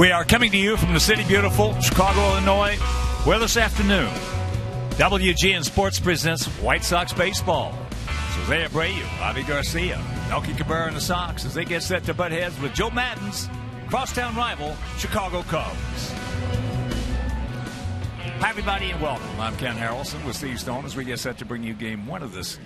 We are coming to you from the city beautiful Chicago, Illinois, where this afternoon WGN Sports presents White Sox baseball. Jose Abreu, Javi Garcia, Melky Cabrera and the Sox as they get set to butt heads with Joe Maddon's crosstown rival, Chicago Cubs. Hi, everybody, and welcome. I'm Ken Harrelson with Steve Stone as we get set to bring you game one of this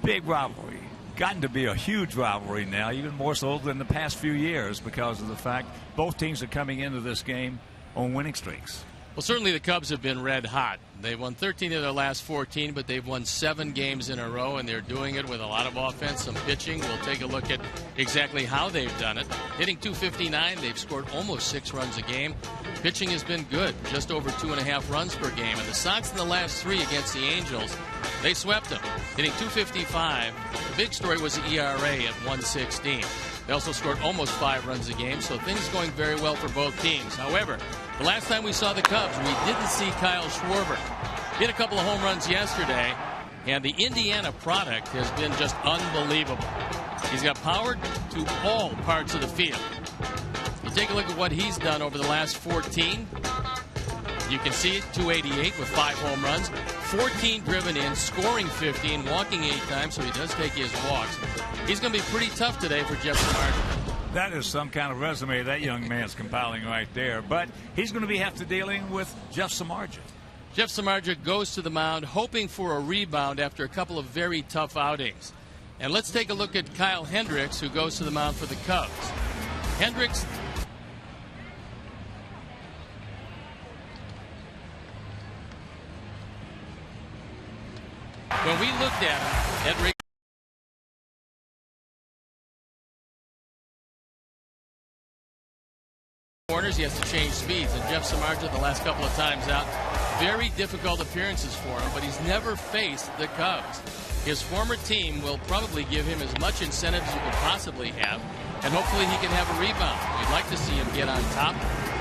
big rivalry. Gotten to be a huge rivalry now, even more so than the past few years because of the fact both teams are coming into this game on winning streaks. Well, certainly the Cubs have been red hot. They've won 13 of their last 14, but they've won 7 games in a row, and they're doing it with a lot of offense, some pitching. We'll take a look at exactly how they've done it. Hitting .259, they've scored almost 6 runs a game. Pitching has been good, just over 2.5 runs per game. And the Sox in the last 3 against the Angels, they swept them, hitting .255. The big story was the ERA at 1.16. They also scored almost 5 runs a game, so things going very well for both teams. However, the last time we saw the Cubs, we didn't see Kyle Schwarber. Hit a couple of home runs yesterday, and the Indiana product has been just unbelievable. He's got power to all parts of the field. You take a look at what he's done over the last 14. You can see it, 288 with 5 home runs, 14 driven in, scoring 15, walking 8 times, so he does take his walks. He's going to be pretty tough today for Jeff Samardzija. That is some kind of resume that young man's compiling right there. But he's going to have to dealing with Jeff Samardzija. Jeff Samardzija goes to the mound hoping for a rebound after a couple of very tough outings. And let's take a look at Kyle Hendricks, who goes to the mound for the Cubs. Hendricks. When we looked at him, Hendricks corners, he has to change speeds, and Jeff Samardzija the last couple of times out, very difficult appearances for him, but he's never faced the Cubs. His former team will probably give him as much incentive as you could possibly have, and hopefully he can have a rebound. We'd like to see him get on top.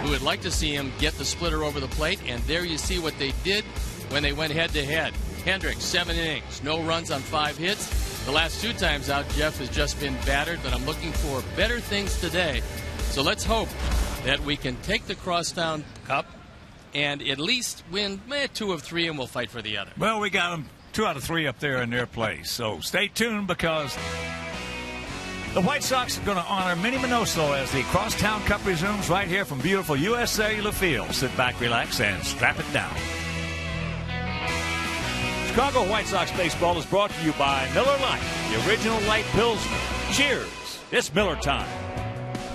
We would like to see him get the splitter over the plate, and there you see what they did when they went head-to-head. Hendricks, 7 innings, no runs on 5 hits. The last 2 times out, Jeff has just been battered, but I'm looking for better things today. So let's hope that we can take the Crosstown Cup and at least win 2 of 3, and we'll fight for the other. Well, we got them 2 out of 3 up there in their place. So stay tuned because the White Sox are going to honor Minnie Minoso as the Crosstown Cup resumes right here from beautiful U.S. Cellular Field. Sit back, relax, and strap it down. Chicago White Sox baseball is brought to you by Miller Lite, the original light Pilsner. Cheers, it's Miller time.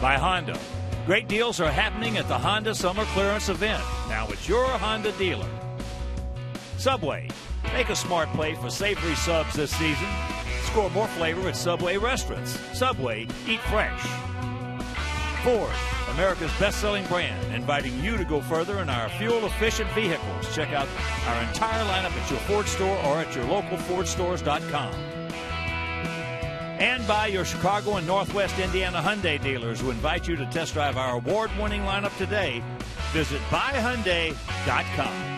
By Honda. Great deals are happening at the Honda Summer Clearance event. Now it's your Honda dealer. Subway. Make a smart play for savory subs this season. Score more flavor at Subway restaurants. Subway, eat fresh. Ford, America's best-selling brand, inviting you to go further in our fuel-efficient vehicles. Check out our entire lineup at your Ford store or at your local FordStores.com. And by your Chicago and Northwest Indiana Hyundai dealers who invite you to test drive our award-winning lineup today. Visit buyhyundai.com.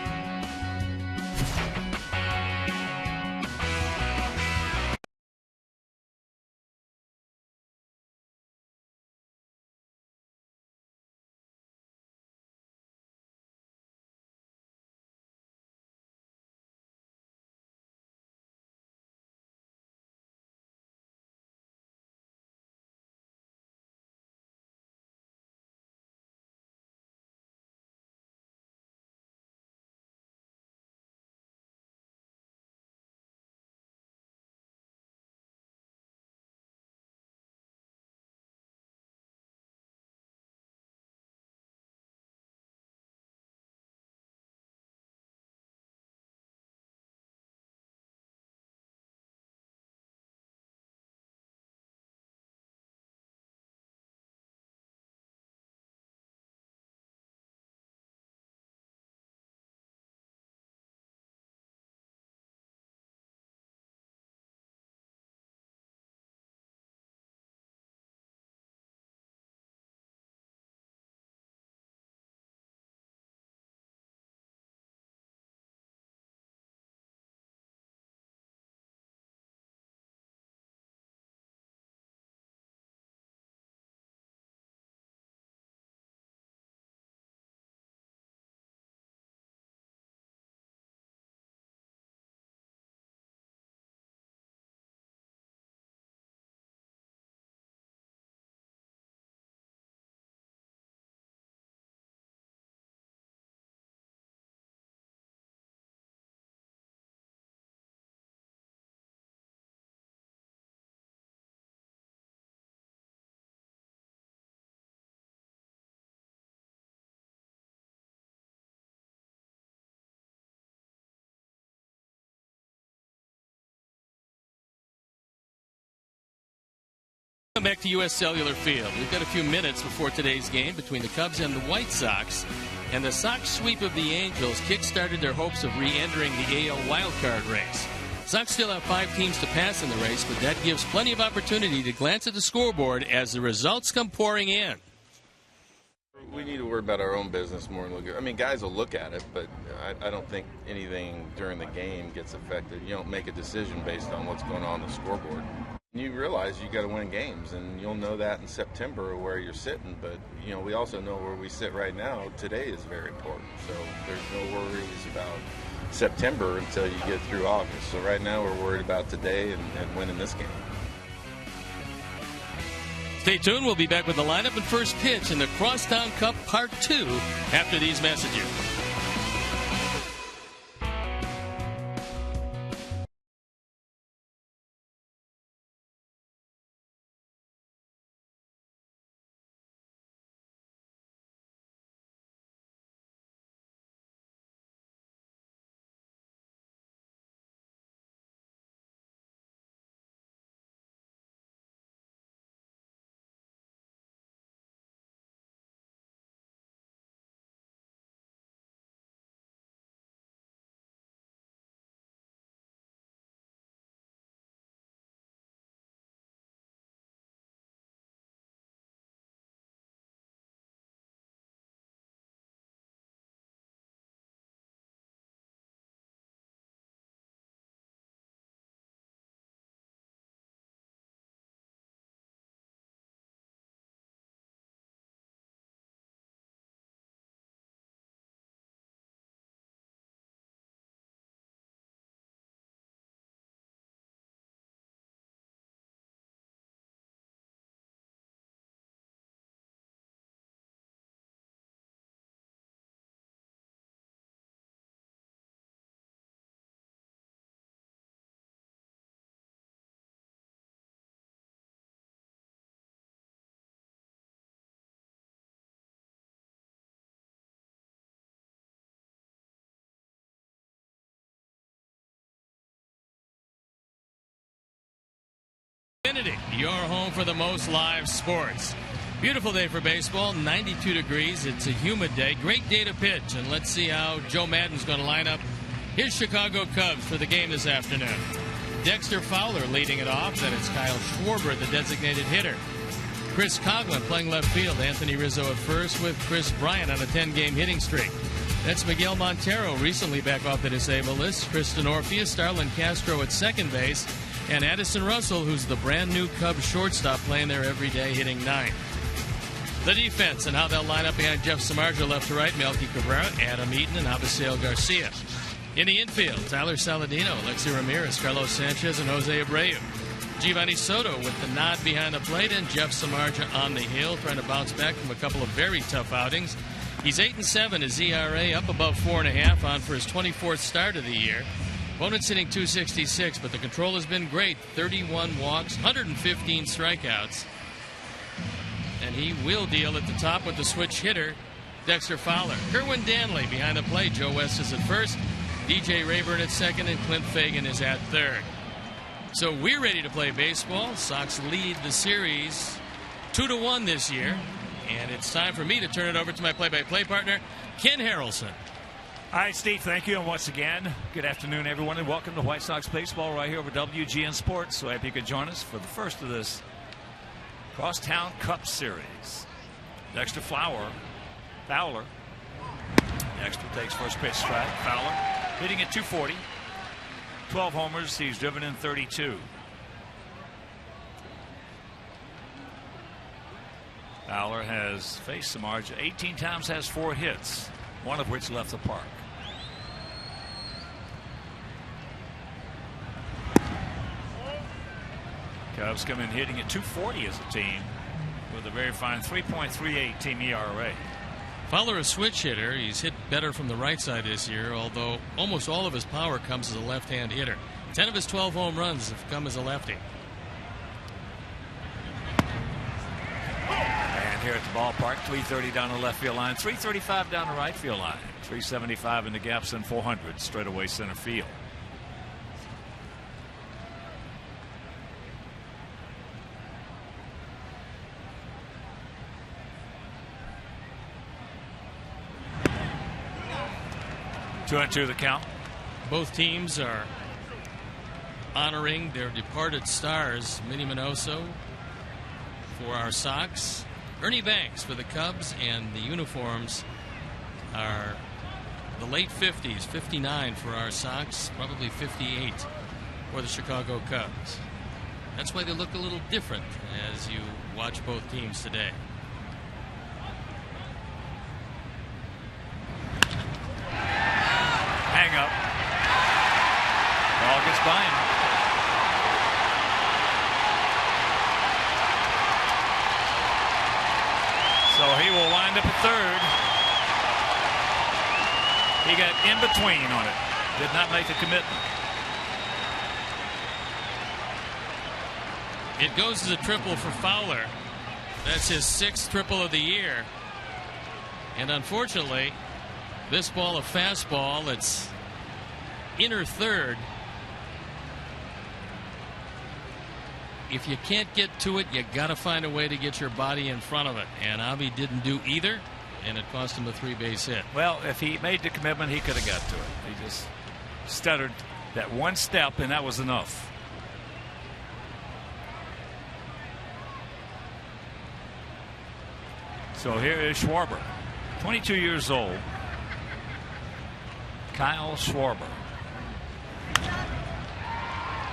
Back to U.S. Cellular Field. We've got a few minutes before today's game between the Cubs and the White Sox. And the Sox sweep of the Angels kick-started their hopes of re-entering the AL wildcard race. Sox still have 5 teams to pass in the race, but that gives plenty of opportunity to glance at the scoreboard as the results come pouring in. We need to worry about our own business more than look at. I mean, guys will look at it, but I don't think anything during the game gets affected. You don't make a decision based on what's going on the scoreboard. You realize you got to win games, and you'll know that in September where you're sitting. But you know, we also know where we sit right now. Today is very important, so there's no worries about September until you get through August. So right now we're worried about today and winning this game. Stay tuned. We'll be back with the lineup and first pitch in the Crosstown Cup Part 2 after these messages. Your home for the most live sports. Beautiful day for baseball, 92 degrees. It's a humid day. Great day to pitch, and let's see how Joe Maddon's going to line up his Chicago Cubs for the game this afternoon. Dexter Fowler leading it off, then it's Kyle Schwarber, the designated hitter. Chris Coughlin playing left field. Anthony Rizzo at first with Chris Bryant on a 10-game hitting streak. That's Miguel Montero, recently back off the disabled list. Kristen Orpheus, Starlin Castro at second base. And Addison Russell, who's the brand-new Cubs shortstop, playing there every day, hitting 9th. The defense and how they'll line up behind Jeff Samardzija left to right, Melky Cabrera, Adam Eaton, and Abisail Garcia. In the infield, Tyler Saladino, Alexi Ramirez, Carlos Sanchez, and Jose Abreu. Giovanni Soto with the nod behind the plate, and Jeff Samardzija on the hill, trying to bounce back from a couple of very tough outings. He's 8-7, his ERA up above 4.5 on for his 24th start of the year. Opponent's hitting .266, but the control has been great. 31 walks, 115 strikeouts. And he will deal at the top with the switch hitter, Dexter Fowler. Kerwin Danley behind the plate. Joe West is at first. DJ Rayburn at second, and Clint Fagan is at third. So we're ready to play baseball. Sox lead the series 2-1 this year. And it's time for me to turn it over to my play-by-play partner, Ken Harrelson. All right, Steve, thank you. And once again, good afternoon, everyone, and welcome to White Sox Baseball right here over WGN Sports. So happy you could join us for the first of this Crosstown Cup Series. Dexter Fowler. Dexter takes first pitch strike. Fowler hitting at .240. 12 homers. He's driven in 32. Fowler has faced Samardzija 18 times, has 4 hits, one of which left the park. Cubs come in hitting at .240 as a team with a very fine 3.38 team ERA. Fowler, a switch hitter. He's hit better from the right side this year, although almost all of his power comes as a left-hand hitter. 10 of his 12 home runs have come as a lefty. And here at the ballpark, 330 down the left field line, 335 down the right field line, 375 in the gaps, and 400 straight away center field. 2-2 the count. Both teams are honoring their departed stars. Minnie Minoso for our Sox, Ernie Banks for the Cubs, and the uniforms are the late 50s, 59 for our Sox, probably 58 for the Chicago Cubs. That's why they look a little different as you watch both teams today. Hang up. Ball gets by him. So he will wind up at third. He got in between on it. Did not make the commitment. It goes as a triple for Fowler. That's his 6th triple of the year. And unfortunately, this ball, a fastball, it's inner third. If you can't get to it, you got to find a way to get your body in front of it. And Avi didn't do either, and it cost him a 3-base hit. Well, if he made the commitment, he could have got to it. He just stuttered that one step, and that was enough. So here is Schwarber, 22 years old. Kyle Schwarber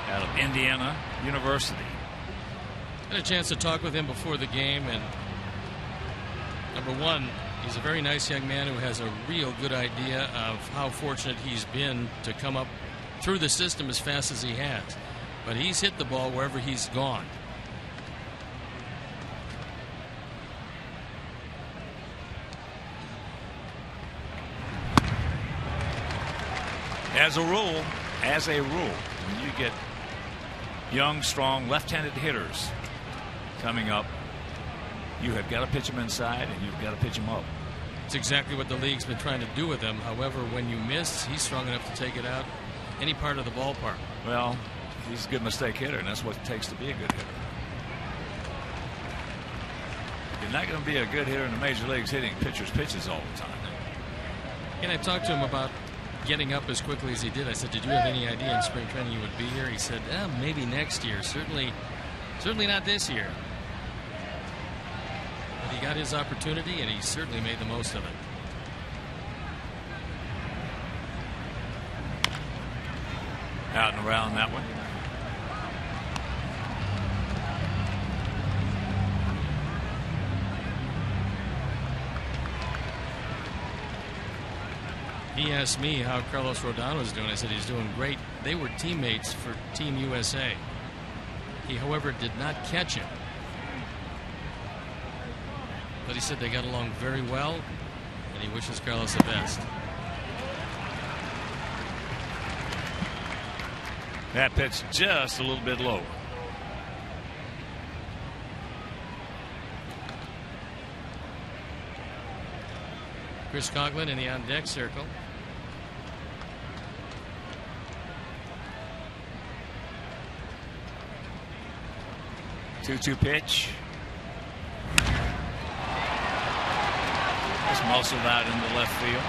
out of Indiana University. Had a chance to talk with him before the game, and number one, he's a very nice young man who has a real good idea of how fortunate he's been to come up through the system as fast as he has. But he's hit the ball wherever he's gone. As a rule, when you get young, strong, left-handed hitters coming up, you have got to pitch them inside and you've got to pitch them up. It's exactly what the league's been trying to do with him. However, when you miss, he's strong enough to take it out any part of the ballpark. Well, he's a good mistake hitter, and that's what it takes to be a good hitter. You're not going to be a good hitter in the major leagues hitting pitchers' pitches all the time. And I talked to him about getting up as quickly as he did. I said, did you have any idea in spring training you would be here? He said, maybe next year. Certainly not this year. But he got his opportunity, and he certainly made the most of it. Out and around that one. He asked me how Carlos Rodon was doing. I said he's doing great. They were teammates for Team USA. He, however, did not catch him. But he said they got along very well, and he wishes Carlos the best. That pitch just a little bit low. Chris Coughlin in the on-deck circle. Two-two pitch. Just muscled out into left field.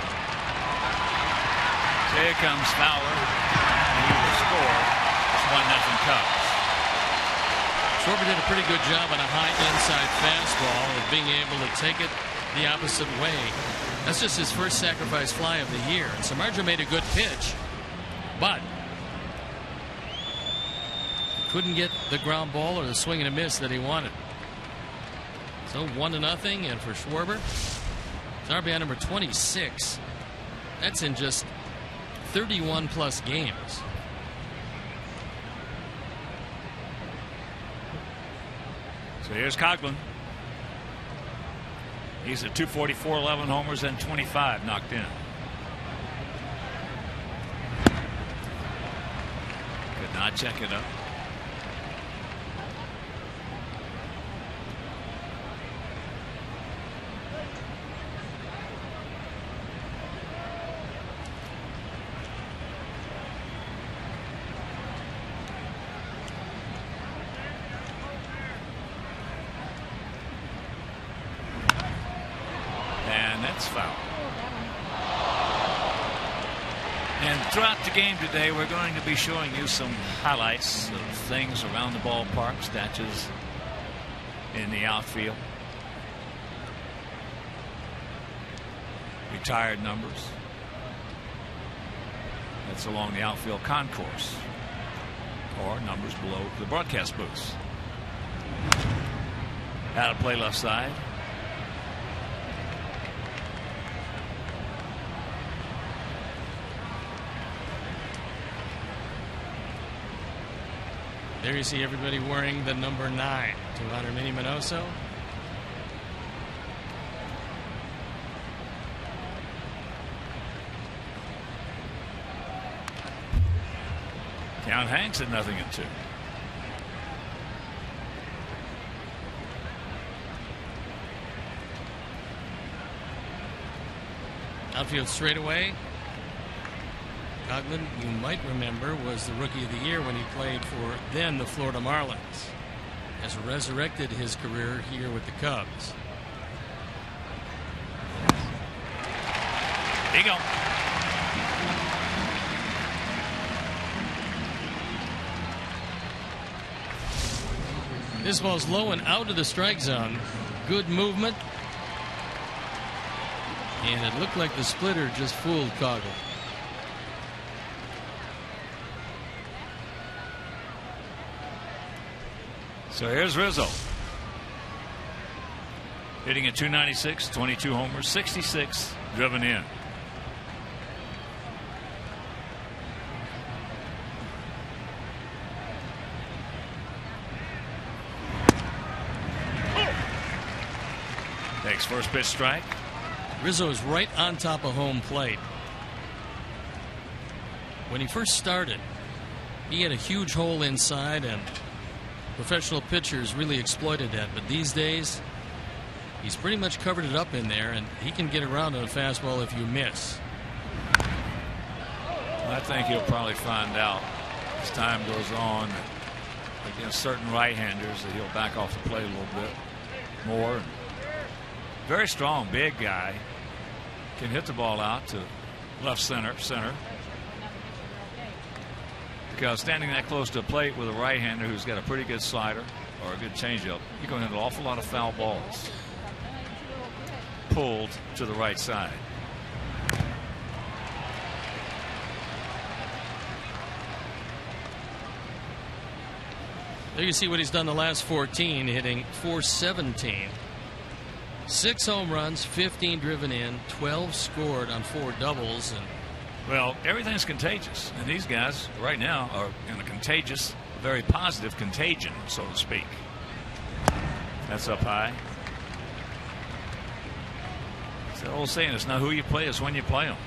So here comes Fowler, and he will score. It's 1-0 Cubs. Schwarber did a pretty good job on a high inside fastball of being able to take it the opposite way. That's just his first sacrifice fly of the year. And Samardzija made a good pitch, but couldn't get the ground ball or the swing and a miss that he wanted. So 1-0, and for Schwarber, it's RBI number 26. That's in just 31 plus games. So here's Coughlin. He's at 244, 11 homers, and 25 knocked in. Could not check it up. And throughout the game today, we're going to be showing you some highlights of things around the ballpark, stats in the outfield, retired numbers. That's along the outfield concourse, or numbers below the broadcast booths. How to play left side. There you see everybody wearing the number 9 to honor Minnie Minoso. Count Hanks at 0-2. Outfield straightaway. Coughlin, you might remember, was the Rookie of the Year when he played for then the Florida Marlins. Has resurrected his career here with the Cubs. There you go. This ball's low and out of the strike zone. Good movement. And it looked like the splitter just fooled Coughlin. So here's Rizzo. Hitting at .296, 22 homers, 66 driven in. Takes first pitch strike. Rizzo is right on top of home plate. When he first started, he had a huge hole inside, and professional pitchers really exploited that. But these days, he's pretty much covered it up in there, and he can get around on a fastball if you miss. I think he'll probably find out as time goes on against certain right-handers that he'll back off the plate a little bit more. Very strong, big guy. Can hit the ball out to left center. Because standing that close to the plate with a right-hander who's got a pretty good slider or a good changeup, you're going to have an awful lot of foul balls pulled to the right side. There you see what he's done the last 14, hitting .417. 6 home runs, 15 driven in, 12 scored on 4 doubles. And well, everything's contagious, and these guys right now are in a contagious, very positive contagion, so to speak. That's up high. It's the old saying, it's not who you play, it's when you play them.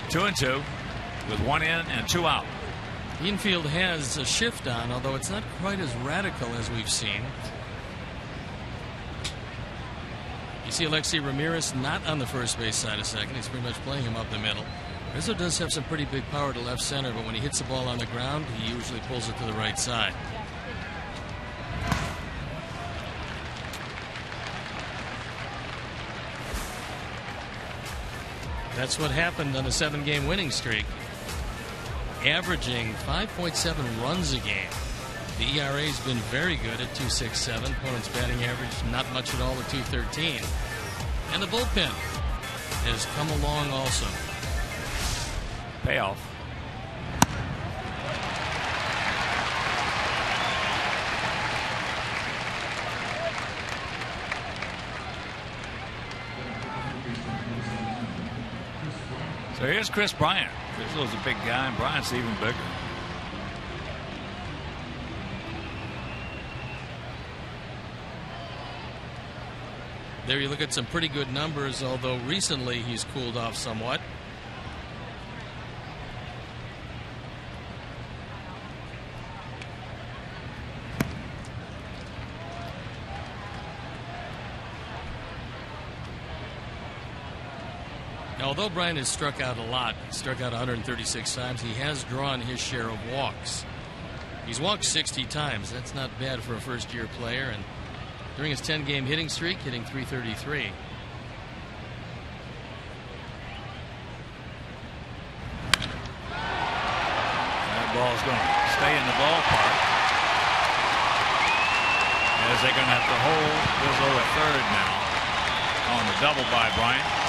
Two and two with 1 in and 2 out. The infield has a shift on, although it's not quite as radical as we've seen. You see Alexi Ramirez not on the first base side of second. He's pretty much playing him up the middle. Rizzo does have some pretty big power to left center, but when he hits the ball on the ground, he usually pulls it to the right side. That's what happened on a 7-game winning streak. Averaging 5.7 runs a game. The ERA's been very good at 2.67. Opponent's batting average not much at all at 2.13. And the bullpen has come along also. Payoff. So here's Chris Bryant. Rizzo's a big guy, and Bryant's even bigger. There you look at some pretty good numbers, although recently he's cooled off somewhat. Although Brian has struck out a lot, struck out 136 times, he has drawn his share of walks. He's walked 60 times. That's not bad for a first-year player. And during his 10-game hitting streak, hitting .333. That ball's going to stay in the ballpark, as they're going to have to hold Rizzo at third now on the double by Bryant.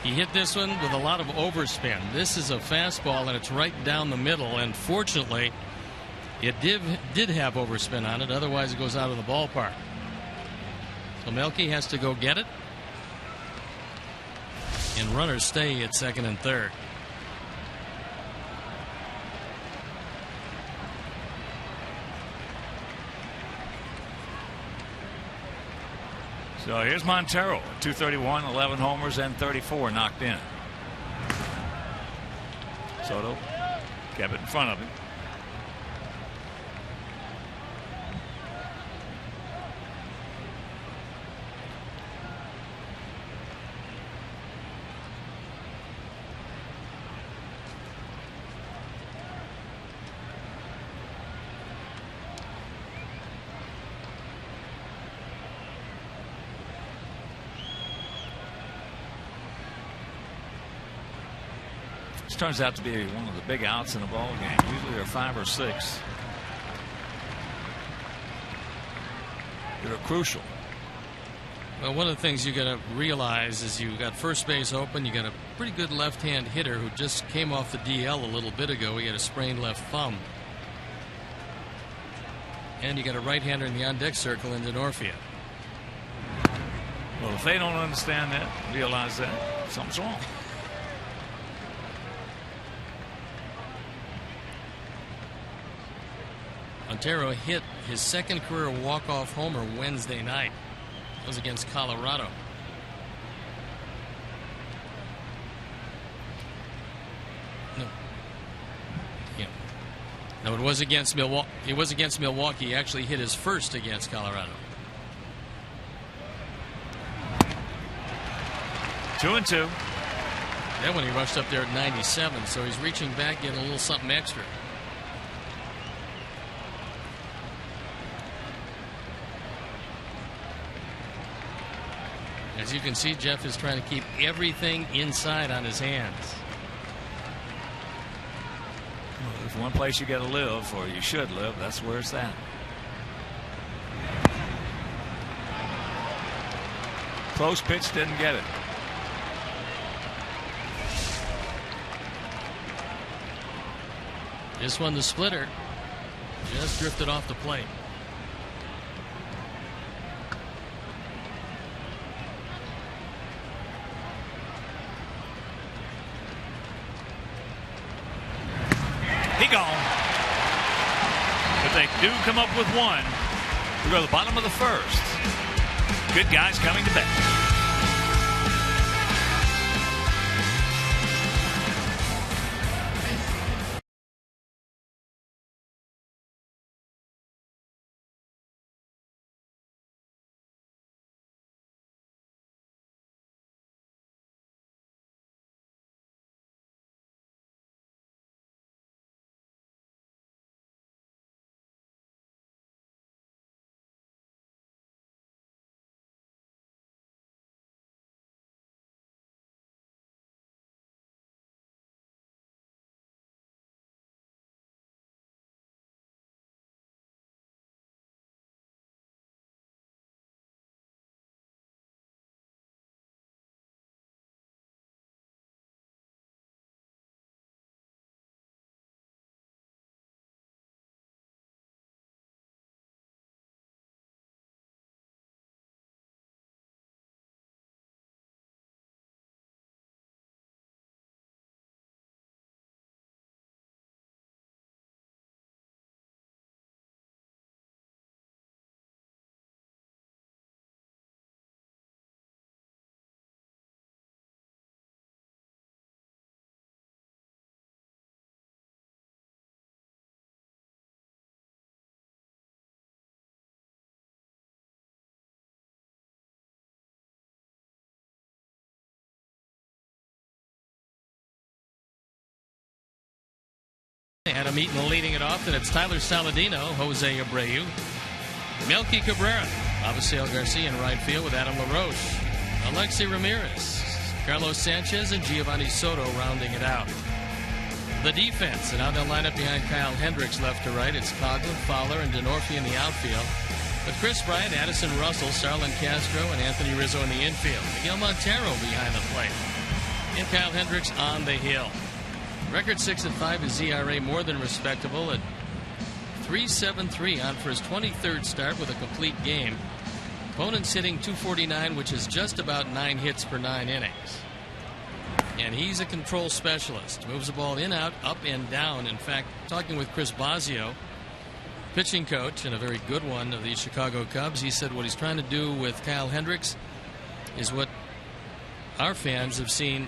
He hit this one with a lot of overspin. This is a fastball, and it's right down the middle. And fortunately, it did have overspin on it. Otherwise, it goes out of the ballpark. So Melky has to go get it. And runners stay at second and third. So here's Montero, 231, 11 homers, and 34 knocked in. Soto kept it in front of him. Turns out to be one of the big outs in a ball game. Usually they're 5 or 6. They're crucial. Well, one of the things you got to realize is you got first base open. You got a pretty good left-hand hitter who just came off the DL a little bit ago. He had a sprained left thumb. And you got a right-hander in the on-deck circle in Denorfia. Well, if they don't understand that, realize that, something's wrong. Montero hit his second career walk-off homer Wednesday night. It was against Colorado. No, it was against Milwaukee. It was against Milwaukee. He actually hit his first against Colorado. 2-2. That one he rushed up there at 97, so he's reaching back, getting a little something extra. As you can see, Jeff is trying to keep everything inside on his hands. Well, there's one place you got to live, or you should live. That's where it's at. Close pitch, didn't get it. This one, the splitter, just drifted off the plate. He gone. But they do come up with one. We go to the bottom of the first. Good guys coming to bat. Adam Eaton leading it off, and it's Tyler Saladino, Jose Abreu, Melky Cabrera, Avisail Garcia in right field with Adam LaRoche, Alexi Ramirez, Carlos Sanchez, and Giovanni Soto rounding it out. The defense, and now they'll line up behind Kyle Hendricks left to right. It's Coughlin, Fowler, and Denorfi in the outfield. With Chris Bryant, Addison Russell, Starlin Castro, and Anthony Rizzo in the infield. Miguel Montero behind the plate. And Kyle Hendricks on the hill. Record 6-5, his ERA more than respectable at 3.73 on for his 23rd start with a complete game. Opponent's hitting .249, which is just about 9 hits per 9 innings. And he's a control specialist. Moves the ball in, out, up, and down. In fact, talking with Chris Bosio, pitching coach and a very good one of the Chicago Cubs, he said what he's trying to do with Kyle Hendricks is what our fans have seen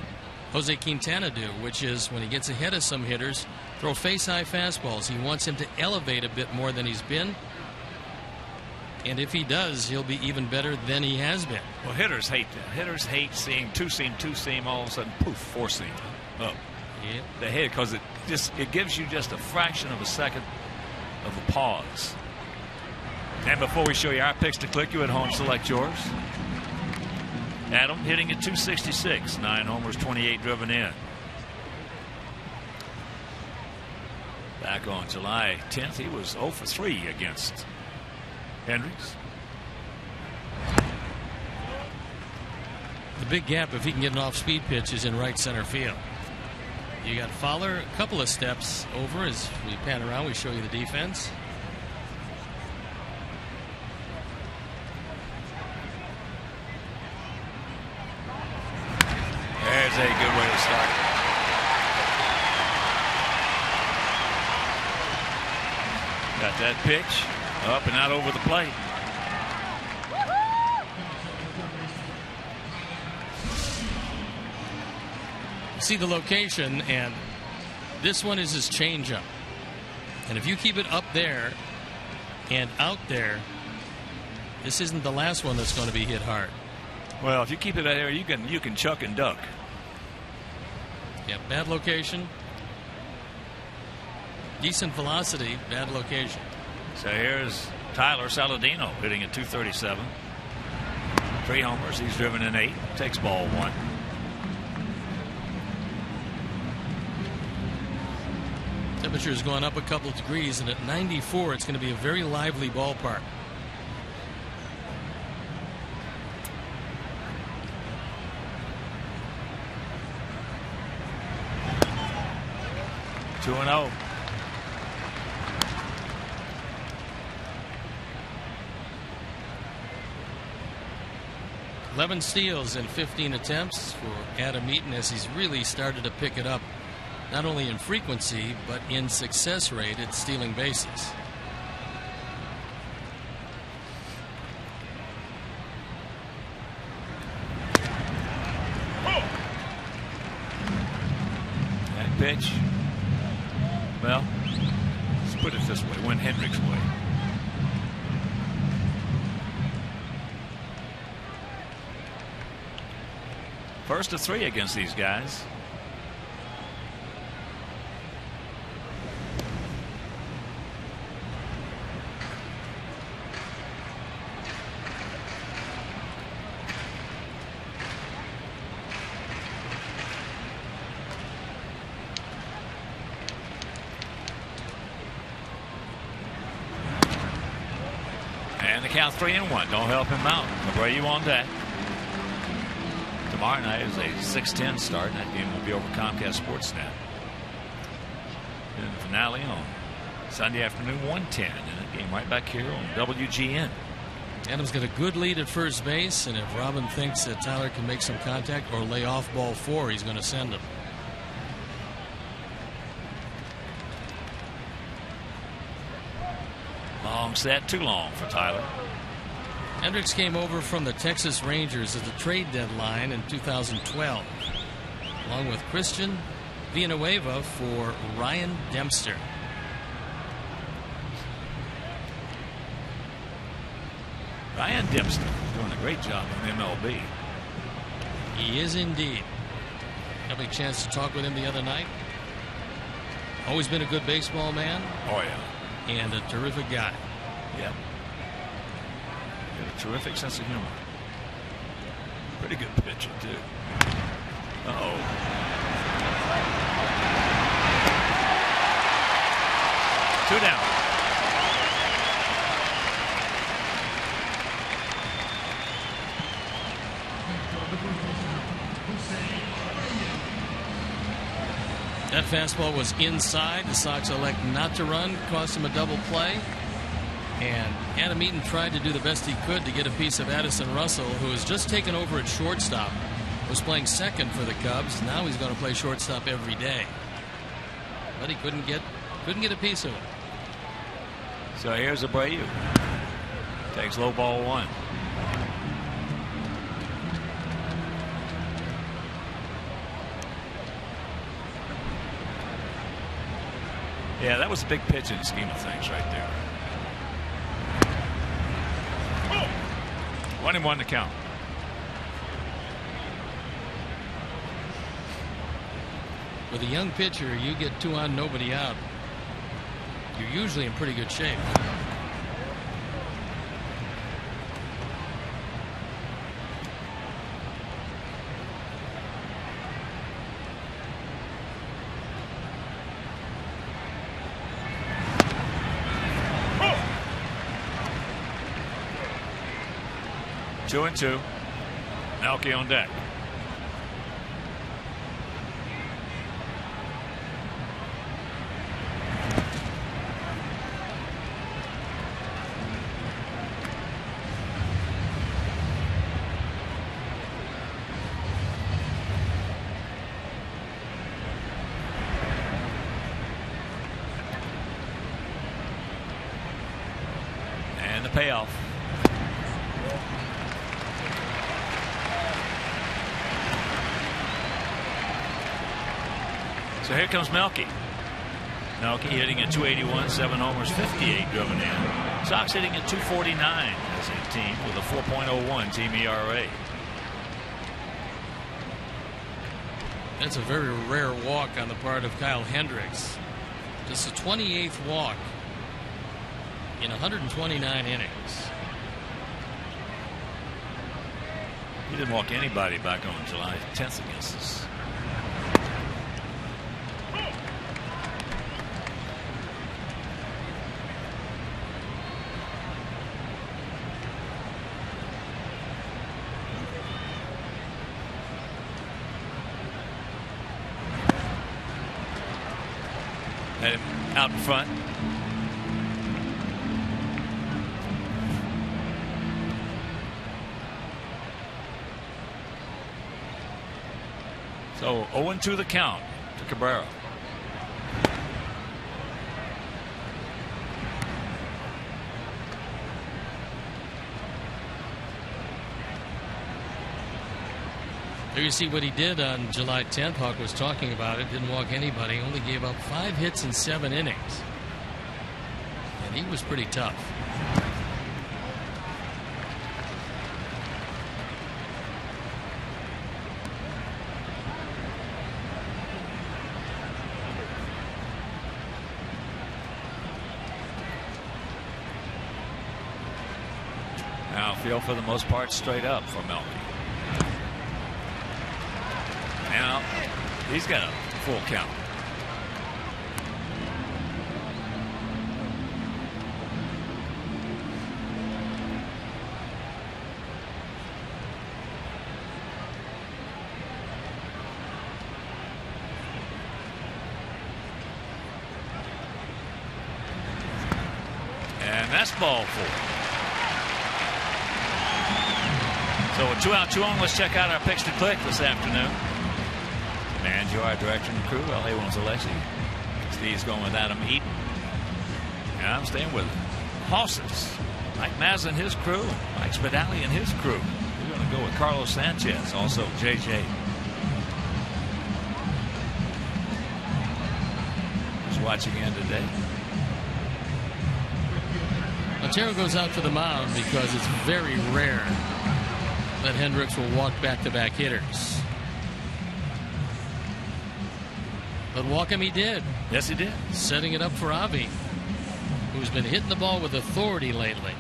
Jose Quintana do, which is when he gets ahead of some hitters, throw face-high fastballs. He wants him to elevate a bit more than he's been. And if he does, he'll be even better than he has been. Well, hitters hate that. Hitters hate seeing two-seam, all of a sudden, poof, four-seam up. Yep. They hate it because it gives you just a fraction of a second of a pause. And before we show you our picks to click, you at home select yours. Adam hitting at .266, 9 homers, 28 driven in. Back on July 10th, he was 0 for 3 against Hendricks. The big gap, if he can get an off-speed pitch, is in right center field. You got Fowler a couple of steps over. As we pan around, we show you the defense. There's a good way to start. Got that pitch up and out over the plate. See the location, and this one is his changeup. And if you keep it up there and out there, this isn't the last one that's going to be hit hard. Well, if you keep it out there, you can chuck and duck. Yeah, bad location. Decent velocity, bad location. So here's Tyler Saladino hitting at .237. 3 homers. He's driven in 8. Takes ball 1. Temperature has gone up a couple of degrees, and at 94, it's going to be a very lively ballpark. Two and 0. $11 steals in 15 attempts for Adam Eaton, as he's really started to pick it up, not only in frequency but in success rate at stealing bases. That pitch, well, let's put it this way, went Hendricks' way. First of 3 against these guys. And the count 3-1. Don't help him out. Abreu on deck. Tomorrow night is a 6:10 start, and that game will be over Comcast Sportsnet. And the finale on Sunday afternoon, 1:10, and that game right back here on WGN. Adams got a good lead at first base, and if Robin thinks that Tyler can make some contact or lay off ball 4, he's going to send him. Long set, too long for Tyler. Hendricks came over from the Texas Rangers at the trade deadline in 2012, along with Christian Villanueva for Ryan Dempster. Ryan Dempster doing a great job in MLB. He is indeed. Having a chance to talk with him the other night. Always been a good baseball man. Oh, yeah. And a terrific guy. Yep. Got a terrific sense of humor. Pretty good pitcher, too. Uh-oh. Two down. That fastball was inside. The Sox elect not to run, cost him a double play. And Adam Eaton tried to do the best he could to get a piece of Addison Russell, who has just taken over at shortstop. Was playing second for the Cubs. Now he's going to play shortstop every day. But he couldn't get a piece of it. So here's Abreu. Takes low ball one. Yeah, that was a big pitch in the scheme of things right there. 1-1 to count. With a young pitcher, you get 2 on, nobody out. You're usually in pretty good shape. Two and two. Melky on deck. And the payoff. So here comes Melky. Melky hitting at 281, 7 homers, 58 driven in. Sox hitting at 249 as a team with a 4.01 team ERA. That's a very rare walk on the part of Kyle Hendricks. Just the 28th walk in 129 innings. He didn't walk anybody back on July 10th against us. Out in front. So 0-2 the count to Cabrera. There you see what he did on July 10th. Hawk was talking about it. Didn't walk anybody. Only gave up 5 hits in 7 innings. And he was pretty tough. Now field for the most part straight up for Melky. Now he's got a full count. And that's ball 4. So a 2-out, 2-on. Let's check out our picks to click this afternoon. Manjo, our director and crew. Well, A1's Alexi. Steve's going with Adam Eaton. And I'm staying with Hosses. Mike Maz and his crew. Mike Spadali and his crew. We're going to go with Carlos Sanchez. Also JJ. Just watching in today. Montero goes out to the mound because it's very rare that Hendricks will walk back-to-back hitters. But walk him he did. Yes, he did. Setting it up for Avi, who's been hitting the ball with authority lately.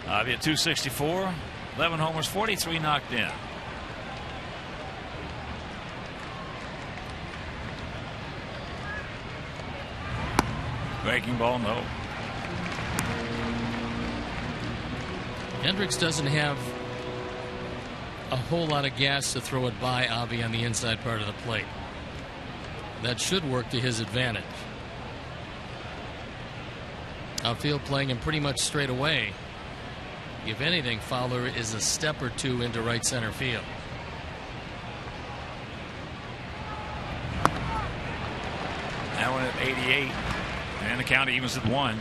Avi at 264, 11 homers, 43 knocked in. Breaking ball, no. Hendricks doesn't have a whole lot of gas to throw it by Avi on the inside part of the plate. That should work to his advantage. Outfield playing him pretty much straight away. If anything, Fowler is a step or two into right center field. That one at 88, and the count evens at 1.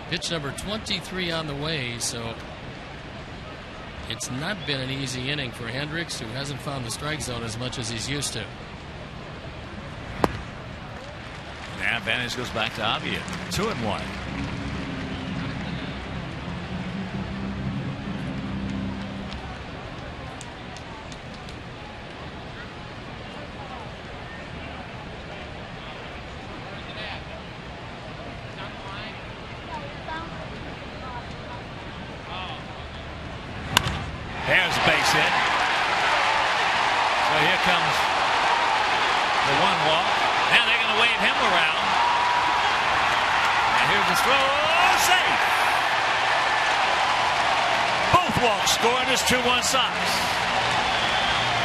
Pitch number 23 on the way, so it's not been an easy inning for Hendricks, who hasn't found the strike zone as much as he's used to. Now advantage goes back to Avi at 2-1. There's a base hit. So here comes the 1 walk. Now they're going to wave him around. And here's the throw. Oh, safe. Both walks scored. It's 2-1 Sox.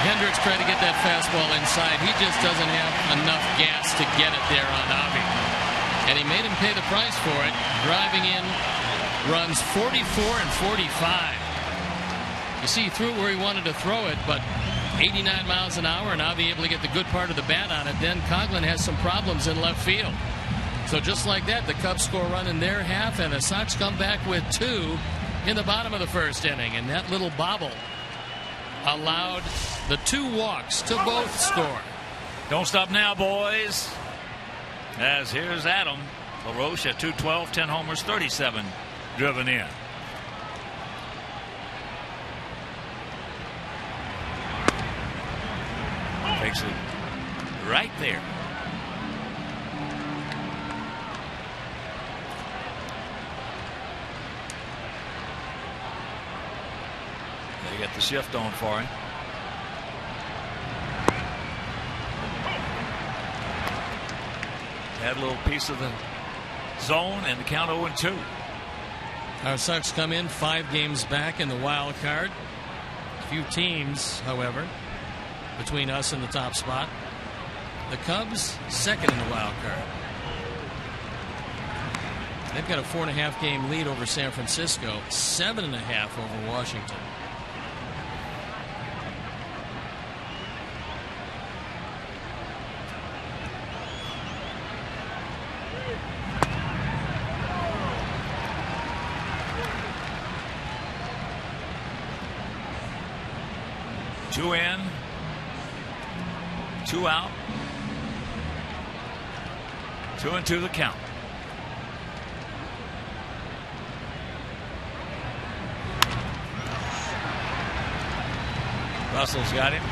Hendricks tried to get that fastball inside. He just doesn't have enough gas to get it there on Avi. And he made him pay the price for it, driving in runs 44 and 45. You see, he threw it where he wanted to throw it, but 89 miles an hour, and Avi able to get the good part of the bat on it. Then Coughlin has some problems in left field. So just like that, the Cubs score a run in their half, and the Sox come back with 2 in the bottom of the first inning. And that little bobble allowed the 2 walks to both score. Don't stop now, boys. As here's Adam LaRoche at 212, 10 homers, 37 driven in. Takes it right there. They got the shift on for him. Had a little piece of the zone and the count 0-2. Our Sox come in 5 games back in the wild card. A few teams, however, between us and the top spot. The Cubs second in the wild card. They've got a 4.5 game lead over San Francisco, 7.5 over Washington. Two in, 2 out, 2-2 the count. Russell's got him.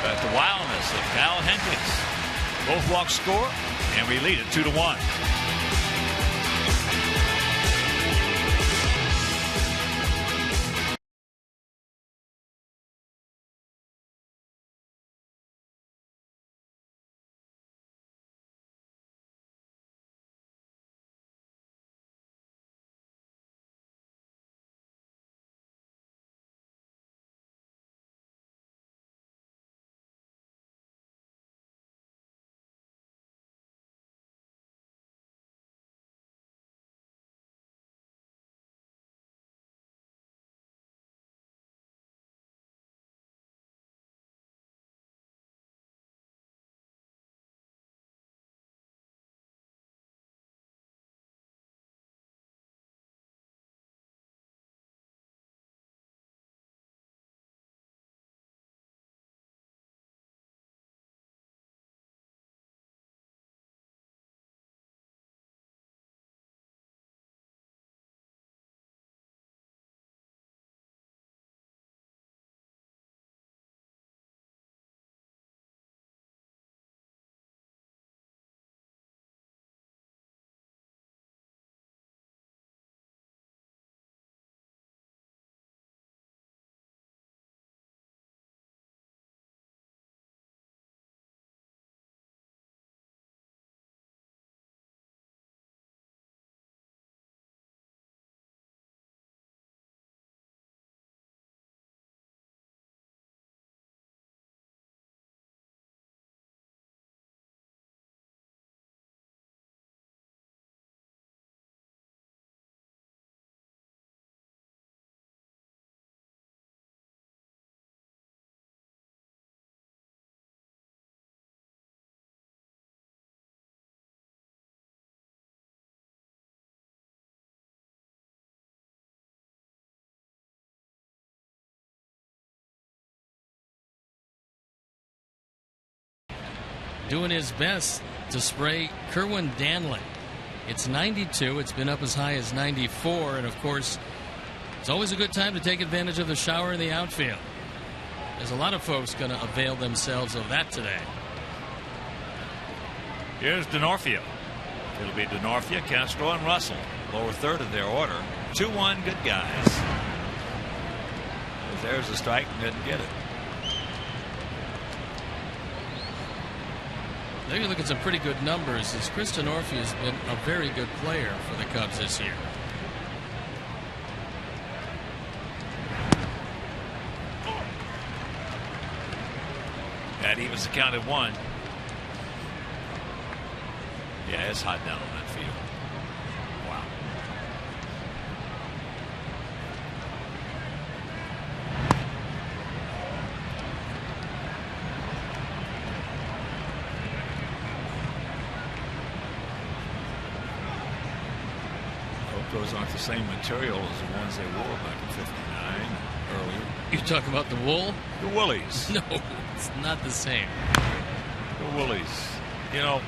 But the wildness of Cal Hendricks. Both walks score, and we lead it 2-1. doing his best to spray Kerwin Danley. It's 92. It's been up as high as 94. And, of course, it's always a good time to take advantage of the shower in the outfield. There's a lot of folks going to avail themselves of that today. Here's Denorfia. It'll be Denorfia, Castro, and Russell. Lower third of their order. 2-1, good guys. There's a strike and didn't get it. There you look at some pretty good numbers, as Chris Denorfia has been a very good player for the Cubs this year. That evens the count at 1. Yeah, it's hot down on that field. Wow. Hope those aren't the same material as the ones they wore back in '59 earlier. You talk about the wool? The Woolies. No, it's not the same. The Woolies. You know,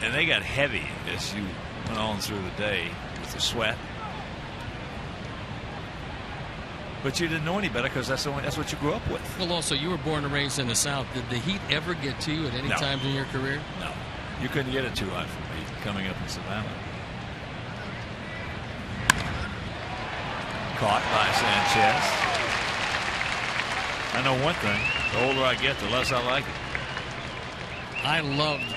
and they got heavy as you went on through the day with the sweat. But you didn't know any better because that's what you grew up with. Well, also, you were born and raised in the South. Did the heat ever get to you at any time in your career? No. You couldn't get it too hot for me coming up in Savannah. Caught by Sanchez. I know one thing. The older I get, the less I like it. I loved,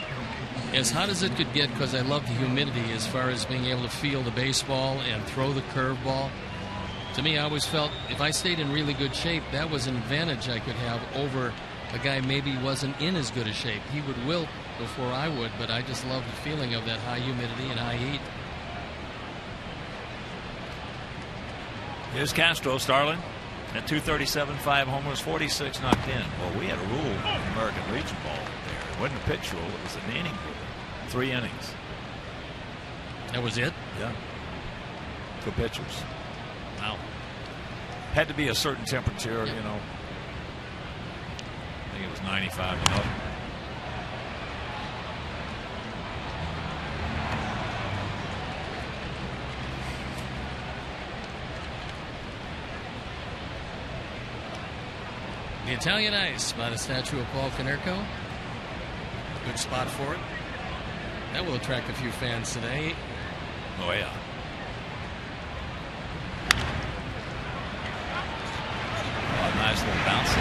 as hot as it could get, because I loved the humidity as far as being able to feel the baseball and throw the curveball. To me, I always felt if I stayed in really good shape, that was an advantage I could have over a guy maybe wasn't in as good a shape. He would wilt before I would, but I just loved the feeling of that high humidity and high heat. Here's Castro, Starlin. At 237, 5 homers, 46 knocked in. Well, we had a rule in the American Legion ball there. It wasn't a pitch rule, it was an inning rule. 3 innings. That was it? Yeah. For pitchers. Wow. Had to be a certain temperature, you know. I think it was 95 and up. The Italian Ice by the statue of Paul Konerko. Good spot for it. That will attract a few fans today. Oh, yeah. Oh, nice little bounce.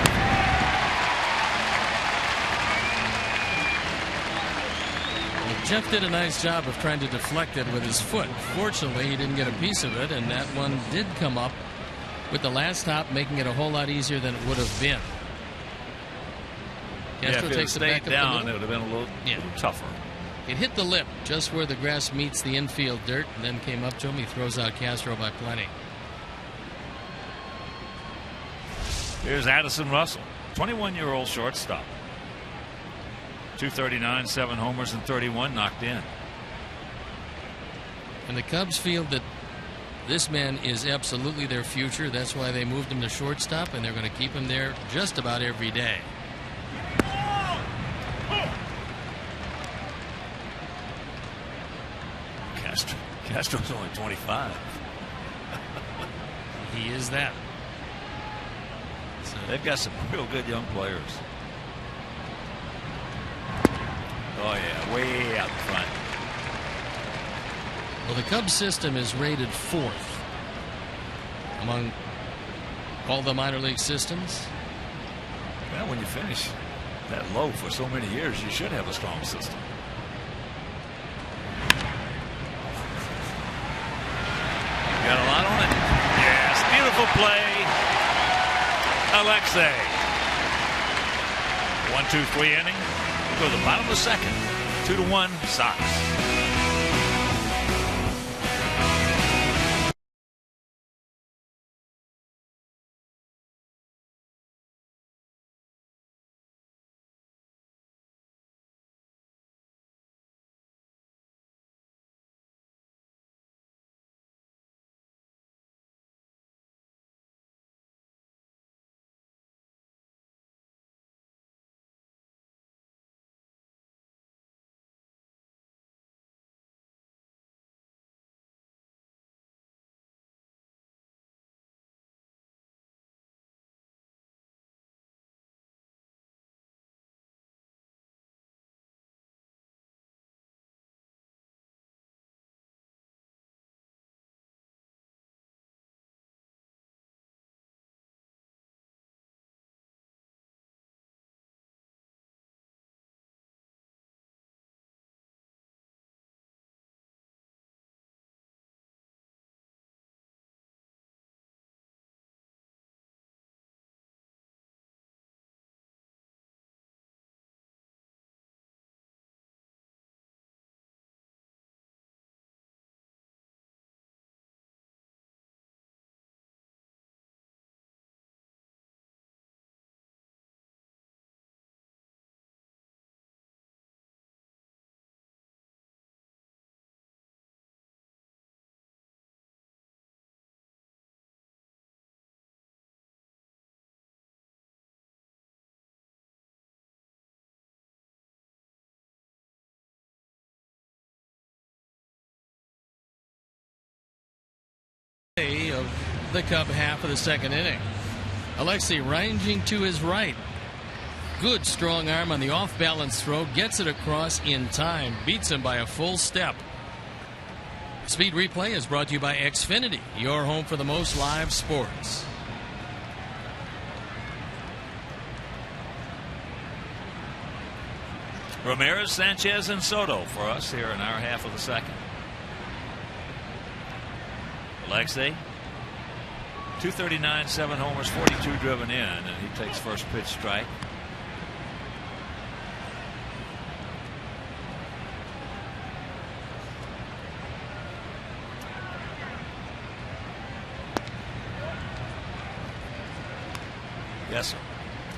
Well, Jeff did a nice job of trying to deflect it with his foot. Fortunately, he didn't get a piece of it, and that one did come up with the last hop, making it a whole lot easier than it would have been. Castro if takes it it back stayed up down, it would have been a little tougher. It hit the lip just where the grass meets the infield dirt, and then came up to him. He throws out Castro by plenty. Here's Addison Russell, 21-year-old shortstop. 239, 7 homers, and 31 knocked in. And the Cubs feel that this man is absolutely their future. That's why they moved him to shortstop, and they're going to keep him there just about every day. Castro's only 25. He is that. So they've got some real good young players. Oh, yeah, way out in front. Well, the Cubs system is rated 4th among all the minor league systems. Well, when you finish that low for so many years, you should have a strong system. Got a lot on it. Yes, beautiful play. Alexei. 1-2-3 inning. We'll go to the bottom of the second. 2-1 Sox. the Cub half of the second inning. Alexei ranging to his right. Good strong arm on the off-balance throw. Gets it across in time. Beats him by a full step. Speed Replay is brought to you by Xfinity, your home for the most live sports. Ramirez, Sanchez, and Soto for us here in our half of the second. Alexei, 239, 7 homers, 42 driven in, and he takes first pitch strike. Yes, sir.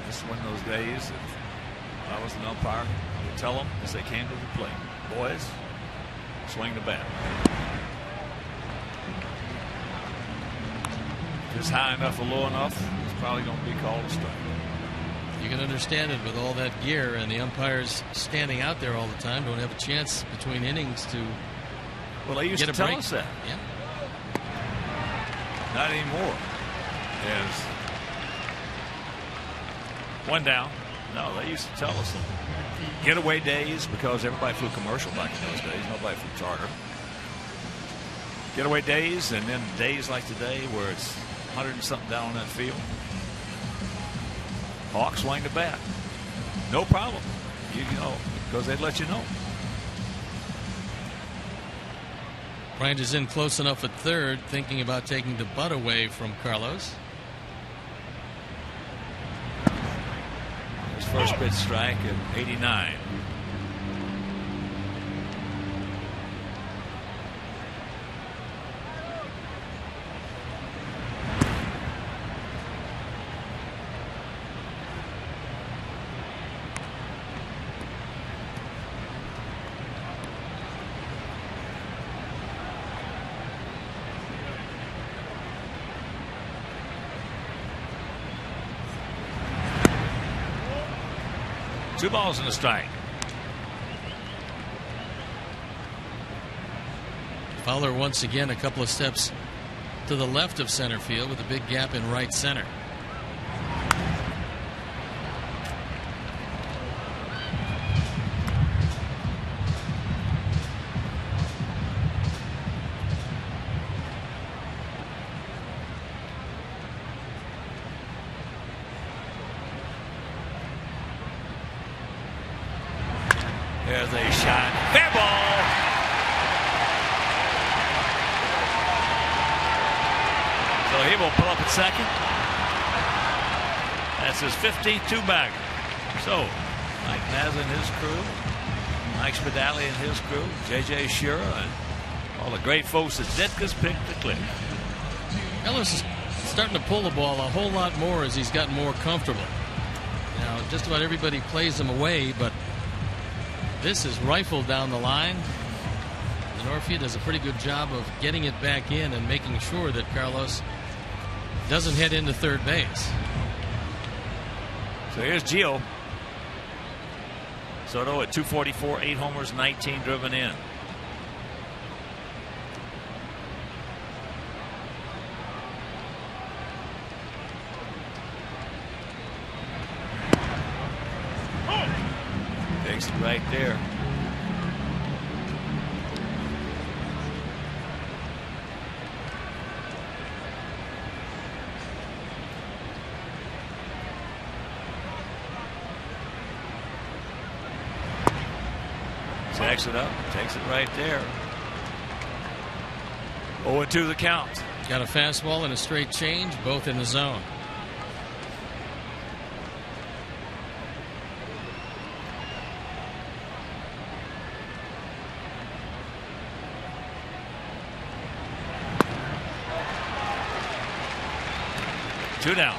This is one of those days that if I was an umpire, I would tell them as they came to the plate, boys, swing the bat. If it's high enough or low enough, it's probably going to be called a strike. You can understand it with all that gear and the umpires standing out there all the time. Don't have a chance between innings to well, they used get to a tell break. us that. Yeah. Not anymore. Yes. One down. No, they used to tell us that. Getaway days, because everybody flew commercial back in those days. Nobody flew charter. Getaway days, and then days like today where it's 100 and something down on that field. Hawk swing the bat. No problem. You know, because they'd let you know. Bryant is in close enough at third, thinking about taking the butt away from Carlos. His first pitch strike at 89. Two balls and a strike. Fowler once again a couple of steps to the left of center field with a big gap in right center. There's a shot. Fair ball. So he will pull up at second. That's his 15th two-bagger. So Mike Mazza and his crew, Mike Spadali and his crew, J.J. Shura, and all the great folks at Ditka's picked the clip. Ellis is starting to pull the ball a whole lot more as he's gotten more comfortable. Now, just about everybody plays him away, but this is rifled down the line. The Norfield does a pretty good job of getting it back in and making sure that Carlos doesn't head into third base. So here's Gio. Soto at 244, 8 homers, 19 driven in. Takes it right there. Takes it up, takes it right there. 0-2 the count. Got a fastball and a straight change, both in the zone. Two down.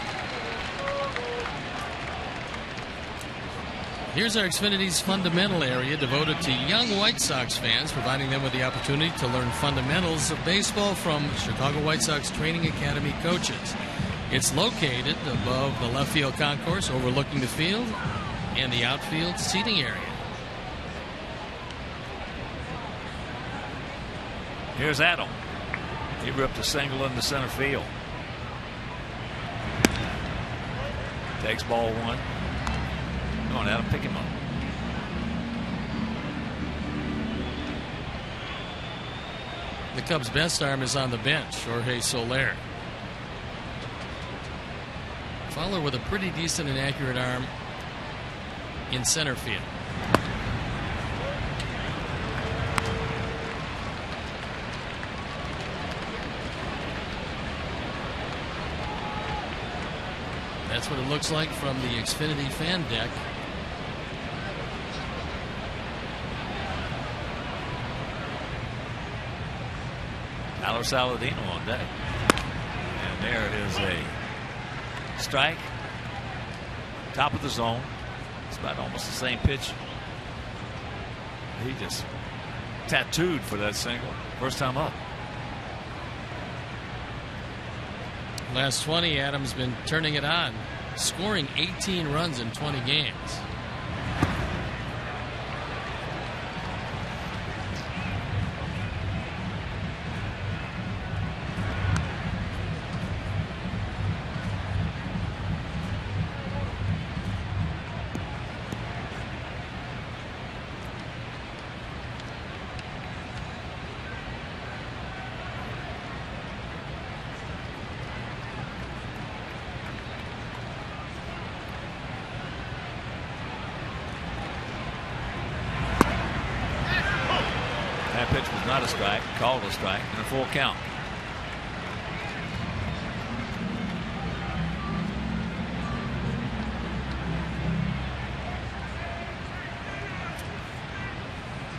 Here's our Xfinity's fundamental area devoted to young White Sox fans, providing them with the opportunity to learn fundamentals of baseball from Chicago White Sox Training Academy coaches. It's located above the left field concourse, overlooking the field and the outfield seating area. Here's Adam. He ripped a single into center field. Takes ball one. Come on, Adam, pick him up. The Cubs' best arm is on the bench, Jorge Soler. Fowler with a pretty decent and accurate arm in center field. That's what it looks like from the Xfinity fan deck. Tyler Saladino on deck. And there it is, a strike. Top of the zone. It's about almost the same pitch. He just tattooed for that single. First time up. Last 20, Adams been turning it on, scoring 18 runs in 20 games. That pitch was not a strike, called a strike, and a full count.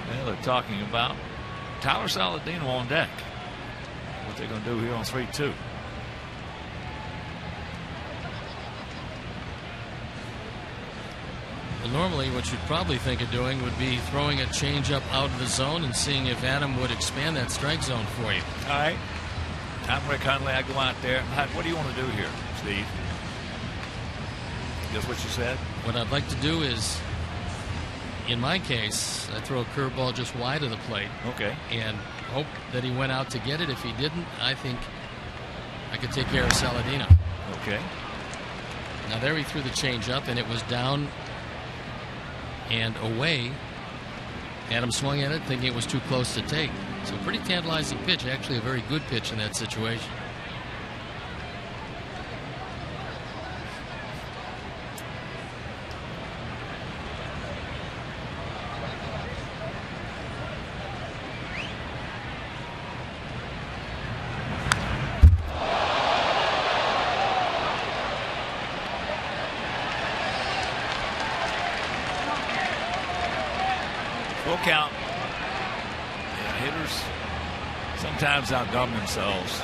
Well, they're talking about Tyler Saladino on deck. What they're going to do here on 3-2. Normally, what you'd probably think of doing would be throwing a changeup out of the zone and seeing if Adam would expand that strike zone for you. All right. I'm Rick Hundley. I go out there. What do you want to do here, Steve? Guess what you said? What I'd like to do is, in my case, I throw a curveball just wide of the plate. Okay. And hope that he went out to get it. If he didn't, I think I could take care of Saladino. Okay. Now there he threw the changeup, and it was down and away. Adam swung at it thinking it was too close to take. So pretty tantalizing pitch. Actually a very good pitch in that situation. Full count. Yeah, hitters sometimes outgun themselves.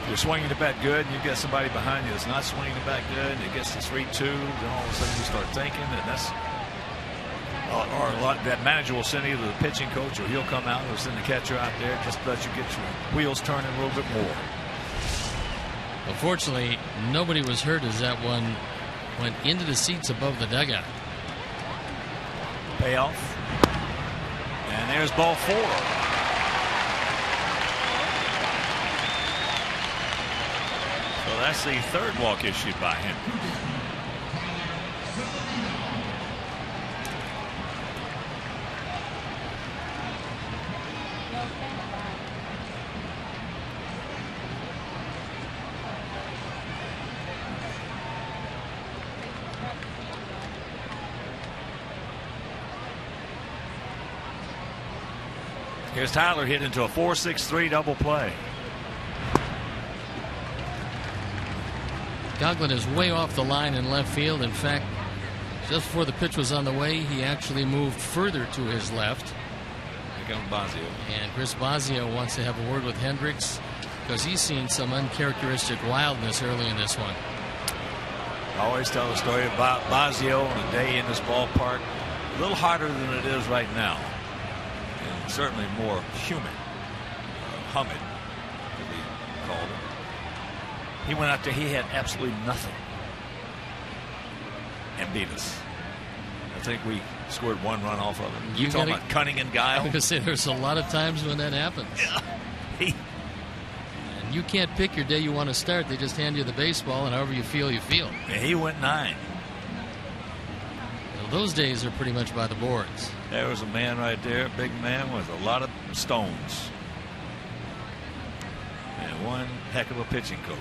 If you're swinging the bat good and you get somebody behind you that's not swinging the bat good and it gets to 3-2, then all of a sudden you start thinking, and that's that manager will send either the pitching coach or he'll come out or send the catcher out there just to let you get your wheels turning a little bit more. Unfortunately, nobody was hurt as that one went into the seats above the dugout. Payoff. And there's ball 4. So that's the third walk issued by him. Here's Tyler hit into a 4-6-3 double play. Coughlin is way off the line in left field. In fact, just before the pitch was on the way, he actually moved further to his left. Here comes Bosio. And Chris Bosio wants to have a word with Hendricks because he's seen some uncharacteristic wildness early in this one. I always tell the story about Bosio on a day in this ballpark. A little harder than it is right now. And certainly more humid. Humid, as he called it. He went out there, he had absolutely nothing. And beat us. I think we scored 1 run off of it. You talking about cunning and guile? I was going to say there's a lot of times when that happens. Yeah. And You can't pick your day you want to start. They just hand you the baseball, and however you feel, you feel. Yeah, he went 9. Well, those days are pretty much by the boards. There was a man right there, a big man with a lot of stones. And one heck of a pitching coach.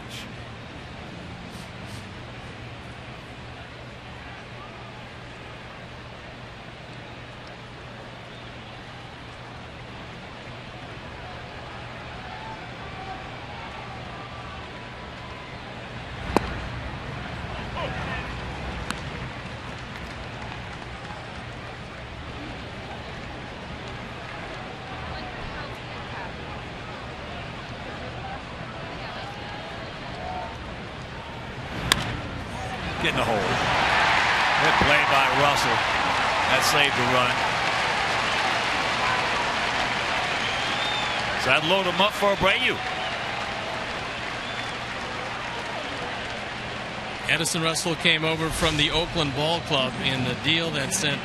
In the hole. Good play by Russell. That saved the run. So that load him up for Abreu. Addison Russell came over from the Oakland Ball Club in the deal that sent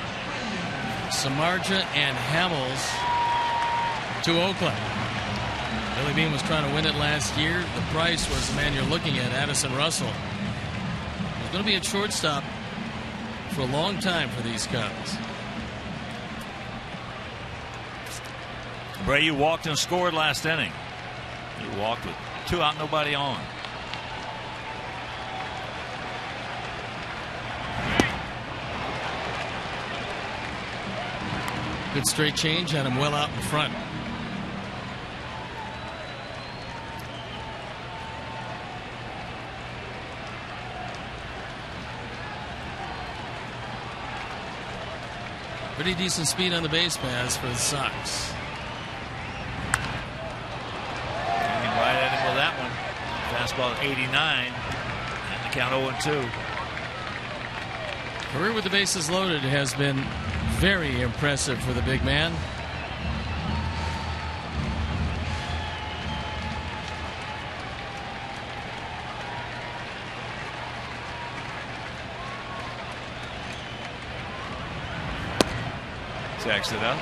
Samardzija and Hamels to Oakland. Billy Beane was trying to win it last year. The price was the man you're looking at, Addison Russell. Going to be a shortstop for a long time for these Cubs. Abreu walked and scored last inning. He walked with 2 out, nobody on. Good straight change, had him well out in front. Pretty decent speed on the base pass for the Sox. Aiming right at him with that one. Fastball at 89. And the count 0-2. Career with the bases loaded has been very impressive for the big man. Jacks it up.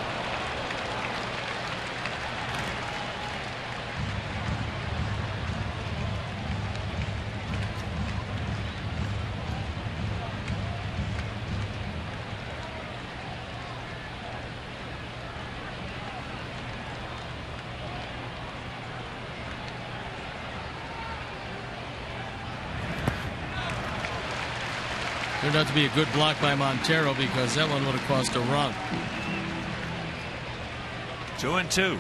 Turned out to be a good block by Montero because that one would have cost a run. 2-2.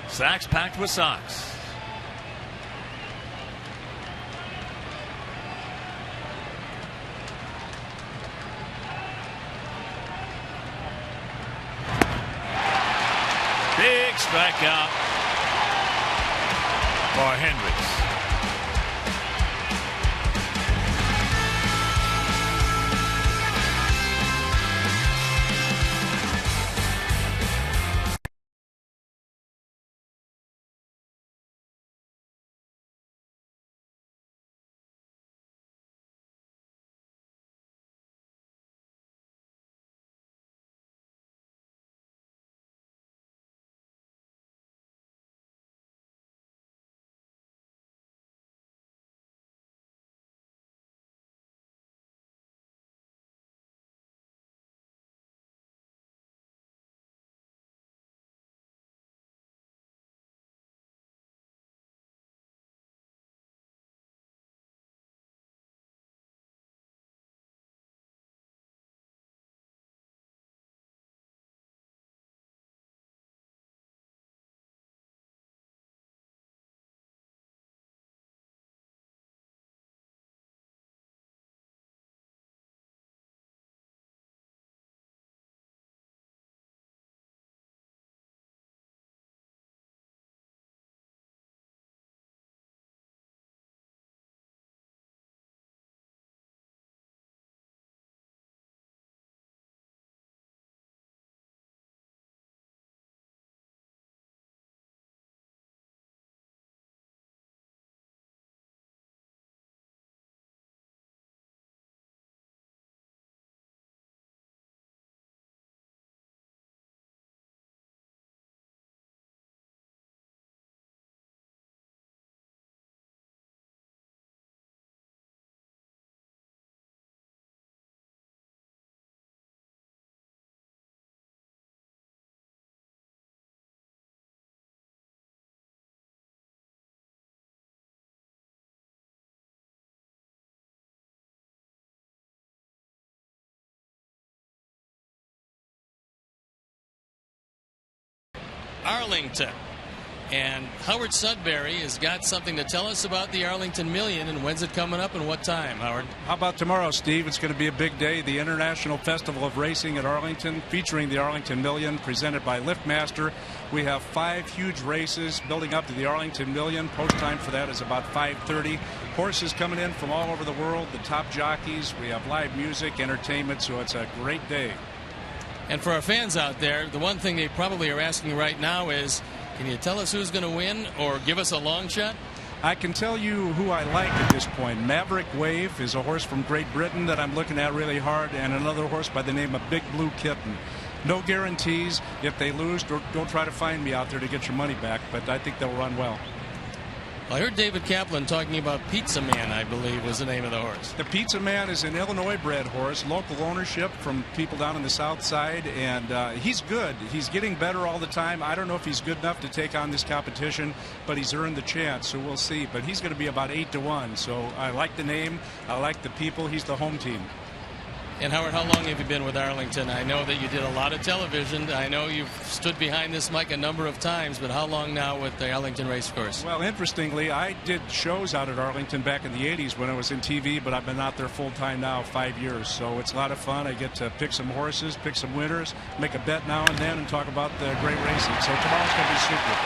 Sacks packed with Sox. Big strikeout for Hendricks. Arlington. And Howard Sudbury has got something to tell us about the Arlington Million, and when's it coming up and what time, Howard? How about tomorrow, Steve? It's going to be a big day. The International Festival of Racing at Arlington, featuring the Arlington Million, presented by Liftmaster. We have 5 huge races building up to the Arlington Million. Post time for that is about 5:30. Horses coming in from all over the world, the top jockeys. We have live music, entertainment, so it's a great day. And for our fans out there, the one thing they probably are asking right now is, can you tell us who's going to win or give us a long shot? I can tell you who I like at this point. Maverick Wave is a horse from Great Britain that I'm looking at really hard, and another horse by the name of Big Blue Kitten. No guarantees. If they lose, don't try to find me out there to get your money back, but I think they'll run well. I heard David Kaplan talking about Pizza Man, I believe, was the name of the horse. The Pizza Man is an Illinois-bred horse, local ownership from people down on the south side, and he's good. He's getting better all the time. I don't know if he's good enough to take on this competition, but he's earned the chance, so we'll see. But he's going to be about 8-1, so I like the name. I like the people. He's the home team. And Howard, how long have you been with Arlington? I know that you did a lot of television. I know you've stood behind this mic a number of times, but how long now with the Arlington Racecourse? Well, interestingly, I did shows out at Arlington back in the 80s when I was in TV, but I've been out there full-time now 5 years, so it's a lot of fun. I get to pick some horses, pick some winners, make a bet now and then, and talk about the great racing. So tomorrow's going to be super.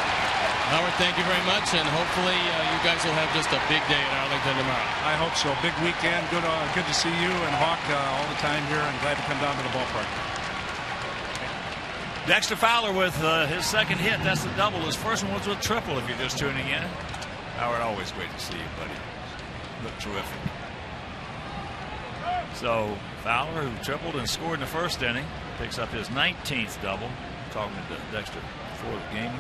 Howard, thank you very much, and hopefully you guys will have just a big day at Arlington tomorrow. I hope so. Big weekend. Good to see you and Hawk all the time here, and glad to come down to the ballpark. Dexter Fowler with his second hit. That's the double. His first one was with triple, if you're just tuning in. Howard, always great to see you, buddy. Look terrific. So Fowler, who tripled and scored in the first inning, picks up his 19th double. Talking to Dexter before the game.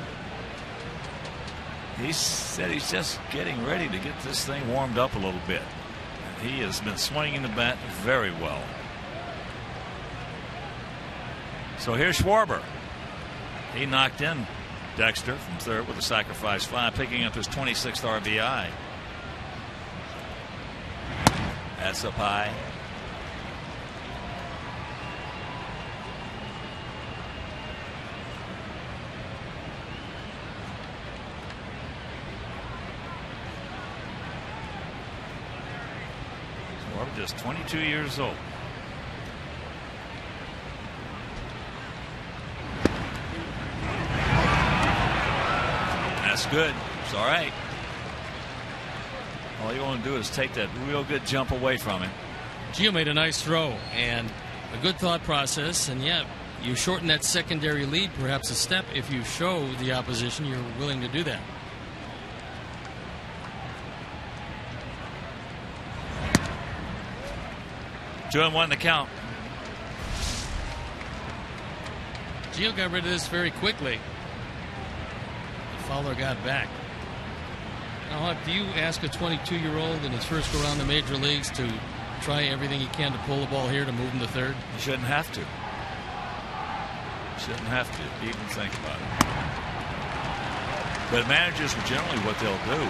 He said he's just getting ready to get this thing warmed up a little bit. He has been swinging the bat very well. So here's Schwarber. He knocked in Dexter from third with a sacrifice fly, picking up his 26th RBI. That's up high. Just 22 years old. That's good. It's all right. All you want to do is take that real good jump away from him. Gio made a nice throw and a good thought process, and yeah, you shorten that secondary lead perhaps a step if you show the opposition you're willing to do that. Two and one to count. Gio got rid of this very quickly. Fowler got back. Now, do you ask a 22-year-old in his first go around the major leagues to try everything he can to pull the ball here to move him to third? You shouldn't have to. Shouldn't have to even think about it. But managers are generally what they'll do.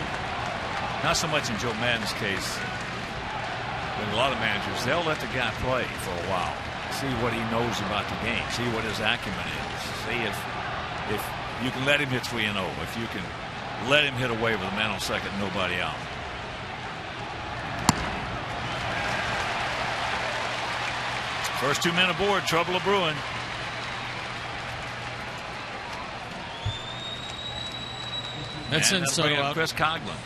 Not so much in Joe Madden's case. But a lot of managers, they'll let the guy play for a while, see what he knows about the game, see what his acumen is, see if you can let him hit 3-0, if you can let him hit away with a man on second, nobody out. First 2 men aboard, trouble a-brewing. That's in so out. Chris Coughlin.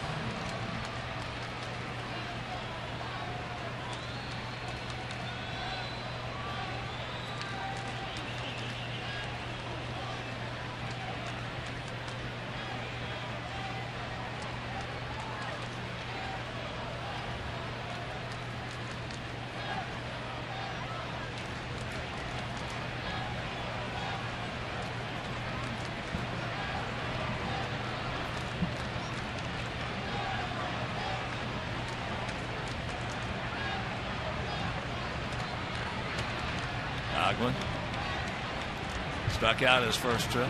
Struck out his first trip.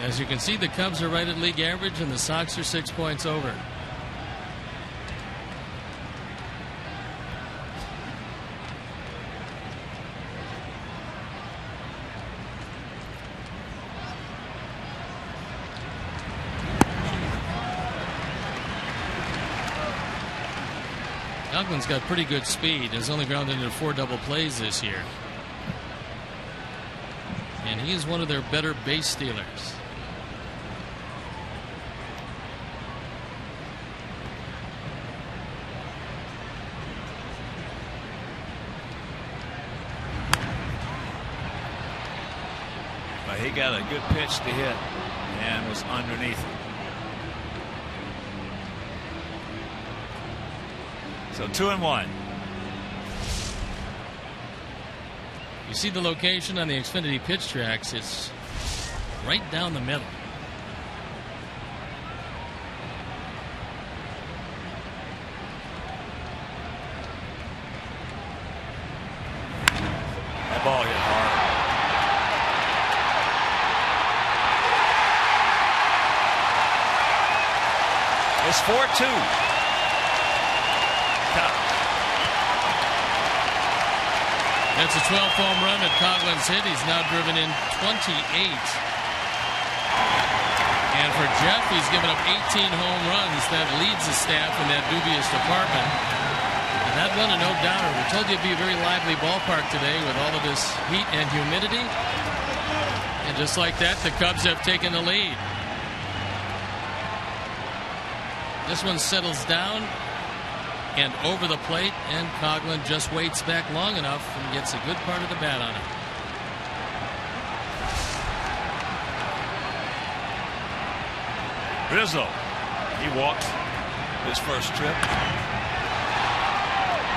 As you can see, the Cubs are right at league average and the Sox are 6 points over. Coghlan's got pretty good speed. Has only grounded into 4 double plays this year. And he is one of their better base stealers. But he got a good pitch to hit and was underneath it. So 2-1. You see the location on the Xfinity pitch tracks. It's right down the middle. That ball hit hard. It's 4-2. That's a 12th home run that Coghlan's hit. He's now driven in 28. And for Jeff, he's given up 18 home runs. That leads the staff in that dubious department. And that one a no-doubter. We told you it'd be a very lively ballpark today with all of this heat and humidity. And just like that, the Cubs have taken the lead. This one settles down and over the plate, and Coghlan just waits back long enough and gets a good part of the bat on it. Rizzo, he walked his first trip.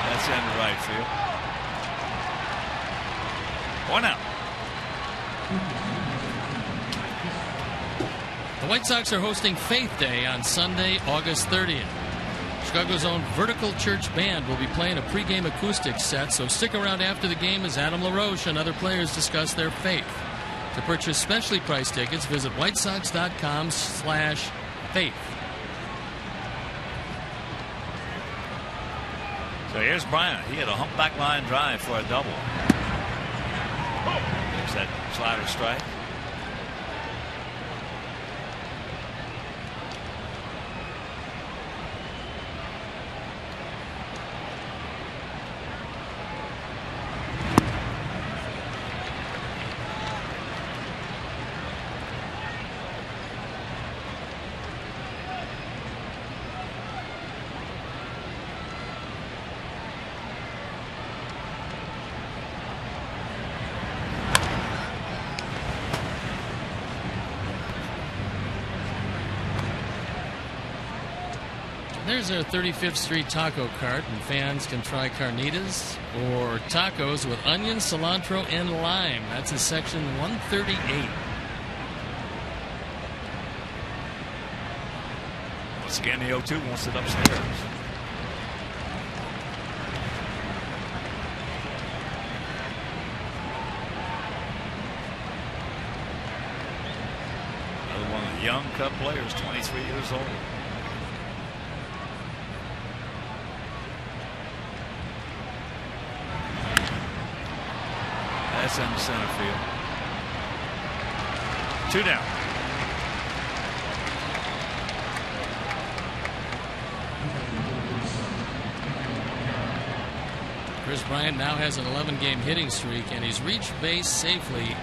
That's in right field. 1 out. The White Sox are hosting Faith Day on Sunday, August 30th. Chicago's own Vertical Church Band will be playing a pregame acoustic set, so stick around after the game as Adam LaRoche and other players discuss their faith. To purchase specially priced tickets, visit whitesox.com/faith. So here's Bryant. He had a humpback line drive for a double. There's that slider strike. There's our 35th Street taco cart, and fans can try carnitas or tacos with onion, cilantro, and lime. That's in section 138. Once again, the 0-2 wants it upstairs. Another one of the young Cub players, 23 years old. That's in center field. 2 down. Chris Bryant now has an 11-game hitting streak, and he's reached base safely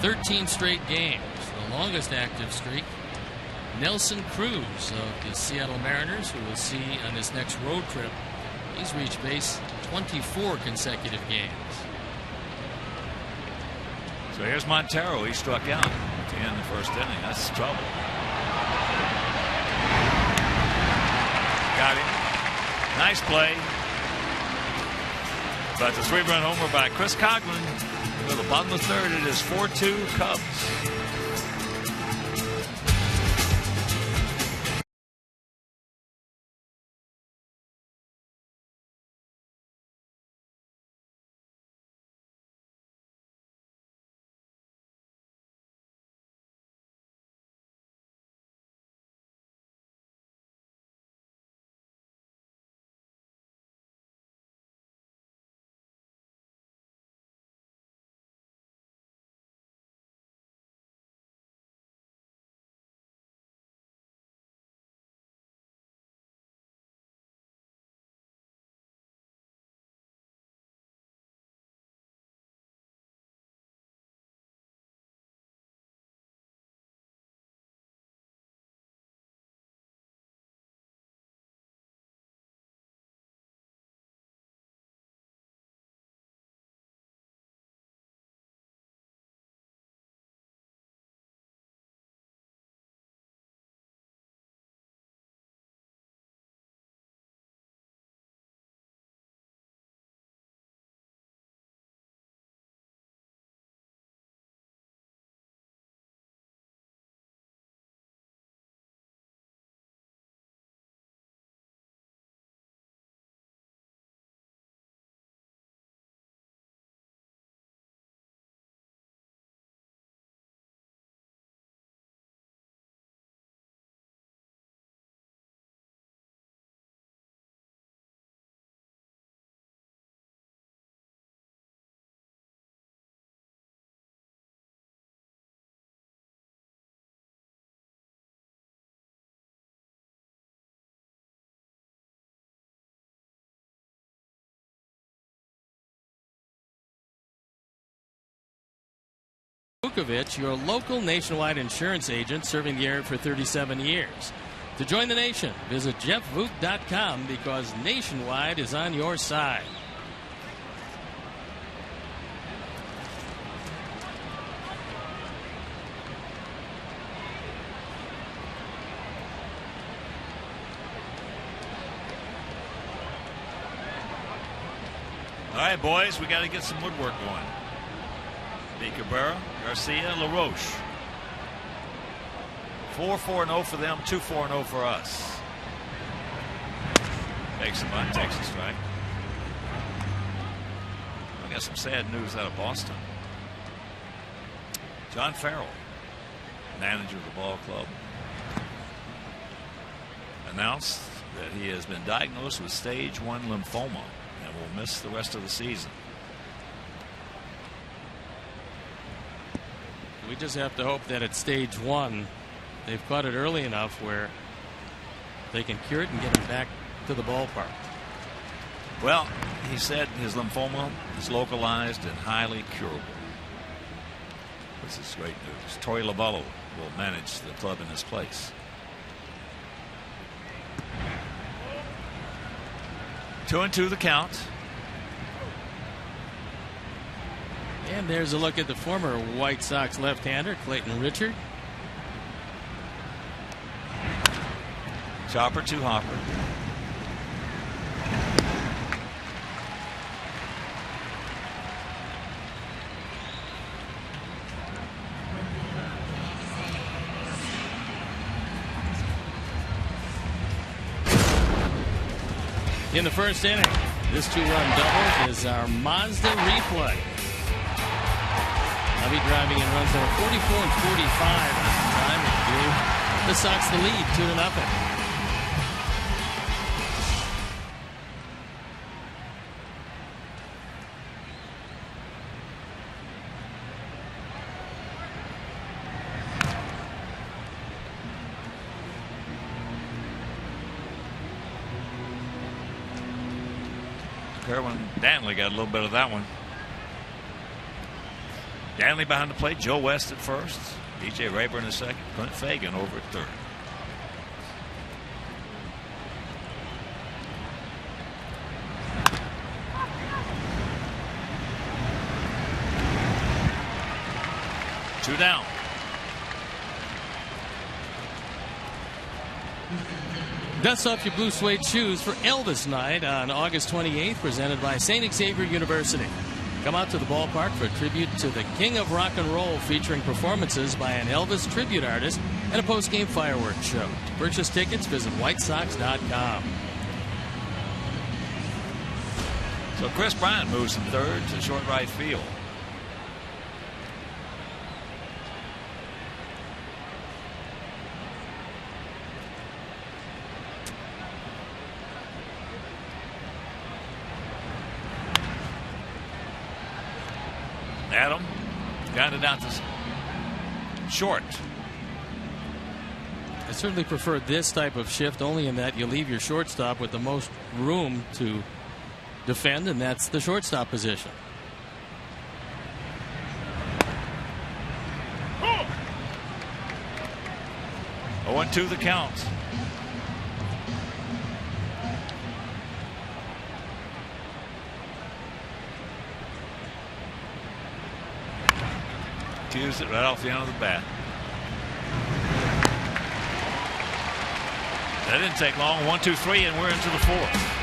13 straight games. The longest active streak, Nelson Cruz of the Seattle Mariners, who we'll see on this next road trip. He's reached base 24 consecutive games. So here's Montero. He struck out at the end of the first inning. That's trouble. Got him. Nice play. But the 3-run homer by Chris Coghlan. To the bottom of the third, it is 4-2 Cubs. Vukovich, your local nationwide insurance agent serving the area for 37 years. To join the nation, visit jeffvuk.com because Nationwide is on your side. All right, boys, we got to get some woodwork going. De Cabrera, Garcia, LaRoche. 4-4-0 for them, 2-4-0 for us. Takes a bunt, takes a strike. We got some sad news out of Boston. John Farrell, manager of the ball club, announced that he has been diagnosed with stage 1 lymphoma and will miss the rest of the season. We just have to hope that at stage 1 they've caught it early enough where they can cure it and get him back to the ballpark. Well, he said his lymphoma is localized and highly curable. This is great news. Torey Lovullo will manage the club in his place. 2-2 the count. And there's a look at the former White Sox left-hander, Clayton Richard. Chopper to Hopper. In the first inning, this 2-run double is our Mazda replay. I'll be driving in runs that are 44 and 45 at the time. It gave the Sox the lead 2-0. Kerwin Danley got a little bit of that one. Danley behind the plate. Joe West at first. DJ Rayburn at second. Clint Fagan over at third. Two down. Dust off your blue suede shoes for Elvis Night on August 28th, presented by St. Xavier University. Come out to the ballpark for a tribute to the King of Rock and Roll, featuring performances by an Elvis tribute artist and a post-game fireworks show. To purchase tickets, visit whitesox.com. So Chris Bryant moves from third to short right field. Adam got it out to short. I certainly prefer this type of shift only in that you leave your shortstop with the most room to defend, and that's the shortstop position. Oh! 0-2 the count. Cues it right off the end of the bat. That didn't take long. 1, 2, 3, and we're into the fourth.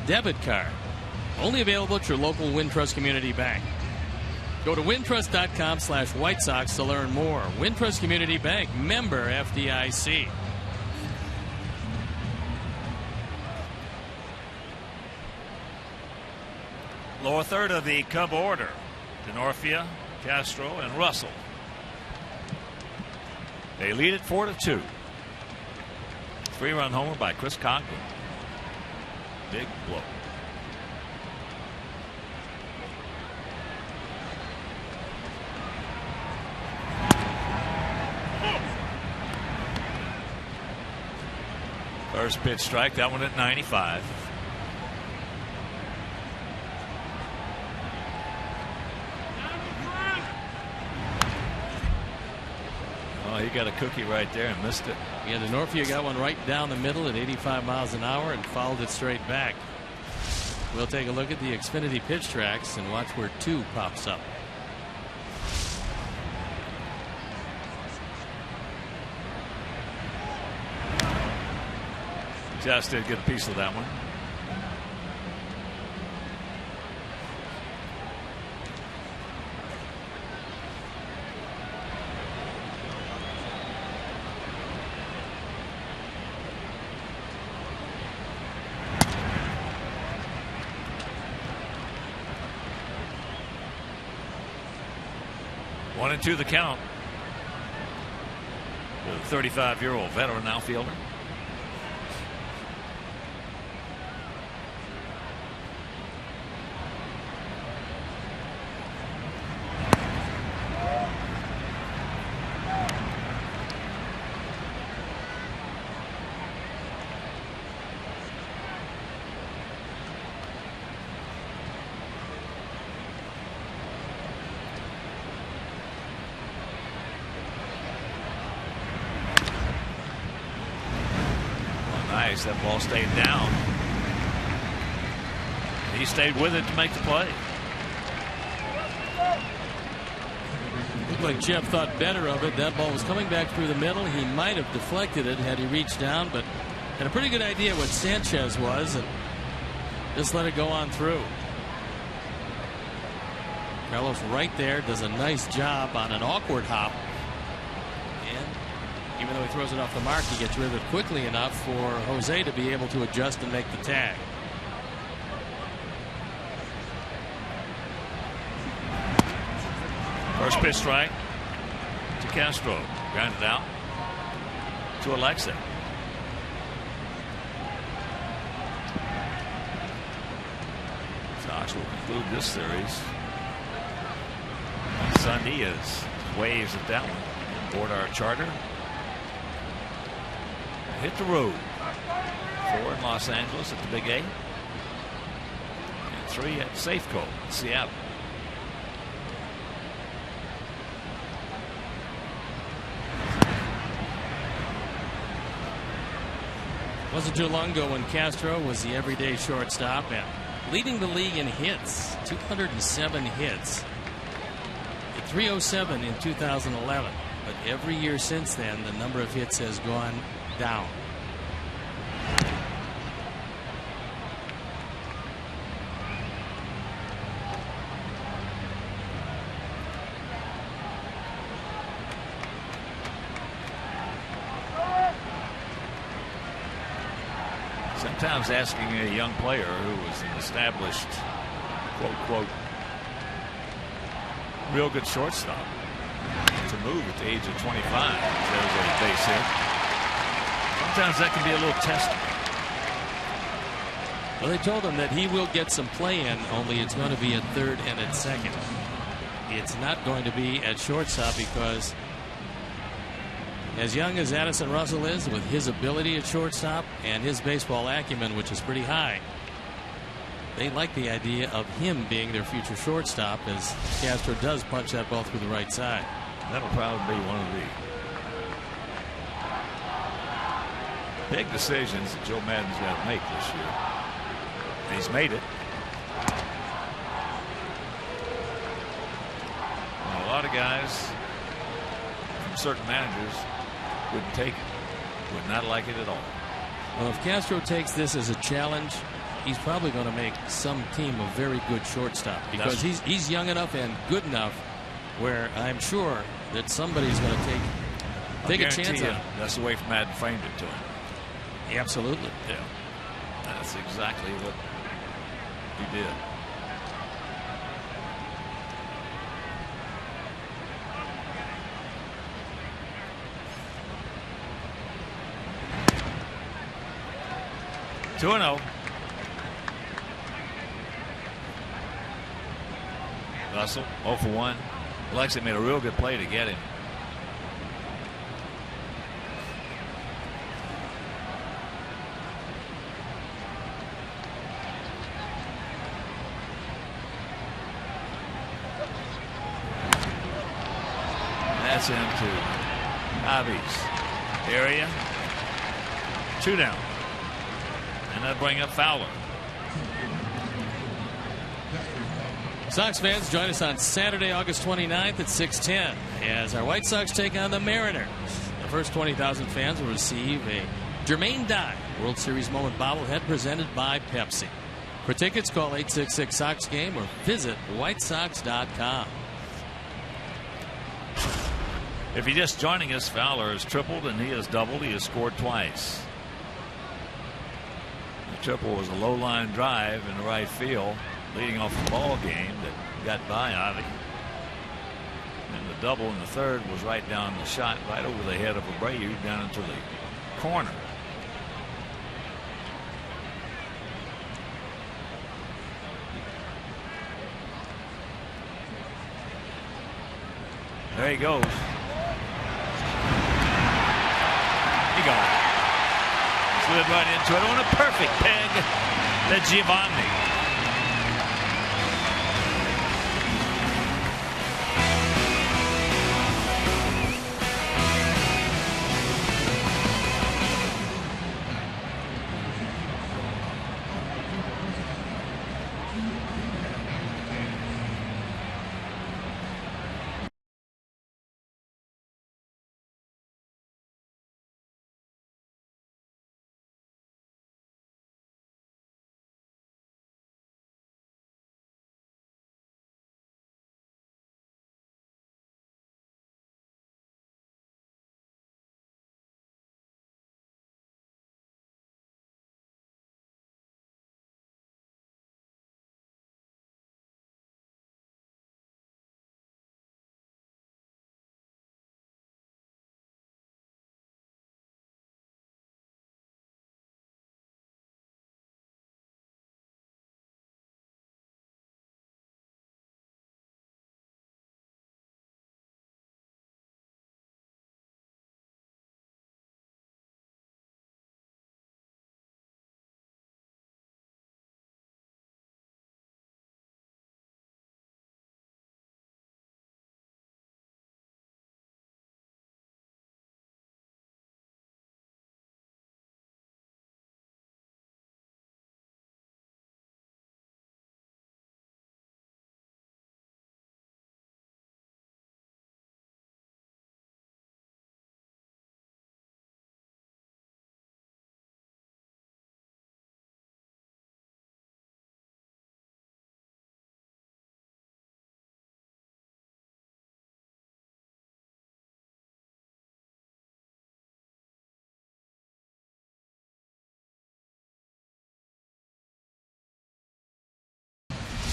debit card. Only available at your local Wintrust Community Bank. Go to wintrust.com/White Sox to learn more. Wintrust Community Bank, member FDIC. Lower third of the Cub order. Denorfia, Castro, and Russell. They lead it 4-2. 3-run homer by Chris Conkling. Big blow. First pitch strike, that one at 95. Oh, he got a cookie right there and missed it. Yeah, Denorfia got one right down the middle at 85 miles an hour and fouled it straight back. We'll take a look at the Xfinity pitch tracks and watch where 2 pops up. Just did get a piece of that one. One and 2 the count. The 35-year-old veteran outfielder. That ball stayed down. He stayed with it to make the play. Looked like Jeff thought better of it. That ball was coming back through the middle. He might have deflected it had he reached down, but had a pretty good idea what Sanchez was and just let it go on through. Carlos right there does a nice job on an awkward hop. Even though he throws it off the mark, he gets rid of it quickly enough for Jose to be able to adjust and make the tag. First pitch strike to Castro. Grounded out to Alexa. Sox will conclude this series on Sunday as waves at that one. Board our charter. Hit the road. 4 in Los Angeles at the Big A. And 3 at Safeco in Seattle. Wasn't too long ago when Castro was the everyday shortstop and leading the league in hits. 207 hits. At 307 in 2011. But every year since then, the number of hits has gone down. Sometimes asking a young player who was an established quote real good shortstop to move at the age of 25 as a base hit. Sometimes that can be a little testing. Well, they told him that he will get some play in, only it's going to be at third and at second. It's not going to be at shortstop because as young as Addison Russell is, with his ability at shortstop and his baseball acumen, which is pretty high, they like the idea of him being their future shortstop as Castro does punch that ball through the right side. That'll probably be one of the big decisions that Joe Maddon's got to make this year. And he's made it. And a lot of guys from certain managers wouldn't take it, would not like it at all. Well, if Castro takes this as a challenge, he's probably going to make some team a very good shortstop, because he's young enough and good enough where I'm sure that somebody's going to take a chance on him. That's the way Madden framed it to him. Absolutely. Yeah. That's exactly what he did. Two and 0. Russell 0 for 1. Alexei made a real good play to get him. That's into Avi's area. 2 down. And that bring up Fowler. Sox fans, join us on Saturday, August 29th at 6:10 as our White Sox take on the Mariners. The first 20,000 fans will receive a Jermaine Dye World Series moment bobblehead presented by Pepsi. For tickets, call 866-SOX-GAME or visit whitesox.com. If you're just joining us, Fowler has tripled and he has doubled. He has scored twice. The triple was a low line drive in the right field, leading off the ball game that got by Ivy. And the double in the third was right down the shot, right over the head of Abreu, down into the corner. There he goes. He got it. Slid right into it on a perfect peg to Giovanni.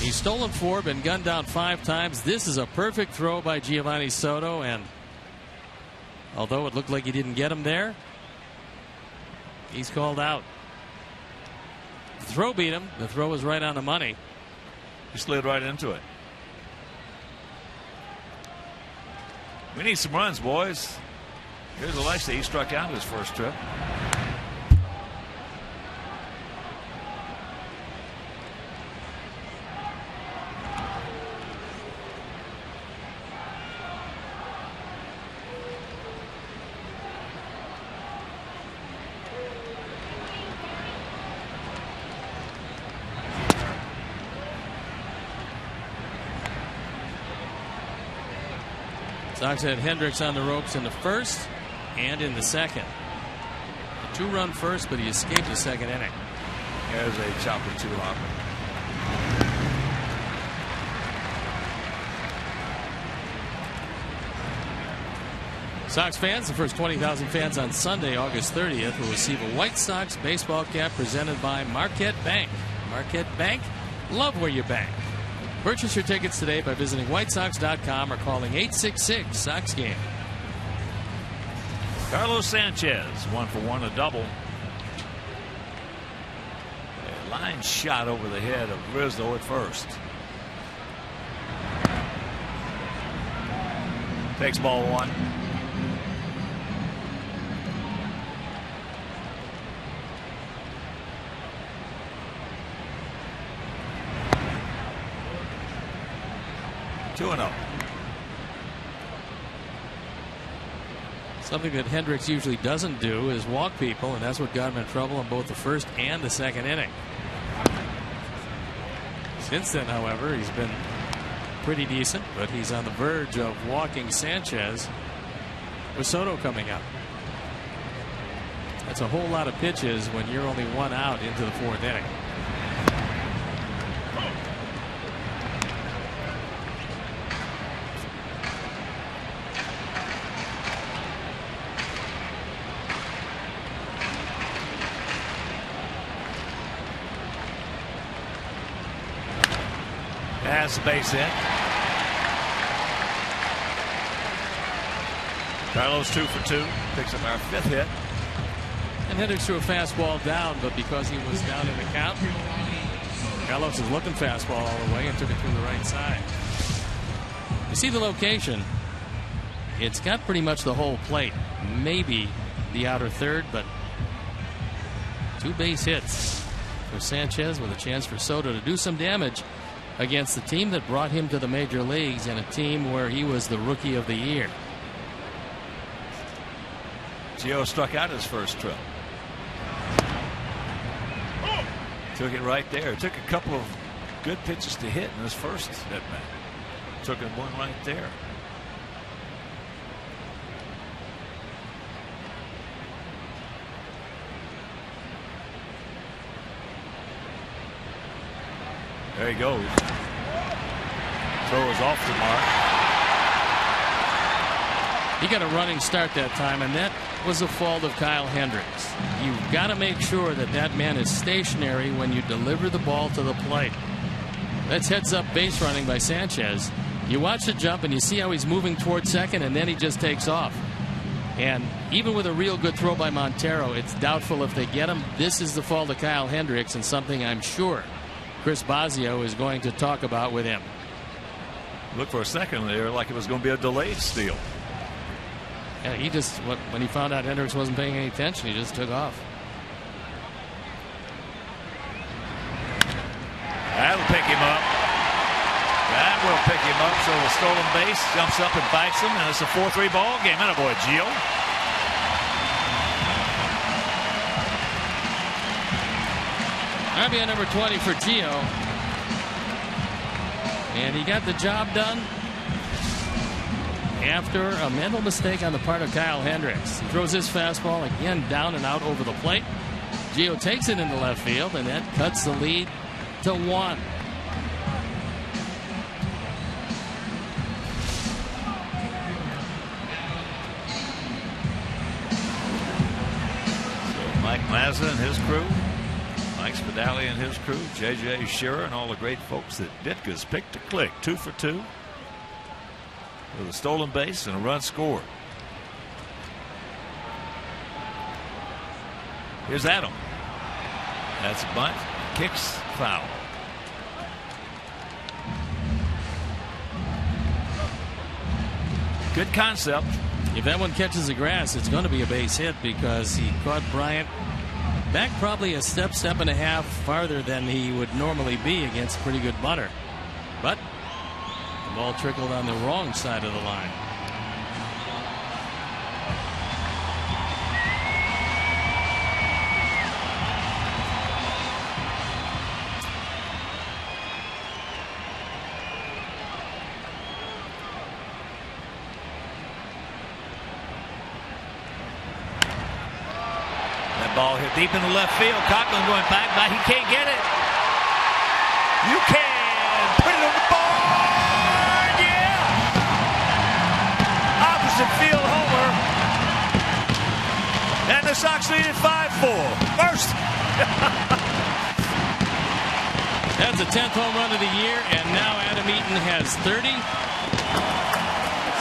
He's stolen 4, been gunned down 5 times. This is a perfect throw by Giovanni Soto, and although it looked like he didn't get him there, he's called out. The throw beat him. The throw was right on the money. He slid right into it. We need some runs, boys. Here's Alexei. He struck out his first trip. Sox had Hendricks on the ropes in the first and in the second. A 2-run first, but he escaped the second inning. There's a chopper 2 hopper. Sox fans, the first 20,000 fans on Sunday, August 30th, will receive a White Sox baseball cap presented by Marquette Bank. Marquette Bank, love where you bank. Purchase your tickets today by visiting whitesox.com or calling 866-SOX-GAME. Carlos Sanchez, 1-for-1, a double. A line shot over the head of Rizzo at first. Takes ball 1. Two and 0. Something that Hendricks usually doesn't do is walk people, and that's what got him in trouble in both the first and the second inning. Since then, however, he's been pretty decent, but he's on the verge of walking Sanchez with Soto coming up. That's a whole lot of pitches when you're only 1 out into the 4th inning. That's the base hit. Carlos 2 for 2. Picks up our 5th hit. And Hendricks threw a fastball down, but because he was down in the count, Carlos is looking fastball all the way and took it through the right side. You see the location. It's got pretty much the whole plate. Maybe the outer third, but 2 base hits for Sanchez with a chance for Soto to do some damage against the team that brought him to the major leagues and a team where he was the Rookie of the Year. Gio struck out his first trip. Took it right there. Took a couple of good pitches to hit in his first at bat. Took it one right there. There he goes. Throw is off the mark. He got a running start that time, and that was the fault of Kyle Hendricks. You've got to make sure that that man is stationary when you deliver the ball to the plate. That's heads-up base running by Sanchez. You watch the jump, and you see how he's moving towards second, and then he just takes off. And even with a real good throw by Montero, it's doubtful if they get him. This is the fault of Kyle Hendricks, and something I'm sure Chris Bosio is going to talk about with him. Looked for a second there like it was going to be a delayed steal. Yeah, he just, when he found out Hendricks wasn't paying any attention, he just took off. That'll pick him up. That will pick him up. So the stolen base jumps up and bites him, and it's a 4-3 ball game. Attaboy, Gio. RBI number 20 for Gio. And he got the job done after a mental mistake on the part of Kyle Hendricks. He throws his fastball again down and out over the plate. Gio takes it into left field, and that cuts the lead to 1. So Mike Mazza and his crew, Mike Spadali and his crew, J.J. Shearer, and all the great folks that Ditka's picked to click. 2 for 2. With a stolen base and a run scored. Here's Adam. That's a bunt. Kicks foul. Good concept. If that one catches the grass, it's going to be a base hit because he caught Bryant back probably a step and a half farther than he would normally be against a pretty good bunter. But the ball trickled on the wrong side of the line. Fly ball hit deep in the left field. Coughlin going back, but he can't get it. You can put it on the board. Yeah. Opposite field homer. And the Sox lead at 5-4. First. That's the 10th home run of the year, and now Adam Eaton has 30.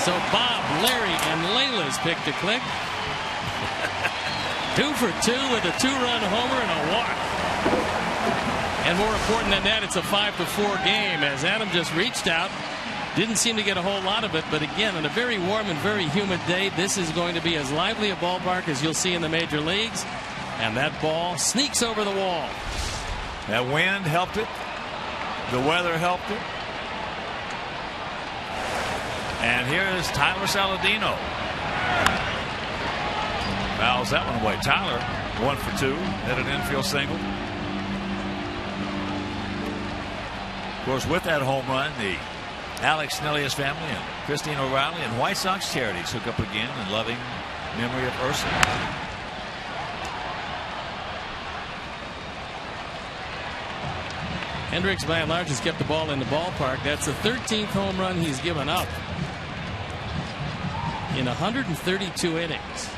So Bob, Larry, and Layla's pick to click. 2 for 2 with a 2-run homer and a walk. And more important than that, it's a 5-4 game as Adam just reached out. Didn't seem to get a whole lot of it, but again, on a very warm and very humid day, this is going to be as lively a ballpark as you'll see in the major leagues. And that ball sneaks over the wall. That wind helped it. The weather helped it. And here is Tyler Saladino. Fouls that one away. Tyler, 1 for 2. Hit an infield single. Of course, with that home run, the Alex Snellius family and Christine O'Reilly and White Sox charities hook up again in loving memory of Ursula. Hendricks, by and large, has kept the ball in the ballpark. That's the 13th home run he's given up in 132 innings.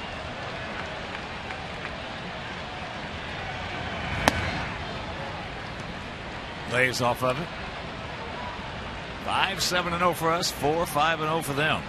Lays off of it. 5-7-0 for us. 4-5-0 for them.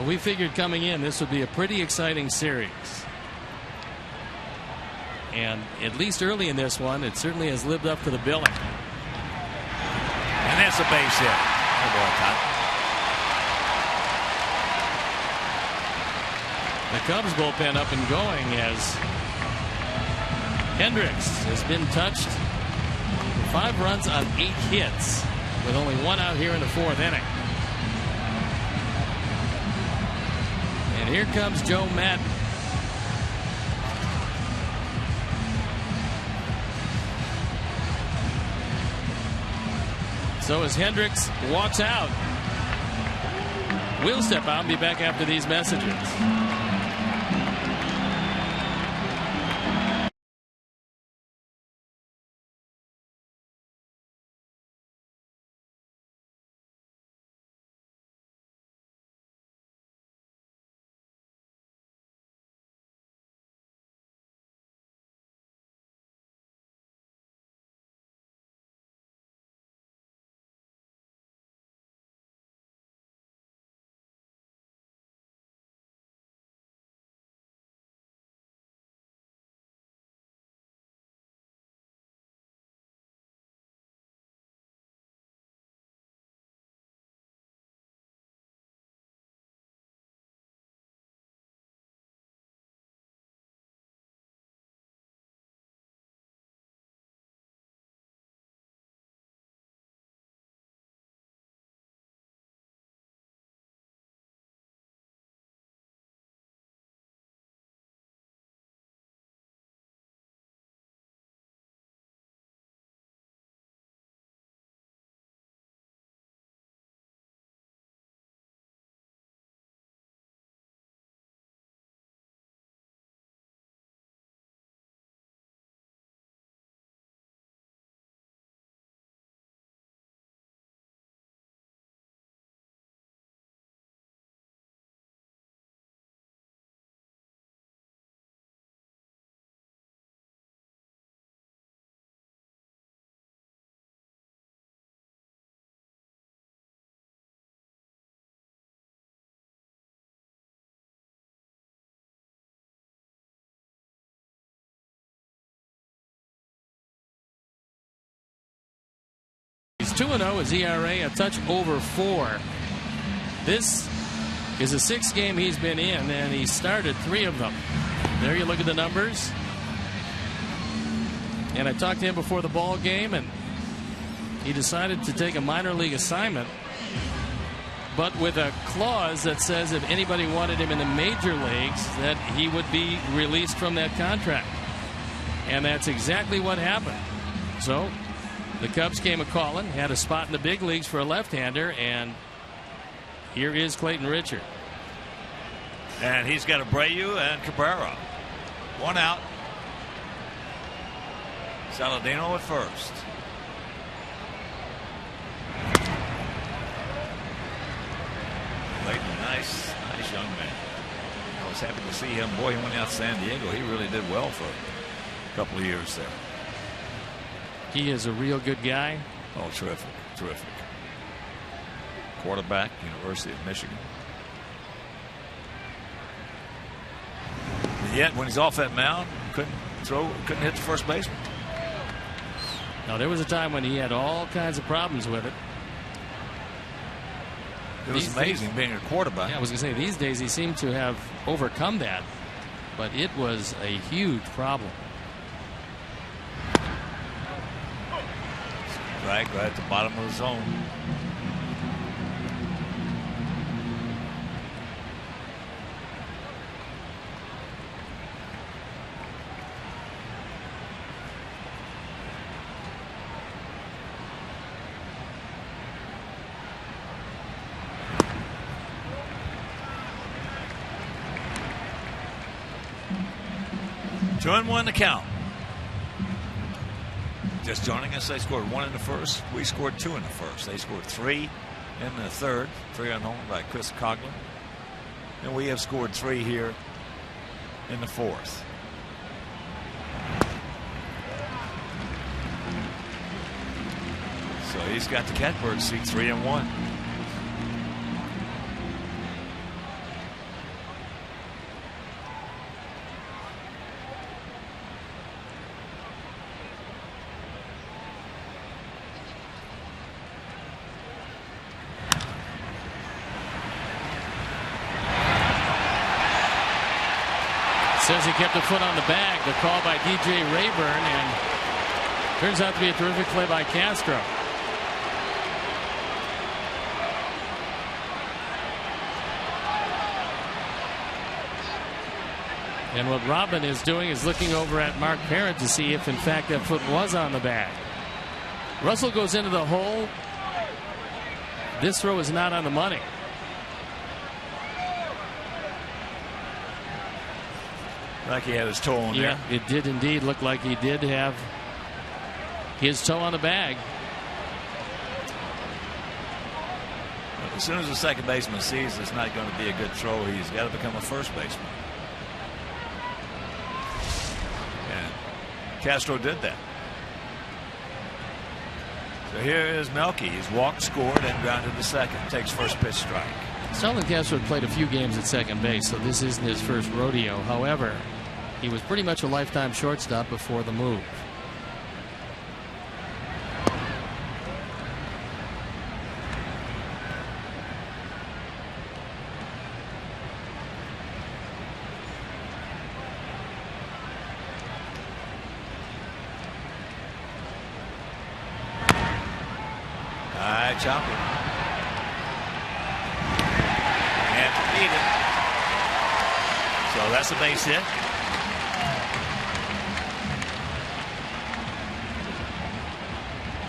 We figured coming in this would be a pretty exciting series, and at least early in this one it certainly has lived up to the billing. And that's a base hit. Oh boy, The Cubs bullpen up and going as Hendricks has been touched for 5 runs on 8 hits with only 1 out here in the 4th inning. And here comes Joe Madden. So as Hendricks walks out, we'll step out and be back after these messages. He's 2-0. His ERA a touch over 4. This is the 6th game he's been in, and he started 3 of them. There you look at the numbers. And I talked to him before the ball game, and he decided to take a minor league assignment, but with a clause that says if anybody wanted him in the major leagues, that he would be released from that contract. And that's exactly what happened. So the Cubs came a-calling, had a spot in the big leagues for a left-hander, and here is Clayton Richard. And he's got Abreu and Cabrera. 1 out. Saladino at first. Clayton, nice young man. I was happy to see him. Boy, he went out to San Diego. He really did well for a couple of years there. He is a real good guy. Oh, terrific. Quarterback, University of Michigan. And yet, when he's off that mound, couldn't hit the first baseman. Now, there was a time when he had all kinds of problems with it. It was amazing being a quarterback. Yeah, I was going to say, these days he seemed to have overcome that, but it was a huge problem. Right at the bottom of the zone. Two and 1 to count. Just joining us, they scored 1 in the first. We scored 2 in the first. They scored 3 in the third. 3 on home by Chris Coughlin. And we have scored 3 here in the fourth. So he's got the catbird seat, 3 and 1. Says he kept a foot on the bag. The call by DJ Rayburn, and turns out to be a terrific play by Castro. And what Robin is doing is looking over at Mark Parent to see if in fact that foot was on the bag. Russell goes into the hole. This throw is not on the money. Like he had his toe on there. Yeah, it did indeed look like he did have his toe on the bag. As soon as the second baseman sees it's not going to be a good throw, he's got to become a first baseman. And Castro did that. So here is Melky. He's walked, scored, and grounded to second. Takes first pitch strike. Starlin Castro had played a few games at second base, so this isn't his first rodeo. However, he was pretty much a lifetime shortstop before the move. All right, chopper. So that's a base hit.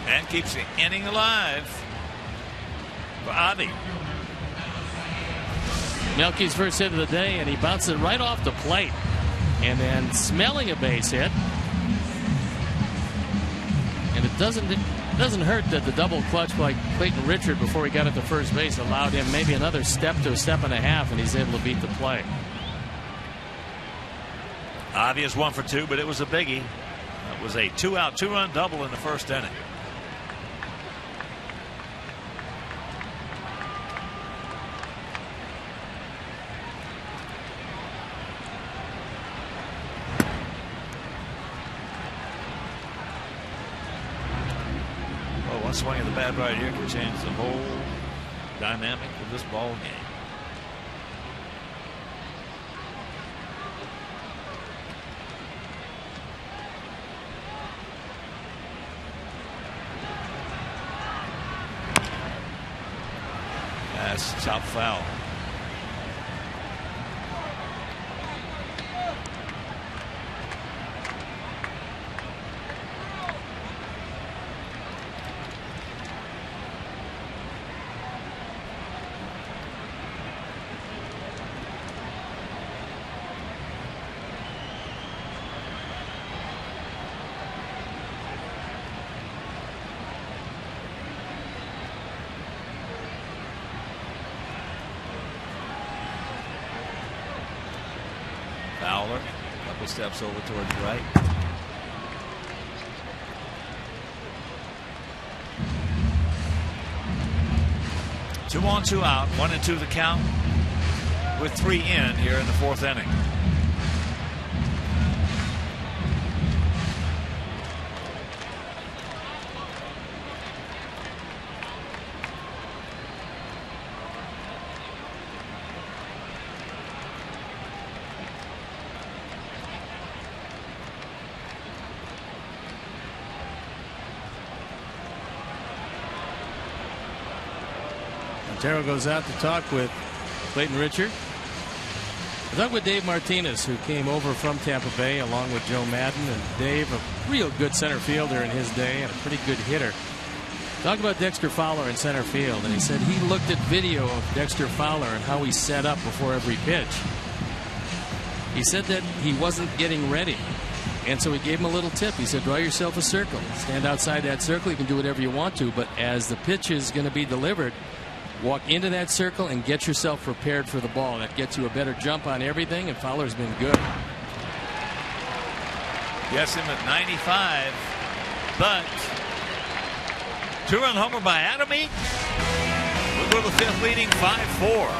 And keeps the inning alive for Avi. Melky's first hit of the day, and he bounced it right off the plate. And then smelling a base hit. And it doesn't hurt that the double clutch by Clayton Richard before he got at the first base allowed him maybe another step to a step and a half, and he's able to beat the play. Obvious 1 for 2, but it was a biggie. It was a 2-out, 2-run double in the first inning. One swing of the bat right here can change the whole dynamic of this ball game. That's top foul. Fowler, a couple steps over towards right. Two on, two out, 1-2 the count, with 3 in here in the 4th inning. Montero goes out to talk with Clayton Richard. I talked with Dave Martinez, who came over from Tampa Bay along with Joe Madden. And Dave, a real good center fielder in his day and a pretty good hitter. Talk about Dexter Fowler in center field. And he said he looked at video of Dexter Fowler and how he set up before every pitch. He said that he wasn't getting ready. And so he gave him a little tip. He said, draw yourself a circle. Stand outside that circle. You can do whatever you want to. But as the pitch is going to be delivered, walk into that circle and get yourself prepared for the ball. That gets you a better jump on everything, and Fowler's been good. Yes, him at 95, but 2-run homer by Adamy. We'll go to the 5th, leading 5-4.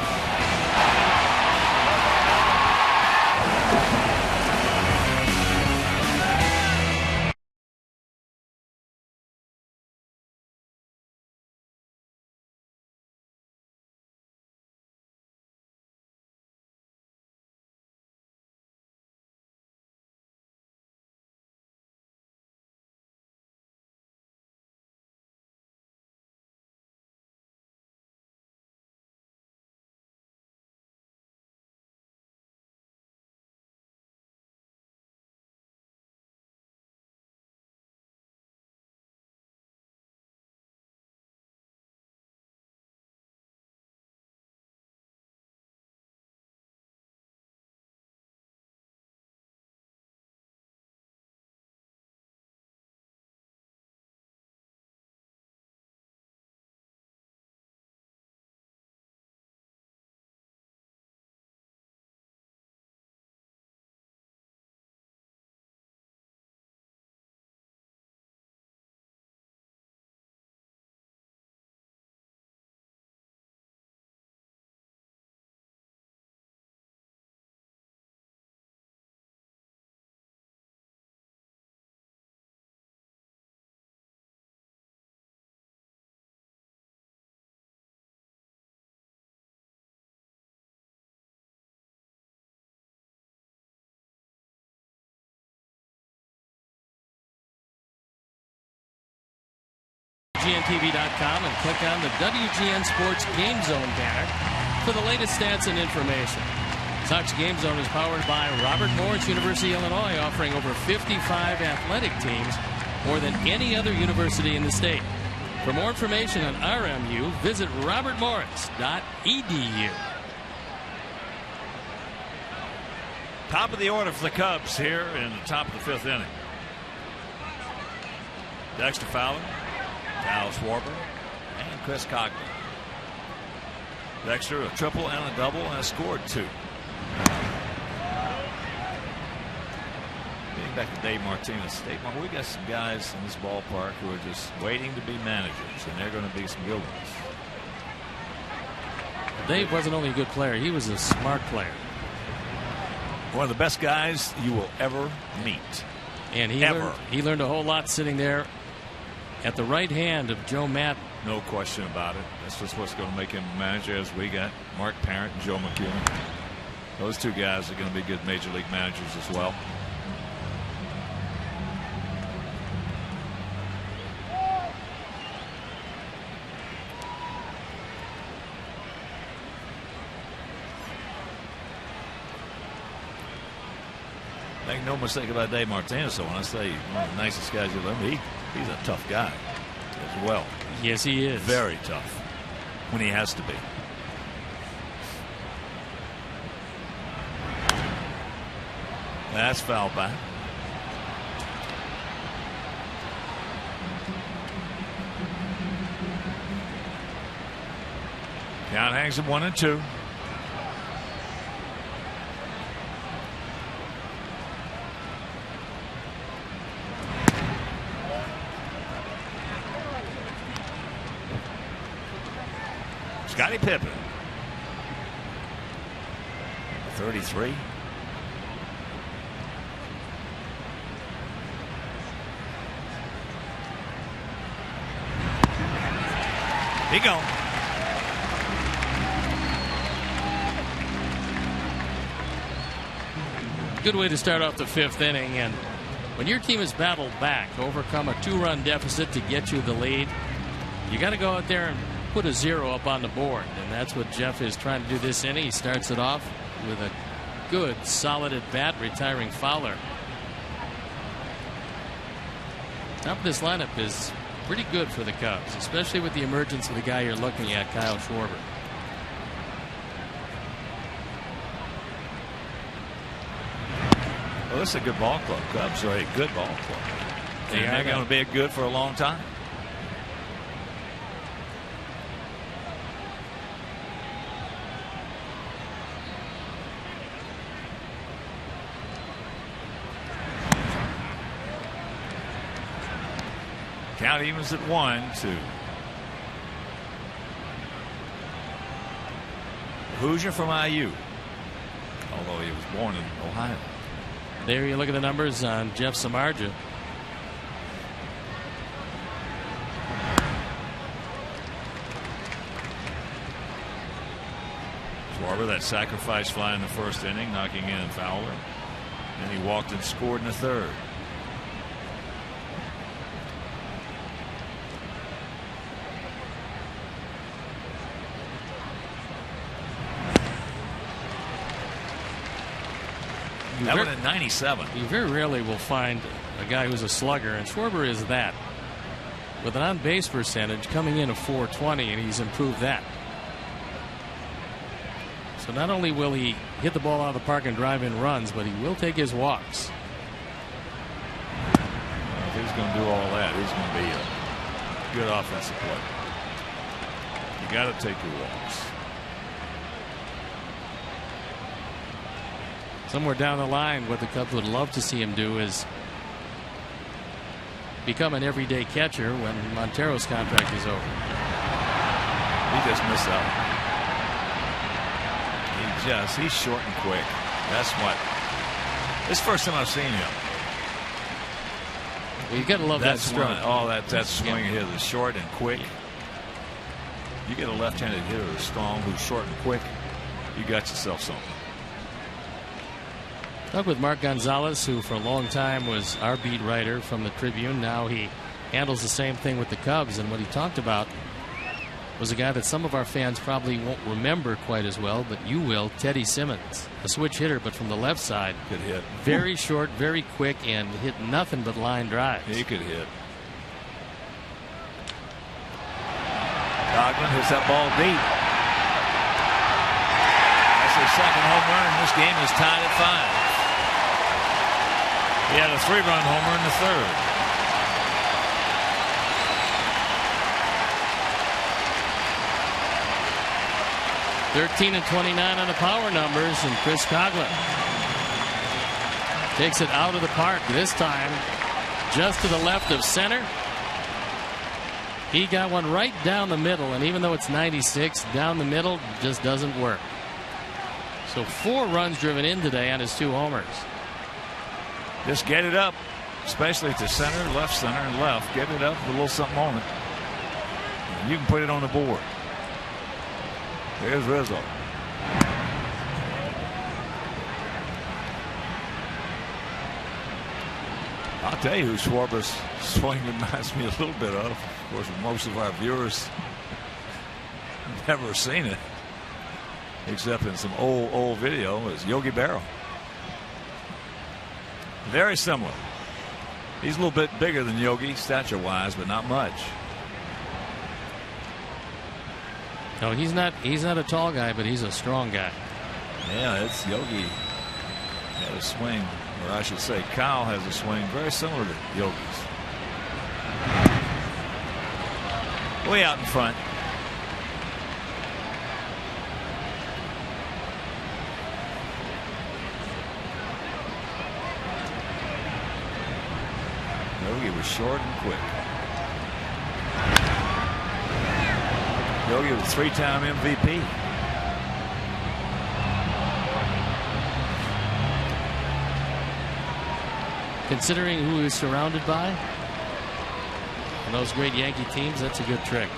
WGNTV.com and click on the WGN Sports Game Zone banner for the latest stats and information. Sox Game Zone is powered by Robert Morris University, Illinois, offering over 55 athletic teams, more than any other university in the state. For more information on RMU, visit robertmorris.edu. Top of the order for the Cubs here in the top of the 5th inning. Dexter Fowler, Kyle Schwarber, and Chris Coghlan. Dexter a triple and a double and has scored 2. Getting back to Dave Martinez. Dave, we got some guys in this ballpark who are just waiting to be managers, and they're going to be some good ones. Dave wasn't only a good player, he was a smart player. One of the best guys you will ever meet. And he learned a whole lot sitting there at the right hand of Joe Maddon. No question about it. That's just what's going to make him manager, as we got Mark Parent and Joe McEwen. Those two guys are going to be good major league managers as well. Make no mistake about Dave Martinez. So when I say one of the nicest guys you'll ever meet, he's a tough guy as well. Yes, he is. Very tough when he has to be. That's foul back. Count hangs at 1-2. Scottie Pippen, 33. He gone. Good way to start off the fifth inning, and when your team has battled back, overcome a 2-run deficit to get you the lead, you got to go out there and put a 0 up on the board, and that's what Jeff is trying to do this inning. He starts it off with a good, solid at bat, retiring Fowler. Top of this lineup is pretty good for the Cubs, especially with the emergence of the guy you're looking at, Kyle Schwarber. Well, this is a good ball club. Cubs are a good ball club. They're going to be good for a long time. Count evens at 1-2. Hoosier from IU, although he was born in Ohio. There you look at the numbers on Jeff Samardzija. Schwarber, that sacrifice fly in the first inning, knocking in Fowler. Then he walked and scored in the third. That one at 97. You very rarely will find a guy who's a slugger, and Schwarber is that. With an on-base percentage coming in at .420, and he's improved that. So not only will he hit the ball out of the park and drive in runs, but he will take his walks. Well, if he's going to do all that, he's going to be a good offensive player. You got to take your walks. Somewhere down the line, what the Cubs would love to see him do is become an everyday catcher when Montero's contract is over. He just missed out. He's short and quick. That's what. This is the first time I've seen him. Well, you got to love that swing. Oh, that swing here, the short and quick. You get a left-handed hitter who's strong, who's short and quick, you got yourself something. Talk with Mark Gonzalez, who for a long time was our beat writer from the Tribune. Now he handles the same thing with the Cubs, and what he talked about was a guy that some of our fans probably won't remember quite as well, but you will, Teddy Simmons. A switch hitter, but from the left side. Could hit. Very short, very quick, and hit nothing but line drives. He could hit. Coghlan hits that ball deep. That's his second home run, and this game is tied at 5. He had a 3-run homer in the third. #13 and 29 on the power numbers, and Chris Coghlan takes it out of the park. This time just to the left of center. He got one right down the middle, and even though it's 96, down the middle just doesn't work. So 4 runs driven in today on his 2 homers. Just get it up. especially to center, left center, and left. Get it up with a little something on it. And you can put it on the board. There's Rizzo. I'll tell you who Schwarber's swing reminds me a little bit of. Of course, most of our viewers have never seen it, except in some old video, is Yogi Berra. Very similar. He's a little bit bigger than Yogi, stature-wise, but not much. No, he's not a tall guy, but he's a strong guy. Yeah, it's Yogi had a swing, or I should say Kyle has a swing very similar to Yogi's. Way out in front. Yogi was short and quick. Yogi was a 3-time MVP. Considering who he's surrounded by and those great Yankee teams, that's a good trick.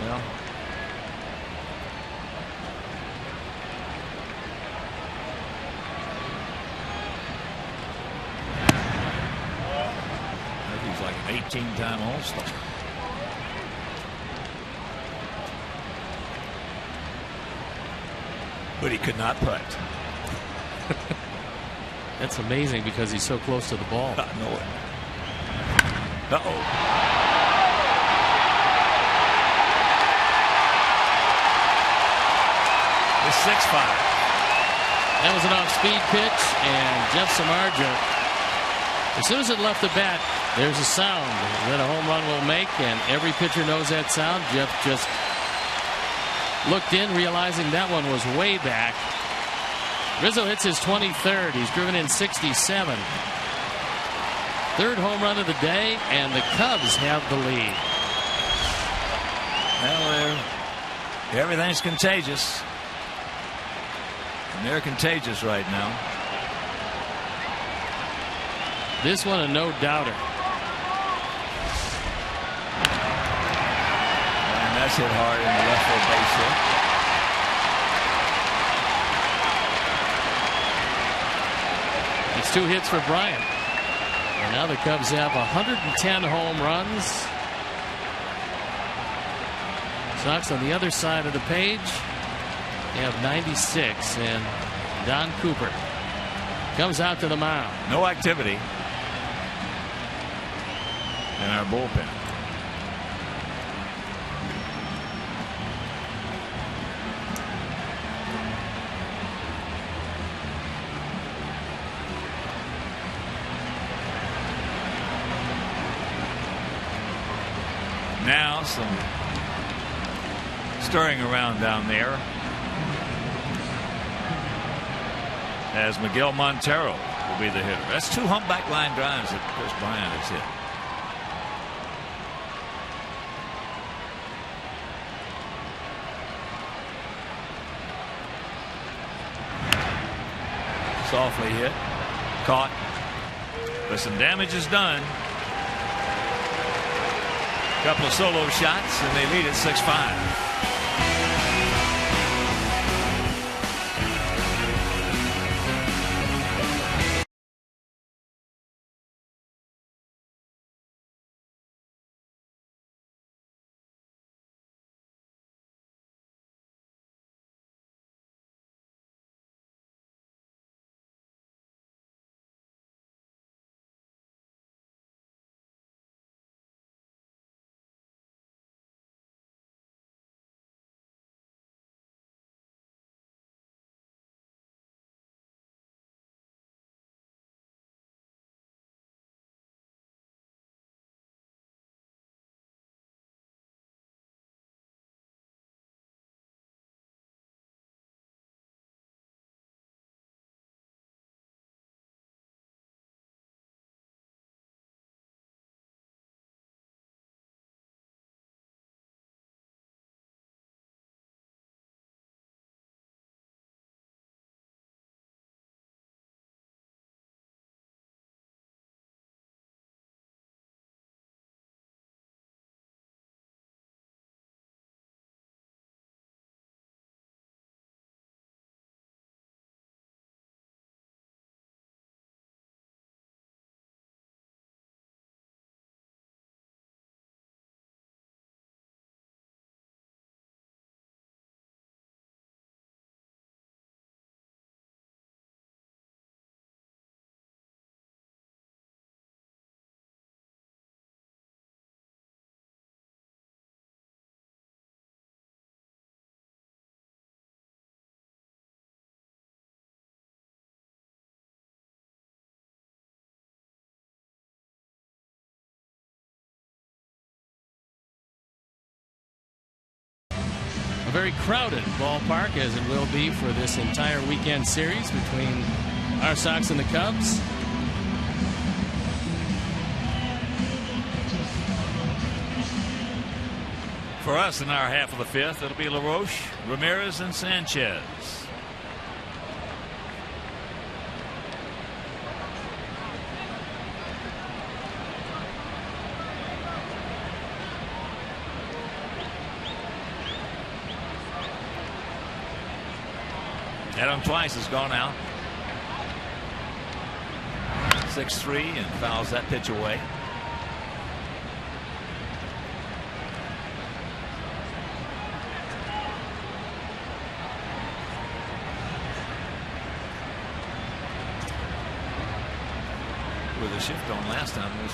Well, he's like an 18-time All-Star. But he could not putt. That's amazing because he's so close to the ball. I know it. Uh-oh. It's 6-5. That was an off-speed pitch, and Jeff Samardzija, as soon as it left the bat, there's a sound that a home run will make, and every pitcher knows that sound. Jeff just looked in, realizing that one was way back. Rizzo hits his 23rd. He's driven in 67. Third home run of the day, and the Cubs have the lead. Well, everything's contagious. And they're contagious right now. This one a no-doubter. And that's hit hard in the left field base hit. It's 2 hits for Bryant. And now the Cubs have 110 home runs. Sox on the other side of the page, they have 96. And Don Cooper comes out to the mound. No activity in our bullpen. Now some stirring around down there as Miguel Montero will be the hitter. That's 2 humpback line drives that Chris Bryant has hit. Softly hit, caught, but some damage is done. Couple of solo shots, and they lead at 6-5. very crowded ballpark, as it will be for this entire weekend series between our Sox and the Cubs. For us in our half of the fifth, it'll be LaRoche, Ramirez, and Sanchez. Adam Twice has gone out. 6-3 and fouls that pitch away. With a shift on last time, it was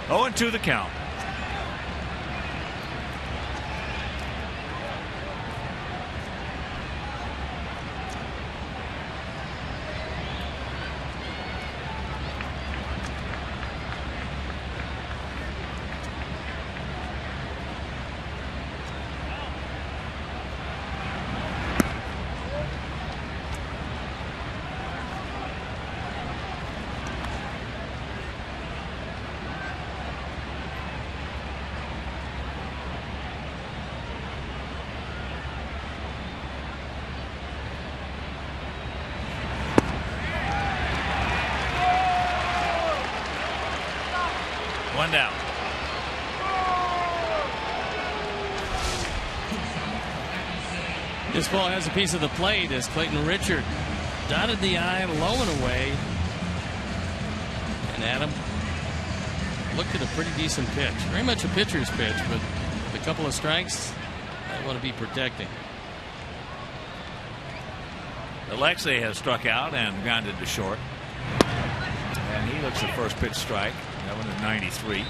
4-3. 0-2 the count. One down. This ball has a piece of the plate as Clayton Richard dotted the I low and away. And Adam looked at a pretty decent pitch. Very much a pitcher's pitch, but with a couple of strikes, I want to be protecting. Alexei has struck out and grounded to short. And he looks at first pitch strike. That one at 93.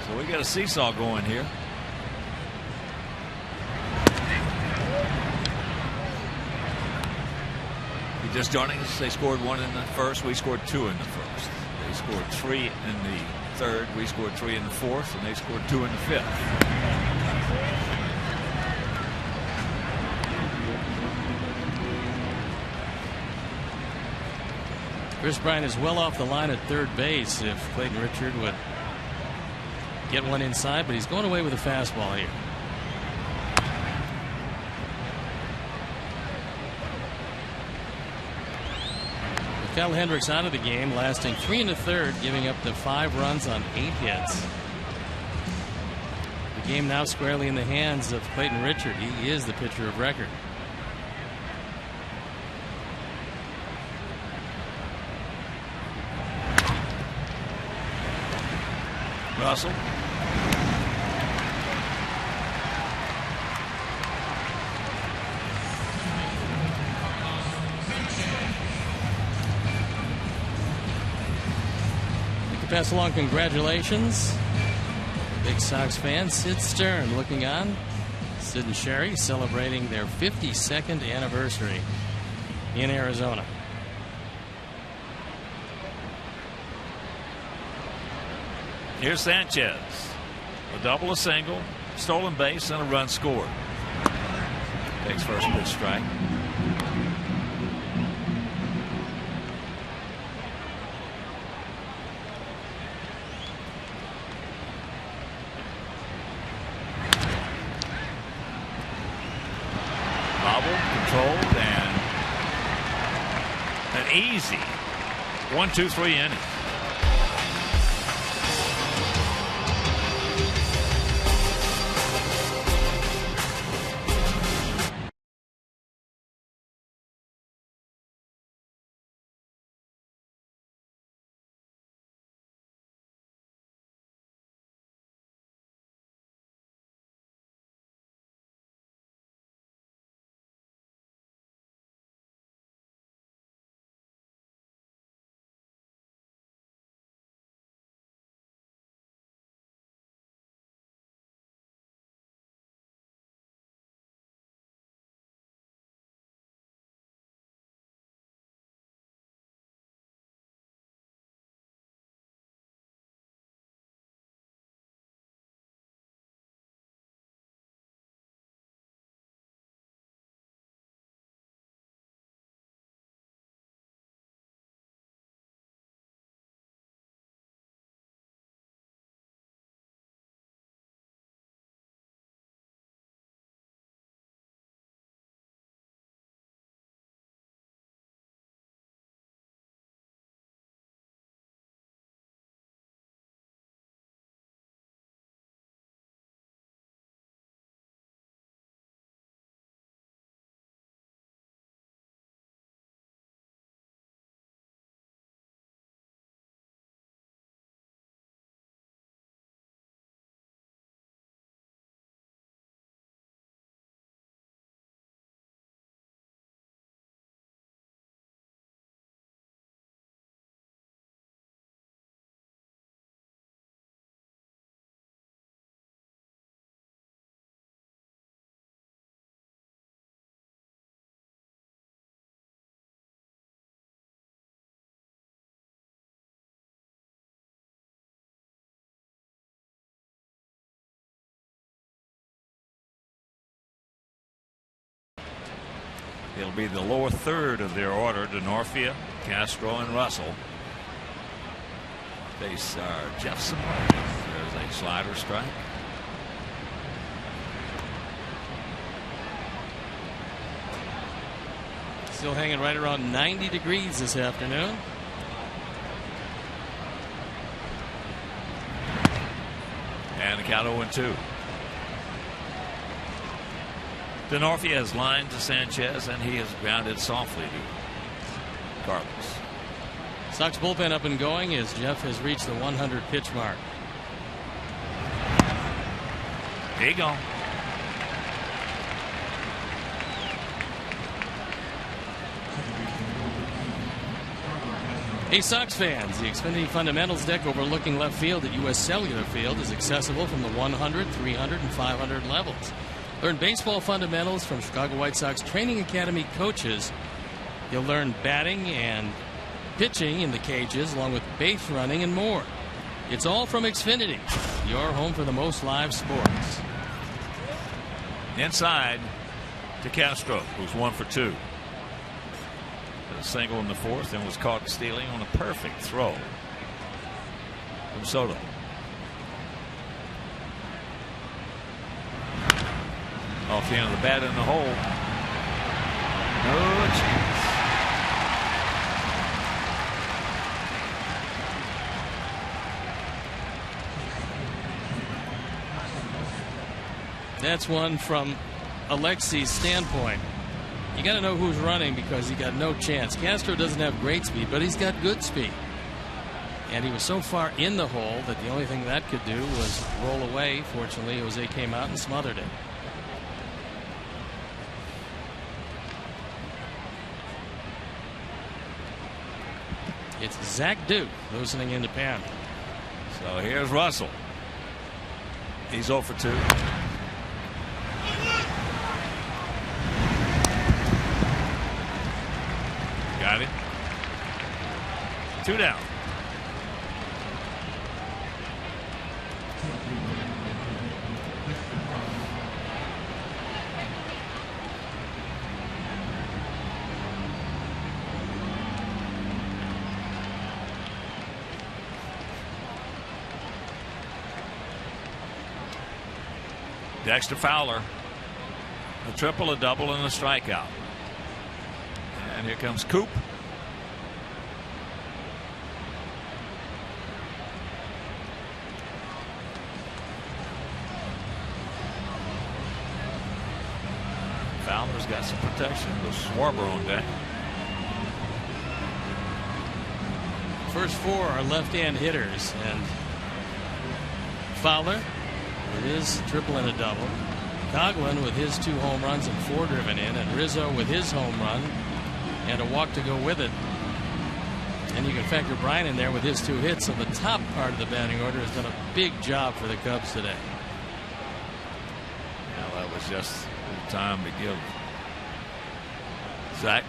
So we got a seesaw going here. If you're just joining us, they scored 1 in the first. We scored 2 in the first. They scored 3 in the third. We scored 3 in the fourth. And they scored 2 in the fifth. Chris Bryant is well off the line at third base if Clayton Richard would get one inside, but he's going away with a fastball here. With Kyle Hendricks out of the game, lasting 3 in the third, giving up the 5 runs on 8 hits. The game now squarely in the hands of Clayton Richard. He is the pitcher of record. Russell. Like to pass along congratulations. Big Sox fan Sid Stern looking on. Sid and Sherry celebrating their 52nd anniversary in Arizona. Here's Sanchez. A double, a single, stolen base, and a run scored. Takes first pitch strike. Bobble, controlled, and an easy 1-2-3 inning. It'll be the lower third of their order. Denorfia, Castro, and Russell. Face Jefferson. There's a slider strike. Still hanging right around 90 degrees this afternoon. And the count 0-2. Denorfia has lined to Sanchez, and he has grounded softly to Carlos. Sox bullpen up and going as Jeff has reached the 100 pitch mark. There you go. Hey Sox fans, the Xfinity Fundamentals deck overlooking left field at U.S. Cellular Field is accessible from the 100, 300, and 500 levels. Learn baseball fundamentals from Chicago White Sox Training Academy coaches. You'll learn batting and pitching in the cages, along with base running and more. It's all from Xfinity, your home for the most live sports. Inside to Castro, who's 1 for 2. A single in the fourth and was caught stealing on a perfect throw from Soto. Off the end of the bat in the hole. No chance. That's one from Alexi's standpoint. You got to know who's running because he got no chance. Castro doesn't have great speed, but he's got good speed. And he was so far in the hole that the only thing that could do was roll away. Fortunately, Jose came out and smothered it. It's Zach Duke loosening into Pan. So here's Russell. He's 0 for 2. Got it. 2 down. Dexter Fowler. A triple, a double, and a strikeout. And here comes Coop. Fowler's got some protection with Schwarber on deck. First 4 are left-hand hitters, and Fowler with his triple and a double, Coghlan with his 2 home runs and 4 driven in, and Rizzo with his home run and a walk to go with it. And you can factor Bryan in there with his 2 hits. So the top part of the batting order has done a big job for the Cubs today. Well, that was just the time to give Zach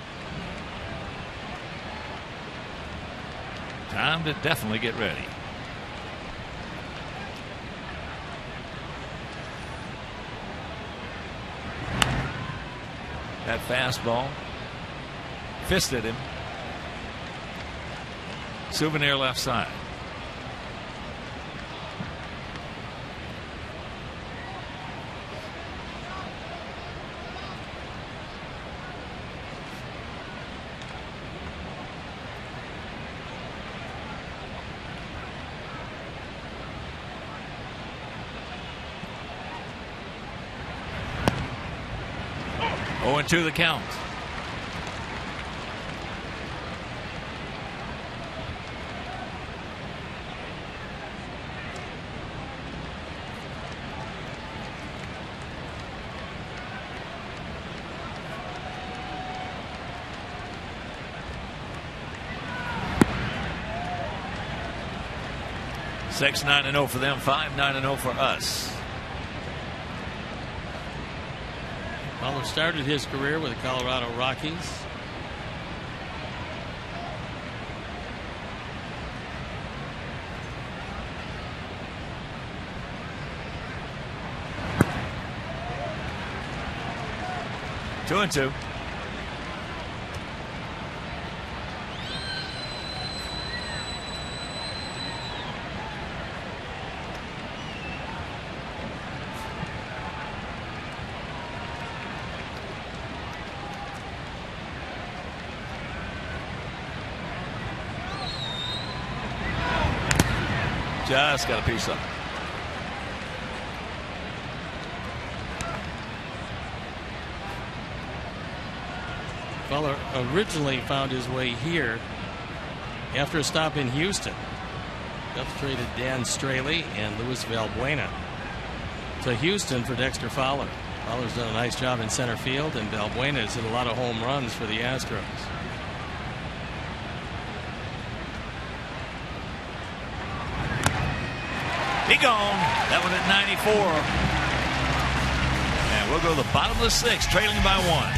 time to definitely get ready. That fastball fisted him. Souvenir left side. Oh, and 2 the count. Six 9-0 for them, 5-9-0 for us. Fowler started his career with the Colorado Rockies. Two and 2. Just got a piece of it. Feller originally found his way here after a stop in Houston. Cubs traded Dan Straley and Luis Valbuena to Houston for Dexter Fowler. Fowler's done a nice job in center field, and Valbuena has hit a lot of home runs for the Astros. He gone. That one at 94. And we'll go to the bottom of the sixth, trailing by 1.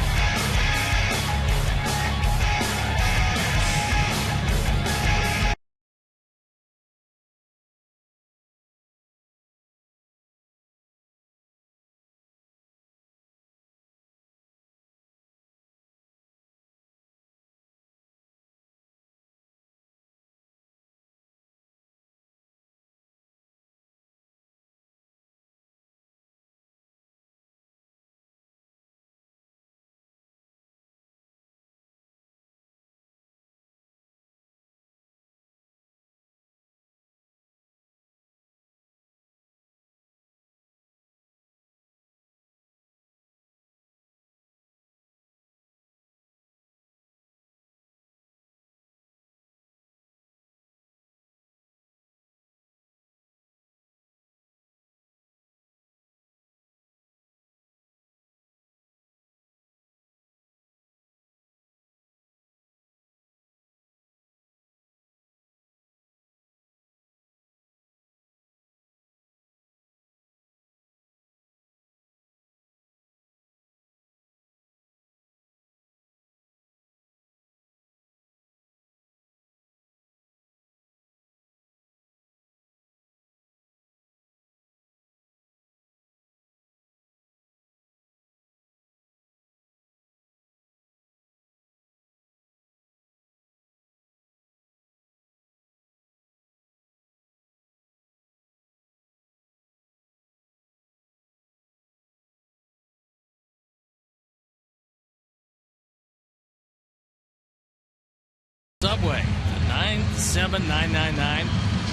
Subway, 97999.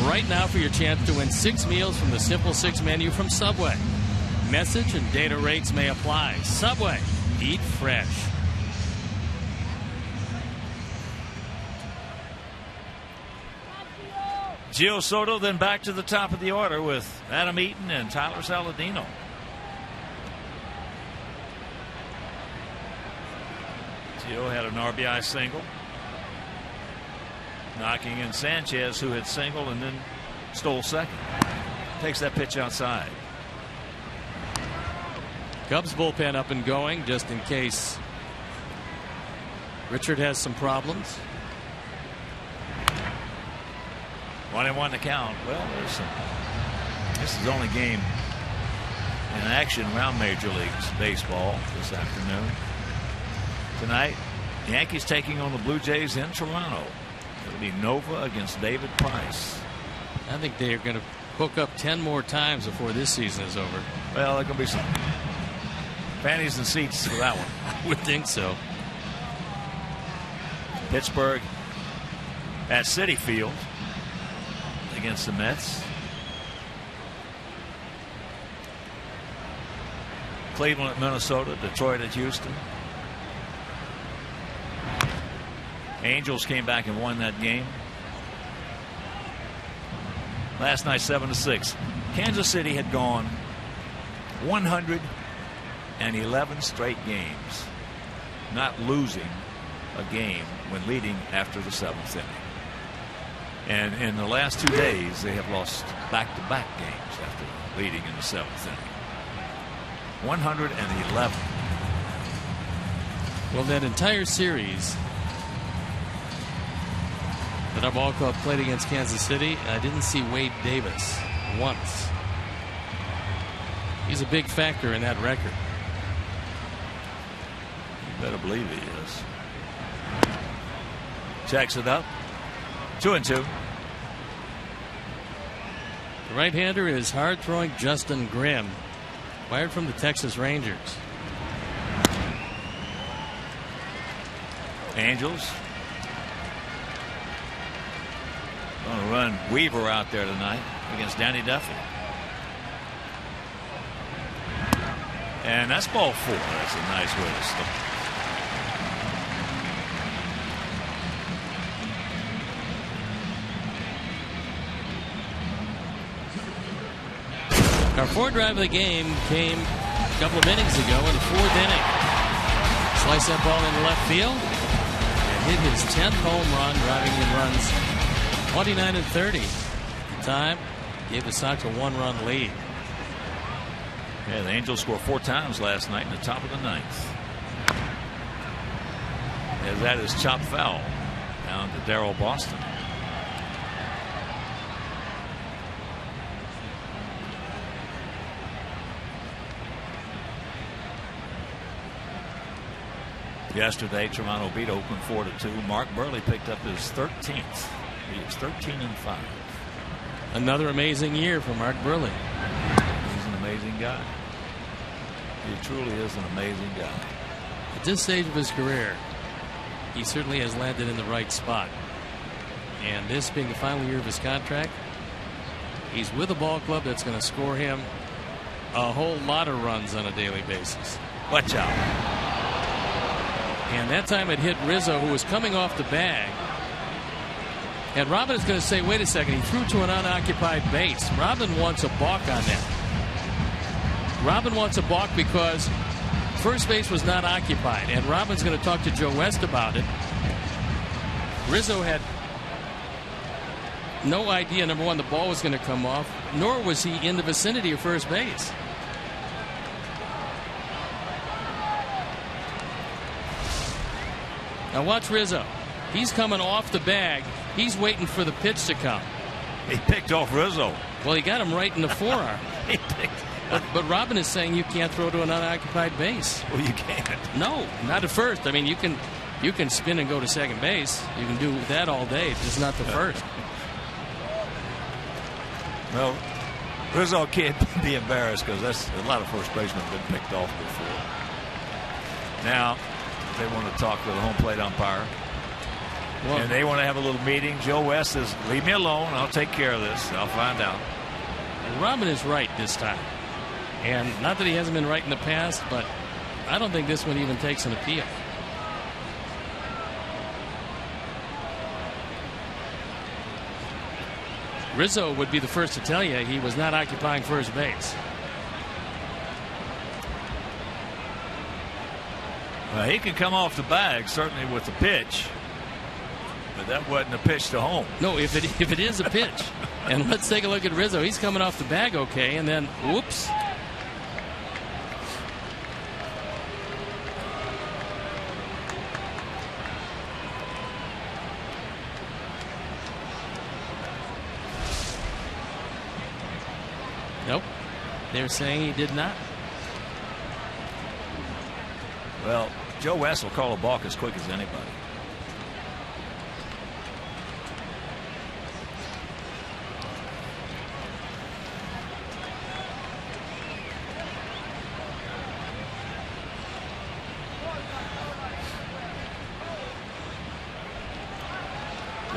Right now for your chance to win 6 meals from the Simple 6 menu from Subway. Message and data rates may apply. Subway, eat fresh. Gio Soto then back to the top of the order with Adam Eaton and Tyler Saladino. Gio had an RBI single, knocking in Sanchez, who had singled and then stole second. Takes that pitch outside. Cubs bullpen up and going just in case Richard has some problems. 1-1 to count. Well, this is the only game in action around Major Leagues Baseball this afternoon. Tonight, Yankees taking on the Blue Jays in Toronto. It'll be Nova against David Price. I think they're going to hook up 10 more times before this season is over. Well, there's going to be some panties and seats for that one. I would think so. Pittsburgh at Citi Field against the Mets. Cleveland at Minnesota. Detroit at Houston. Angels came back and won that game last night, 7-6. Kansas City had gone 111 straight games not losing a game when leading after the 7th inning. And in the last 2 days, they have lost back-to-back games after leading in the 7th inning. 111. Well, that entire series that our ball club played against Kansas City, I didn't see Wade Davis once. He's a big factor in that record. You better believe he is. Checks it up. 2-2. The right-hander is hard-throwing Justin Grimm, fired from the Texas Rangers. Angels going to run Weaver out there tonight. against Danny Duffy. And that's ball 4. That's a nice way to start. Our fourth drive of the game came a couple of innings ago in the 4th inning. Slice that ball into left field and hit his 10th home run, driving in runs 29-30. At the time, gave the Sox a 1-run lead. Yeah, the Angels scored 4 times last night in the top of the 9th. As that is chopped foul down to Darryl Boston. Yesterday, Toronto beat Oakland 4-2. Mark Burley picked up his 13th. He is 13-5. Another amazing year for Mark Burley. He's an amazing guy. He truly is an amazing guy. At this stage of his career, he certainly has landed in the right spot. And this being the final year of his contract, he's with a ball club that's going to score him a whole lot of runs on a daily basis. Watch out. And that time it hit Rizzo, who was coming off the bag. And Robin is going to say, wait a second, he threw to an unoccupied base. Robin wants a balk on that. Robin wants a balk because first base was not occupied. And Robin's going to talk to Joe West about it. Rizzo had no idea, number one, the ball was going to come off, nor was he in the vicinity of first base. Now watch Rizzo. He's coming off the bag. He's waiting for the pitch to come. He picked off Rizzo. Well, he got him right in the forearm. He picked. But Robin is saying you can't throw to an unoccupied base. Well, you can't. No, not at first. I mean, you can spin and go to second base. You can do that all day, just not the first. Well, Rizzo can't be embarrassed because that's a lot of first basemen have been picked off before. Now they want to talk to the home plate umpire. Well, and they want to have a little meeting. Joe West says, leave me alone. I'll take care of this. I'll find out. Robin is right this time. And not that he hasn't been right in the past, but I don't think this one even takes an appeal. Rizzo would be the first to tell you he was not occupying first base. Well, he can come off the bag, certainly with the pitch. But that wasn't a pitch to home. No, if it is a pitch. And let's take a look at Rizzo. He's coming off the bag okay, and then whoops. Nope. They're saying he did not. Well, Joe West will call a balk as quick as anybody.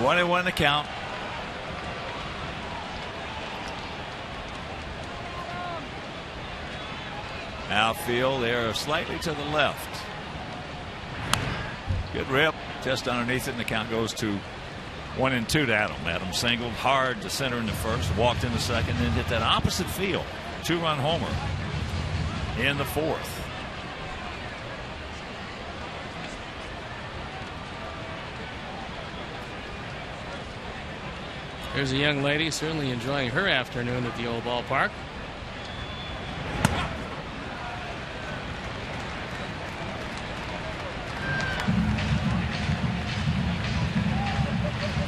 One and one to count. Outfield, they're slightly to the left. Good rip, just underneath it, and the count goes to 1-2 to Adam. Adam singled hard to center in the first, walked in the second, then hit that opposite field 2-run homer in the fourth. There's a young lady certainly enjoying her afternoon at the old ballpark.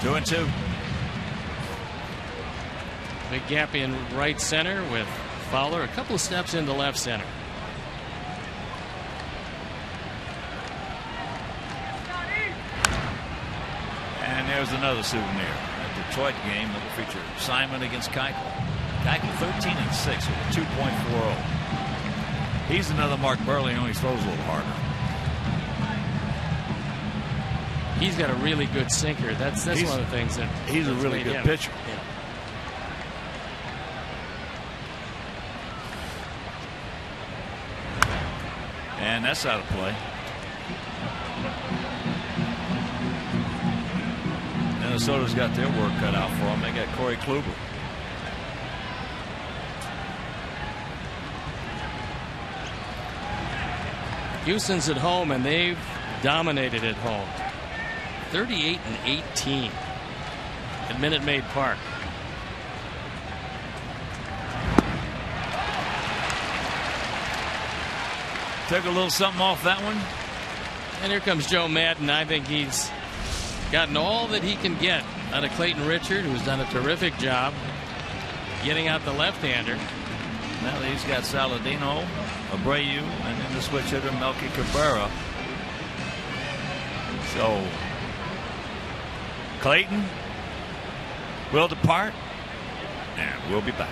Two and two. Big gap in right center with Fowler a couple of steps into left center. And there's another souvenir. Detroit game that will feature Simon against Keuchel. Keuchel 13-6 with a 2.40. He's another Mark Burley, only throws a little harder. He's got a really good sinker. That's one of the things that he's a really good pitcher. and that's out of play. Minnesota's got their work cut out for them. They got Corey Kluber. Houston's at home, and they've dominated at home. 38-18 at Minute Maid Park. Took a little something off that one. And here comes Joe Madden. I think he's gotten all that he can get out of Clayton Richard, who's done a terrific job getting out the left-hander. Now he's got Saladino, Abreu, and then the switch hitter Melky Cabrera. So Clayton will depart, and we'll be back.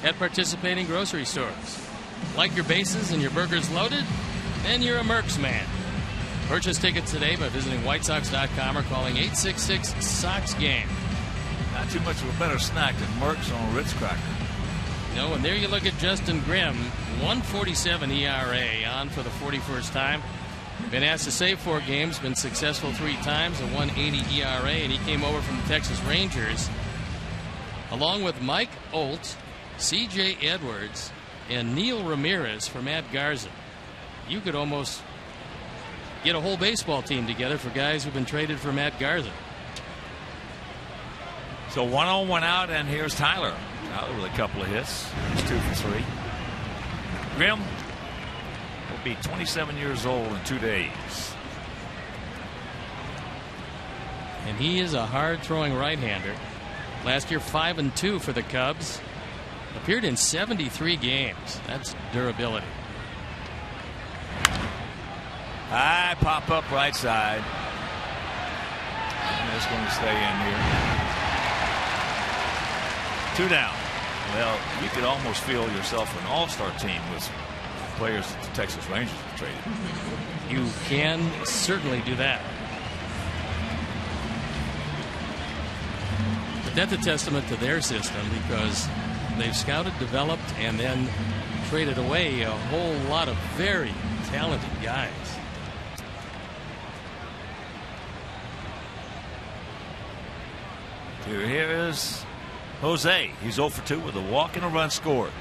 At participating grocery stores. Like your bases and your burgers loaded? Then you're a Mercs man. Purchase tickets today by visiting WhiteSox.com or calling 866-SOX-GAME. Not too much of a better snack than Mercs on a Ritz cracker. No, and there you look at Justin Grimm, 1.47 ERA, on for the 41st time. Been asked to save 4 games, been successful 3 times, a 1.80 ERA, and he came over from the Texas Rangers along with Mike Olt, C.J. Edwards, and Neil Ramirez for Matt Garza. You could almost get a whole baseball team together for guys who've been traded for Matt Garza. So 1 on, 1 out, and here's Tyler. Tyler with a couple of hits. He's 2 for 3. Grimm will be 27 years old in 2 days. And he is a hard-throwing right-hander. Last year, 5-2 for the Cubs. Appeared in 73 games. That's durability. High pop up right side. And it's going to stay in here. 2 down. Well, you could almost feel yourself an all-star team with players that the Texas Rangers have traded. You can certainly do that. But that's a testament to their system, because they've scouted, developed, and then traded away a whole lot of very talented guys. Here is Jose. He's 0 for 2 with a walk and a run scored.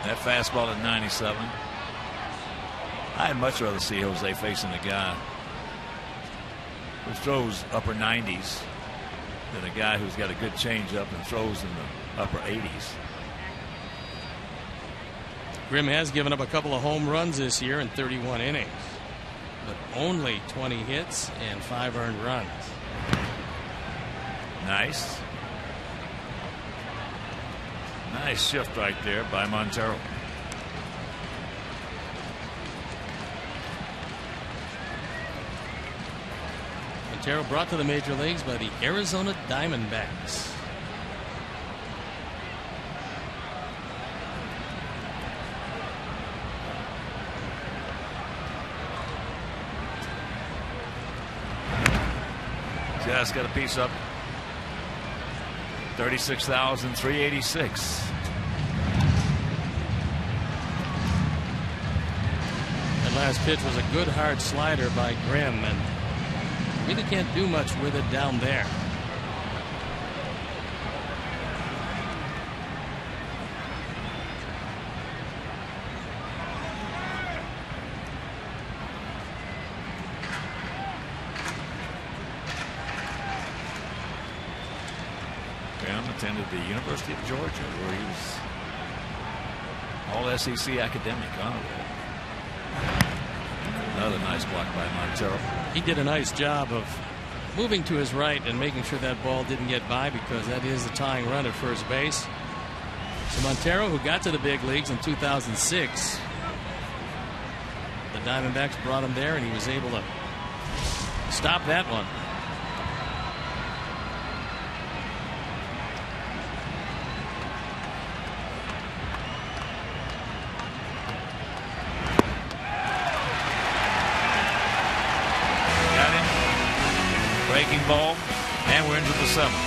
That fastball at 97. I'd much rather see Jose facing a guy who throws upper 90s than a guy who's got a good changeup and throws in the upper 80s. Grimm has given up a couple of home runs this year in 31 innings, but only 20 hits and 5 earned runs. Nice. Nice shift right there by Montero. Montero brought to the major leagues by the Arizona Diamondbacks. Just got a piece up. 36,386. That last pitch was a good hard slider by Grimm, and really can't do much with it down there. Attended the University of Georgia, where he was all SEC academic honor roll. Another nice block by Montero. He did a nice job of moving to his right and making sure that ball didn't get by, because that is the tying run at first base. So Montero, who got to the big leagues in 2006, the Diamondbacks brought him there, and he was able to stop that one. Breaking ball, and we're into the seventh.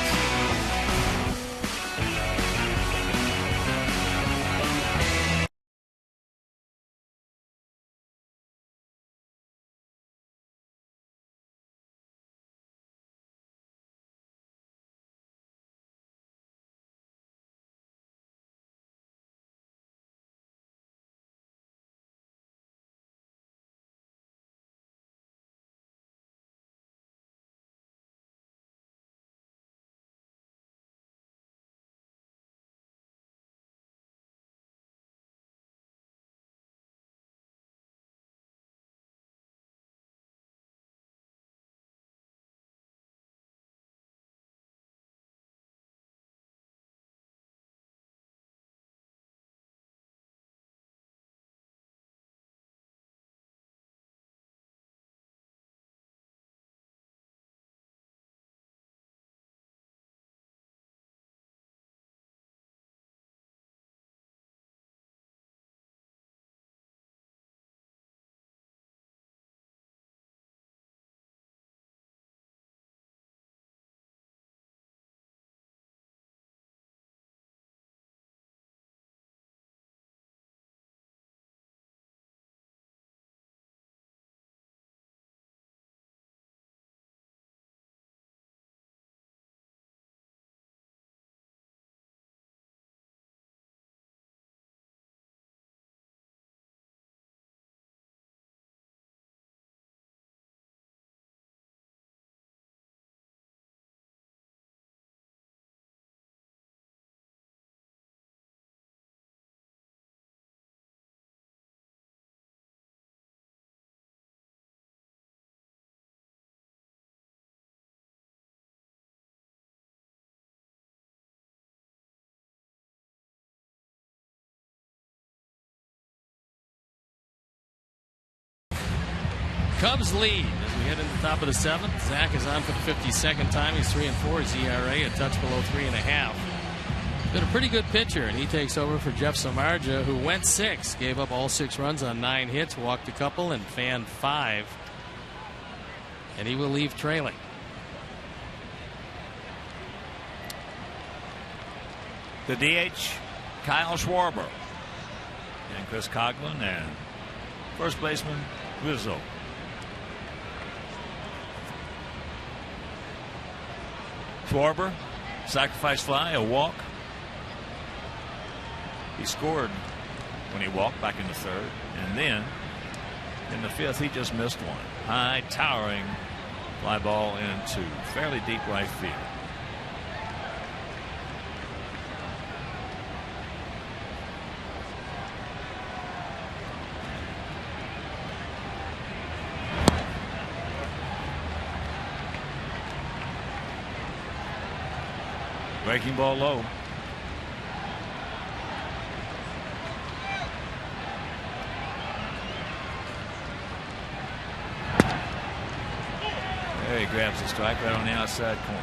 Cubs lead as we head into the top of the seventh. Zach is on for the 52nd time. He's 3-4. His ERA a touch below 3.5. Been a pretty good pitcher, and he takes over for Jeff Samardzija, who went 6, gave up all 6 runs on 9 hits, walked a couple, and fanned 5. And he will leave trailing. The DH, Kyle Schwarber, and Chris Coughlin, and first baseman Rizzo. Schwarber, sacrifice fly, a walk. He scored when he walked back in the third, and then in the fifth he just missed one. High, towering fly ball into fairly deep right field. Breaking ball low. There he grabs the strike right on the outside corner.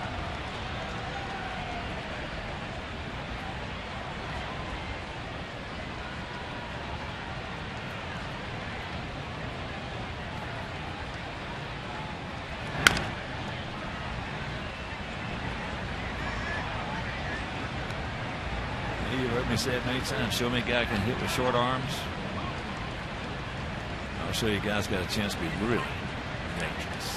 You've heard me say it many times. Show me a guy can hit with short arms. I'll show you guys got a chance to be really dangerous.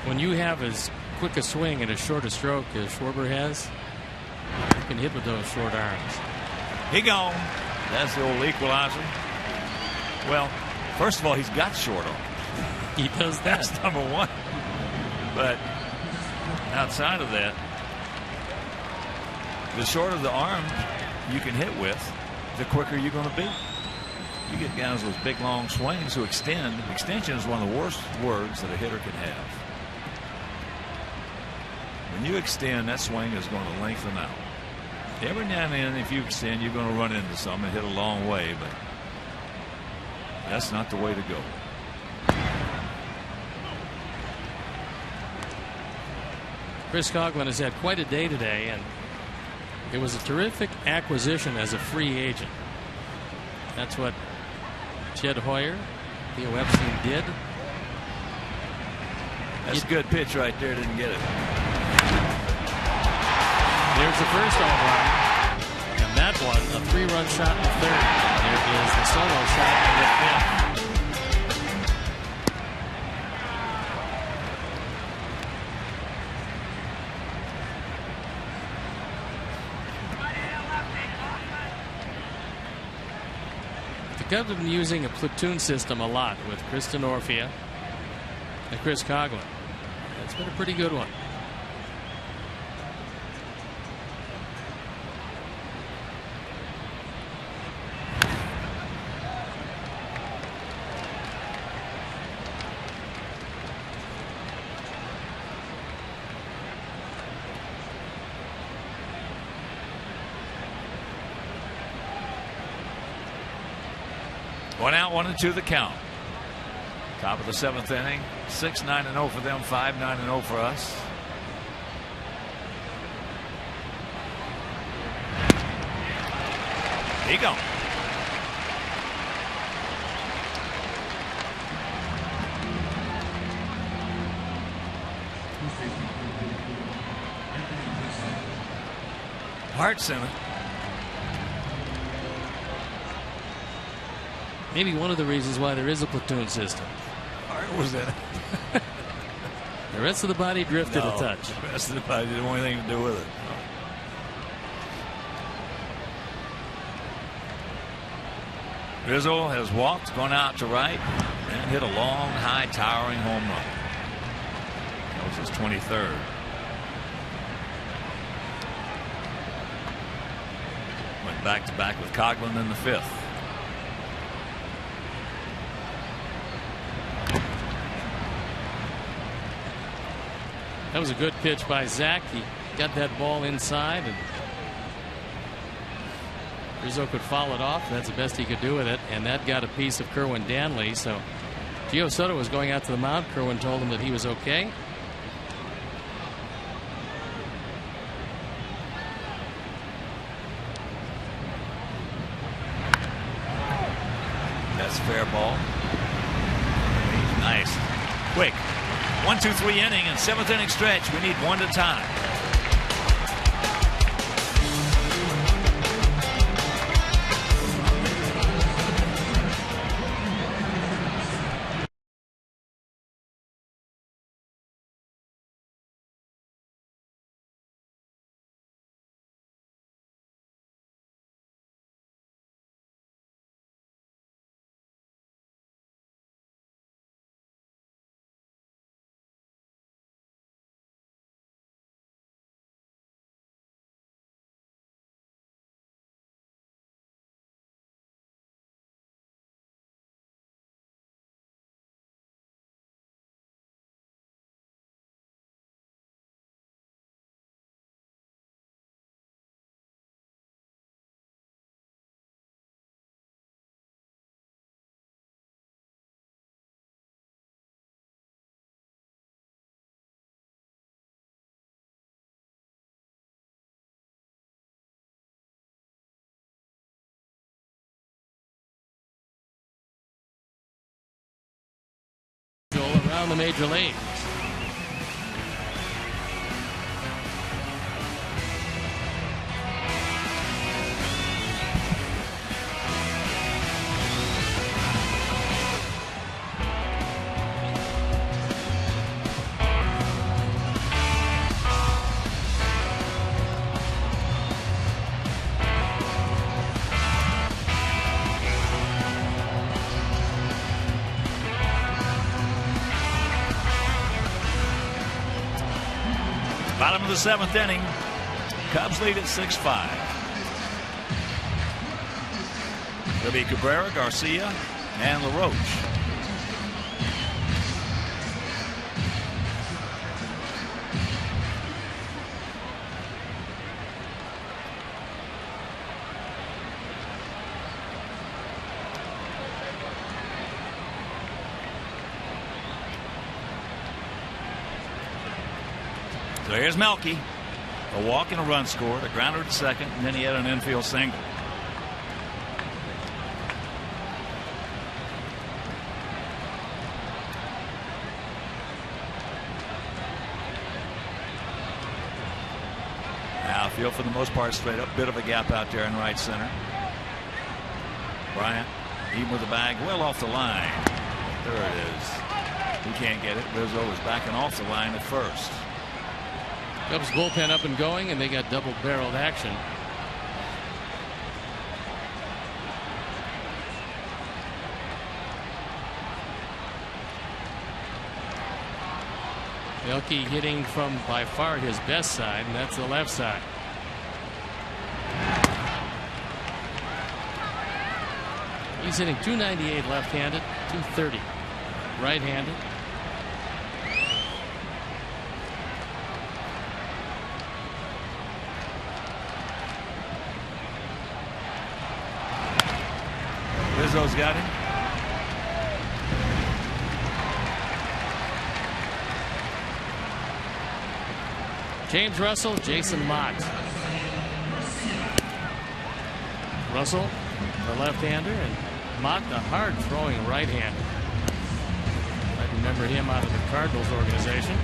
When you have as quick a swing and as short a stroke as Schwarber has, you can hit with those short arms. He gone. That's the old equalizer. Well, first of all, he's got short arms. He does that. That's number one. But outside of that, the shorter the arm you can hit with, the quicker you're going to be. You get guys with big, long swings who extend. Extension is one of the worst words that a hitter can have. When you extend, that swing is going to lengthen out. Every now and then, if you extend, you're going to run into something and hit a long way, but that's not the way to go. Chris Coughlin has had quite a day today, and it was a terrific acquisition as a free agent. That's what Jed Hoyer, Theo Epstein did. That's a good pitch right there. Didn't get it. There's the first home run, and that one a 3-run shot in the third. There is the solo shot in the fifth. The Cubs have been using a platoon system a lot with Chris Denorfia and Chris Coughlin. That's been a pretty good one. One out, 1-2 the count. Top of the 7th inning. 6-9-0 for them, 5-9-0 for us. He gone. Hart center. Maybe one of the reasons why there is a platoon system. Hart was in it. The rest of the body drifted a touch. The rest of the body didn't want anything to do with it. Rizzo has walked, gone out to right, and hit a long, high, towering home run. That was his 23rd. Went back-to-back with Coughlin in the 5th. That was a good pitch by Zach. He got that ball inside, and Rizzo could foul it off. That's the best he could do with it, and that got a piece of Kerwin Danley. So Gio Soto was going out to the mound. Kerwin told him that he was okay. That's fair ball. Nice. Quick. 1-2-3 inning and 7th inning stretch. We need one to tie. around the major leagues. Bottom of the 7th inning. Cubs lead at 6-5. It'll be Cabrera, Garcia, and LaRoche. So here's Melky. A walk and a run scored, a grounder to second, and then he had an infield single. Outfield for the most part straight up. Bit of a gap out there in right center. Bryant, even with the bag, well off the line. There it is. He can't get it. Rizzo was backing off the line at first. Cubs bullpen up and going, and they got double-barreled action. Melky hitting from by far his best side, and that's the left side. He's hitting .298 left-handed, .230 right-handed. Rizzo's got him. James Russell, Jason Mott. Russell, the left-hander, and Mott, the hard-throwing right-hander. I remember him out of the Cardinals organization.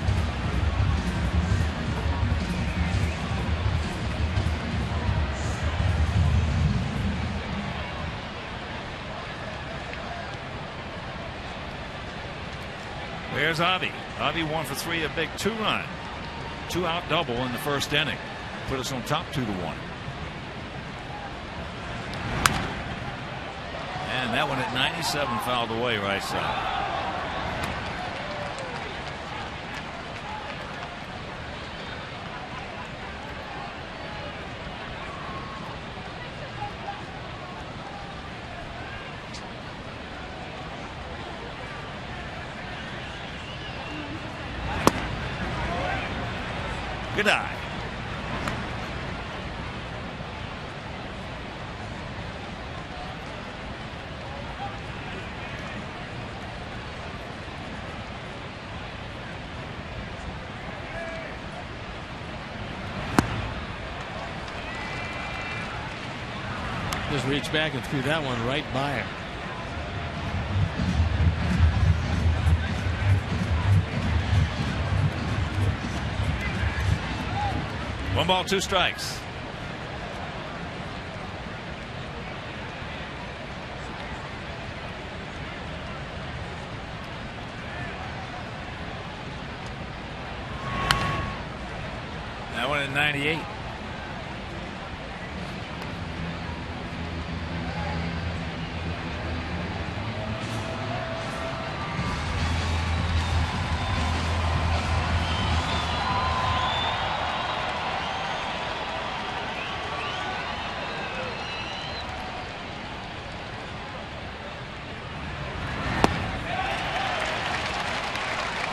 There's Avi. Avi 1 for 3, a big 2-run. 2-out double in the first inning. Put us on top 2-1. And that one at 97 fouled away right side. Good eye. Just reached back and threw that one right by him. One ball, 2 strikes. That one at 98.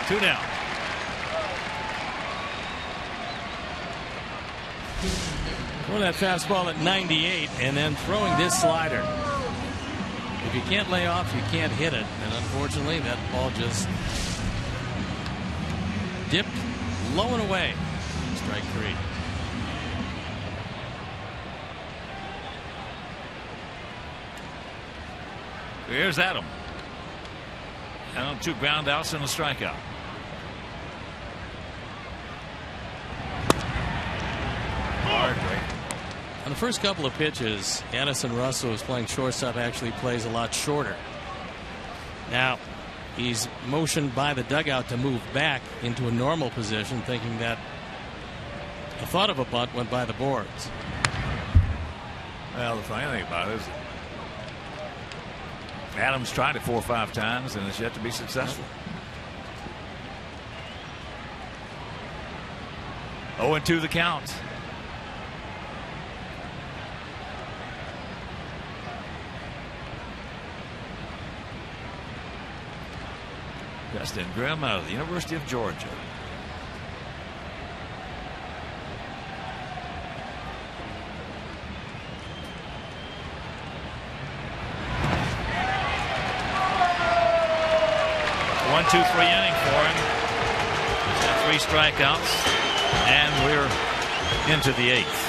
Two down. Throwing that fastball at 98 and then throwing this slider. If you can't lay off, you can't hit it. And unfortunately, that ball just dipped low and away. Strike 3. Here's Adam. And 2 ground outs and a strikeout. On the first couple of pitches, Addison Russell, who's playing shortstop, actually plays a lot shorter. Now, he's motioned by the dugout to move back into a normal position, thinking that a thought of a bunt went by the boards. Well, the funny thing about it is Adams tried it 4 or 5 times and has yet to be successful. 0-2 the count. Justin Grimm out of the University of Georgia. One, 2, 3 inning for him. He's had 3 strikeouts, and we're into the 8th.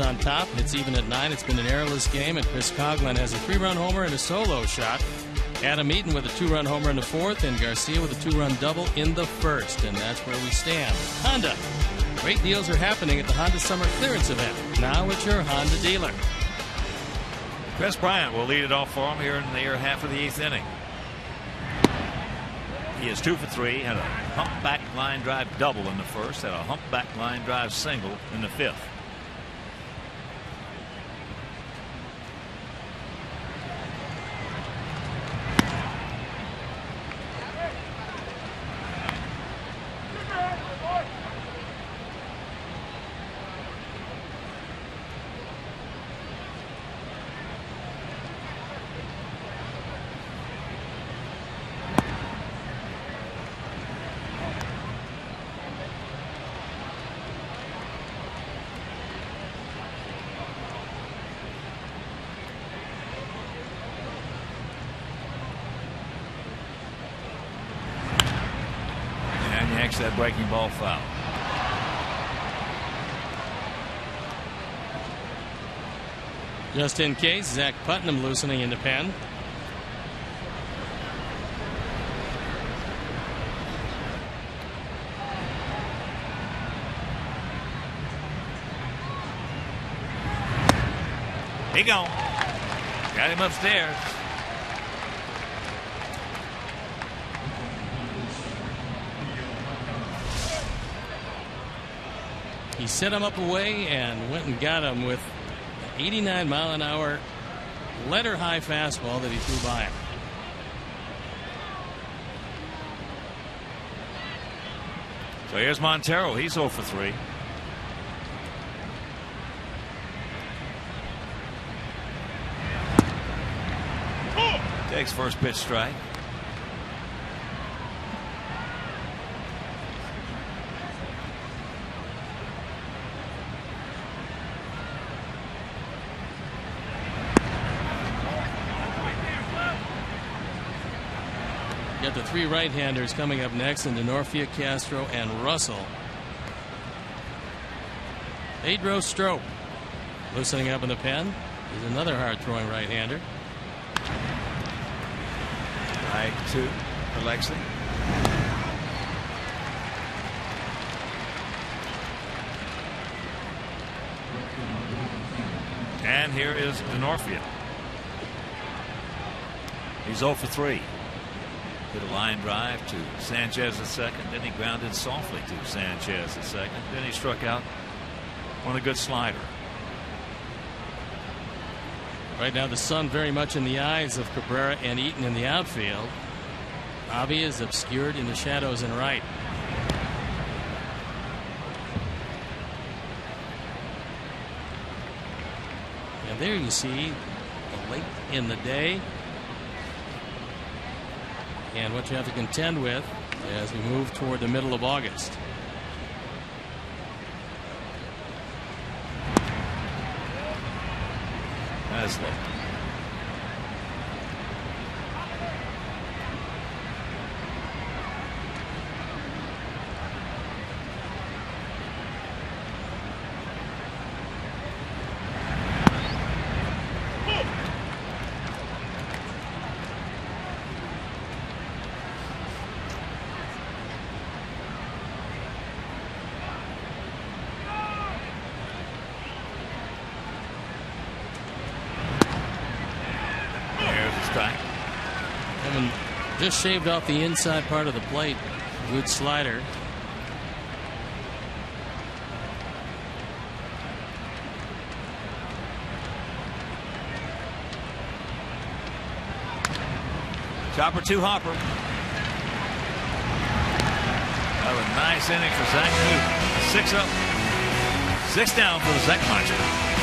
On top, it's even at 9. It's been an errorless game, and Chris Coughlin has a 3-run homer and a solo shot. Adam Eaton with a 2-run homer in the 4th, and Garcia with a 2-run double in the 1st. And that's where we stand. Honda. Great deals are happening at the Honda Summer Clearance Event. Now at your Honda dealer. Chris Bryant will lead it off for him here in the half of the 8th inning. He is 2 for 3, had a humpback line drive double in the 1st, had a humpback line drive single in the 5th. That breaking ball foul. Just in case, Zach Putnam loosening in the pen. He gone. Got him upstairs. He set him up away and went and got him with an 89-mile-an-hour letter-high fastball that he threw by him. So here's Montero. He's 0 for 3. Takes first pitch strike. Got the 3 right-handers coming up next in Denorfia, Castro, and Russell. Pedro Strop loosening up in the pen. He's another hard-throwing right-hander. Strike 2 for Lexley. And here is Denorfia. He's 0 for 3. Hit a line drive to Sanchez at second. Then he grounded softly to Sanchez at second. Then he struck out on a good slider. Right now the sun very much in the eyes of Cabrera and Eaton in the outfield. Avi is obscured in the shadows and right. And there you see the late in the day and what you have to contend with as we move toward the middle of August. That's low. Just shaved off the inside part of the plate. Good slider. Chopper 2 hopper. That was a nice inning for Zach Newton. 6 up. 6 down for the Zach Muncher.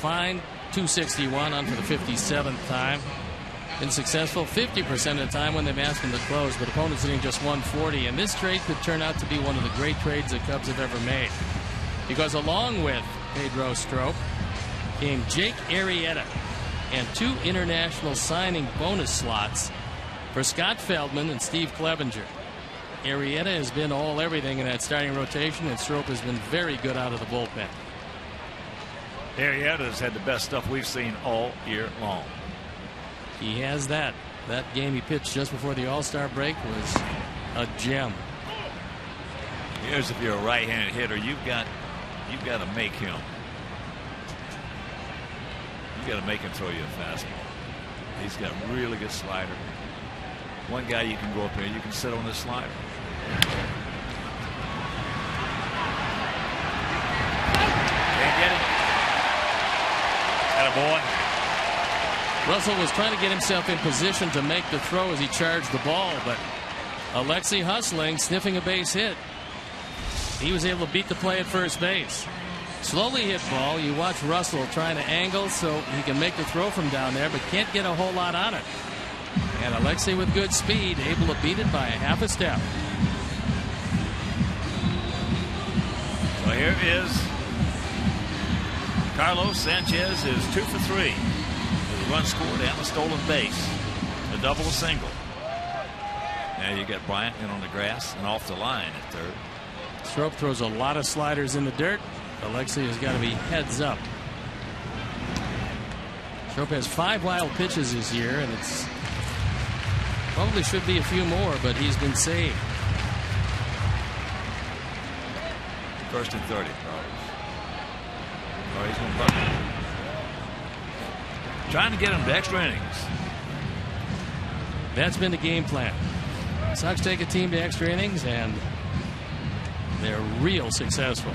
Fine. 261 on for the 57th time. been successful 50% of the time when they've asked him to close, but opponents hitting just 140. And this trade could turn out to be one of the great trades the Cubs have ever made, because along with Pedro Strop came Jake Arrieta and 2 international signing bonus slots for Scott Feldman and Steve Clevenger. Arrieta has been all everything in that starting rotation, and Strop has been very good out of the bullpen. Arrieta's had the best stuff we've seen all year long. He has that. That game he pitched just before the All-Star break was a gem. Here's if you're a right-handed hitter, you've got to make him. You got to make him throw you a fastball. He's got a really good slider. One guy you can go up here, you can sit on this slider. Can't get it. Attaboy. Russell was trying to get himself in position to make the throw as he charged the ball, but Alexei hustling, sniffing a base hit. He was able to beat the play at first base. Slowly hit ball. You watch Russell trying to angle so he can make the throw from down there, but can't get a whole lot on it. And Alexei with good speed, able to beat it by a half a step. So here is Carlos Sanchez is 2 for 3 with a run scored and a stolen base, a double, a single. Now you got Bryant in on the grass and off the line at third. Strop throws a lot of sliders in the dirt. Alexei has got to be heads up. Strop has 5 wild pitches this year, and it's probably should be a few more, but he's been saved. First and 30. Oh, he's going to bunt. Trying to get him to extra innings. That's been the game plan. Sox take a team to extra innings, and they're real successful.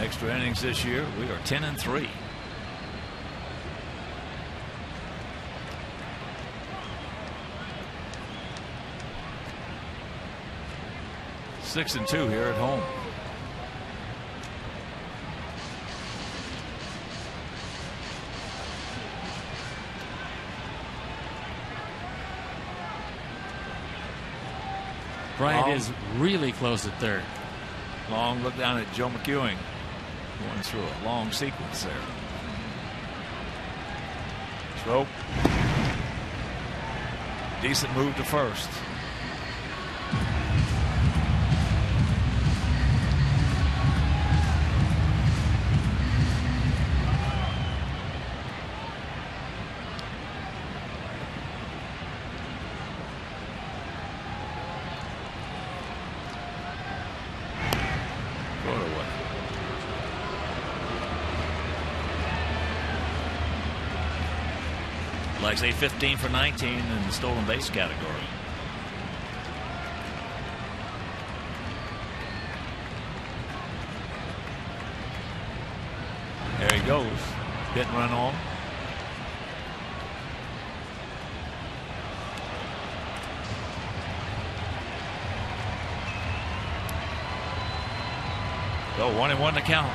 Extra innings this year, we are 10-3. Six and 2 here at home. Bryant is really close at third. Long look down at Joe McEwing. Going through a long sequence there. Strop. Decent move to first. Alexei 15 for 19 in the stolen base category. There he goes. Hit and run on. So 1-1 to count.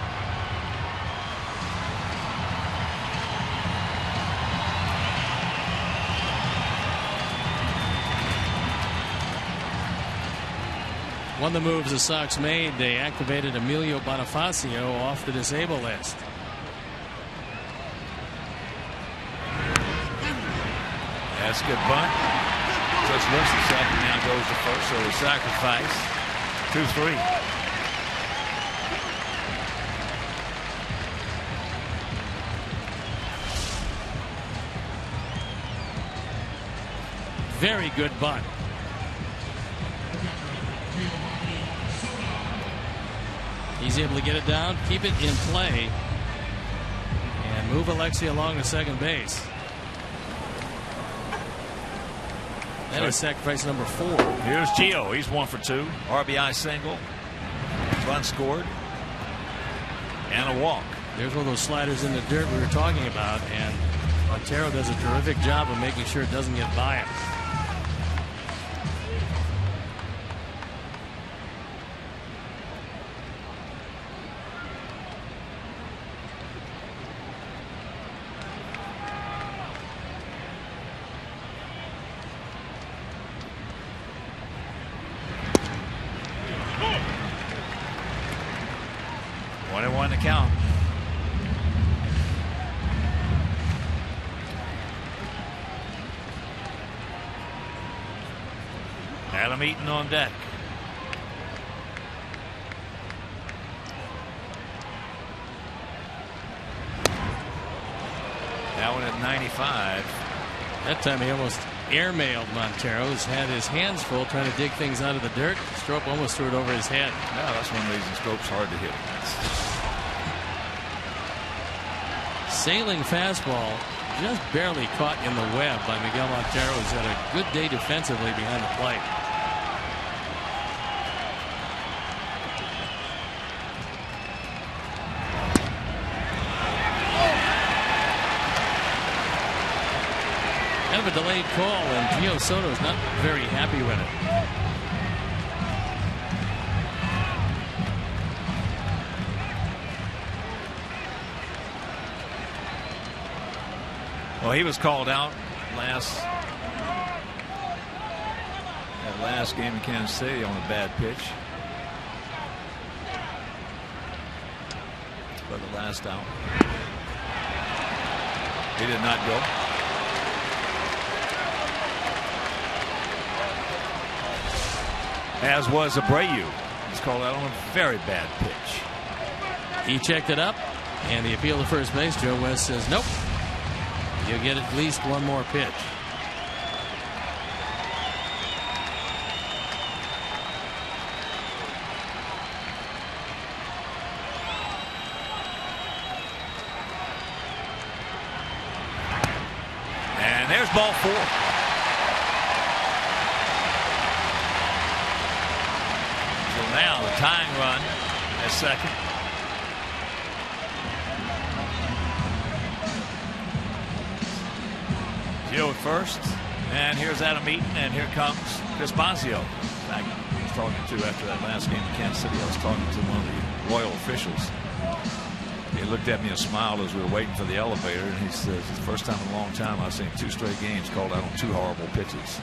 One of the moves the Sox made, they activated Emilio Bonifacio off the disabled list. That's a good bunt. Just looks the second, now goes to first, so the sacrifice. 2-3. Very good bunt. He's able to get it down, keep it in play, and move Alexei along to second base. That is sacrifice number 4. Here's Gio. He's 1 for 2. RBI single. Run scored. And a walk. There's one of those sliders in the dirt we were talking about, and Montero does a terrific job of making sure it doesn't get by him. count. Adam Eaton on deck. That one at 95. That time he almost airmailed Montero. He's had his hands full trying to dig things out of the dirt. Strop almost threw it over his head. Yeah, that's one reason Strope's hard to hit. Sailing fastball, just barely caught in the web by Miguel Montero, who's had a good day defensively behind the plate. Kind of a delayed call, and Gio Soto's not very happy with it. Well, he was called out last game in Kansas City on a bad pitch. For the last out. He did not go. As was Abreu. He's called out on a very bad pitch. He checked it up, and the appeal to first base, Joe West says, nope. You get at least one more pitch. And there's ball 4. Now the tying run at second. Gio at first, and here's Adam Eaton, and here comes Chris Bosio. In fact, I was talking to after that last game in Kansas City. I was talking to one of the Royal officials. He looked at me and smiled as we were waiting for the elevator, and he says, "It's the first time in a long time I've seen 2 straight games called out on 2 horrible pitches."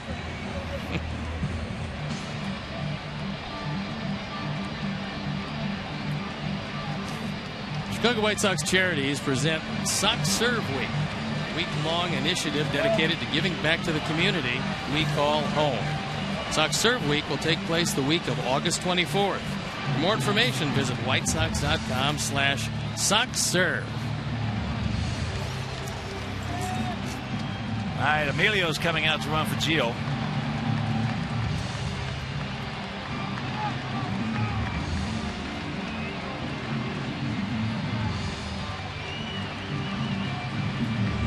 Chicago White Sox Charities present Sox Serve Week, a week-long initiative dedicated to giving back to the community we call home. Sox Serve Week will take place the week of August 24th. For more information, visit whitesox.com/SoxServe. All right, Emilio's coming out to run for Gio.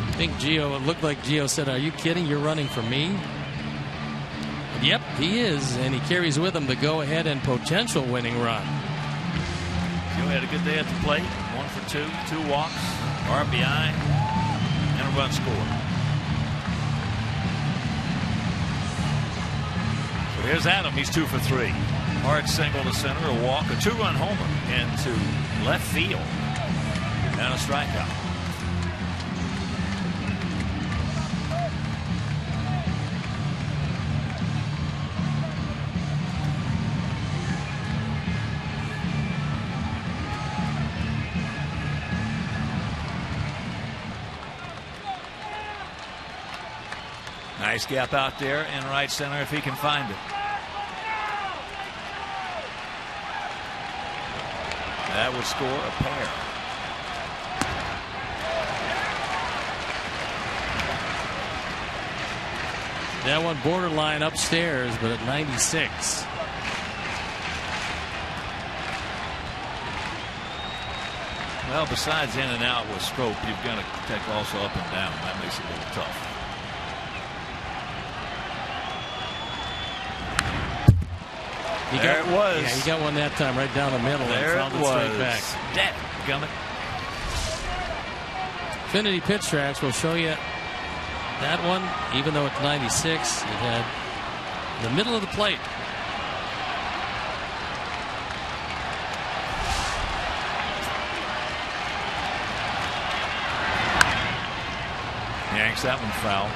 I think Gio, it looked like Gio said, "Are you kidding? You're running for me?" And yep, he is, and he carries with him the go-ahead and potential winning run. Gio had a good day at the plate. 1 for 2, 2 walks, RBI, and a run scored. So here's Adam. He's 2 for 3. Hard single to center, a walk, a 2-run homer into left field, and a strikeout. Nice gap out there in right center if he can find it. That would score a pair. That one borderline upstairs, but at 96. Well, besides in and out with Strope, you've got to take also up and down. That makes it a little tough. There it was. Yeah, he got one that time right down the middle. There and it was. was. Straight back. Dadgummit. Infinity Pitch Tracks will show you that one, even though it's 96, it had the middle of the plate. Yanks that one foul.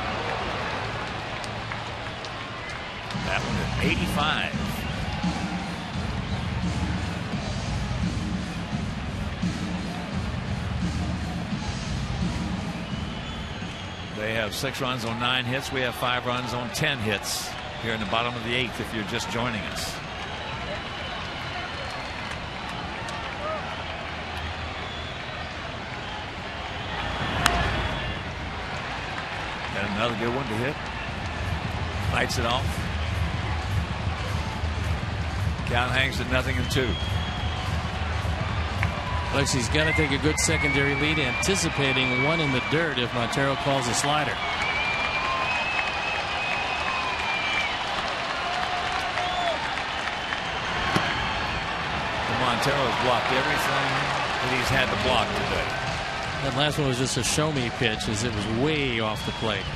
That one at 85. They have 6 runs on 9 hits. We have 5 runs on 10 hits here in the bottom of the 8th if you're just joining us. And another good one to hit. Fights it off. Count hangs at 0-2. Looks he's got to take a good secondary lead, anticipating one in the dirt if Montero calls a slider. Montero's blocked everything that he's had to block today. That last one was just a show-me pitch, as it was way off the plate.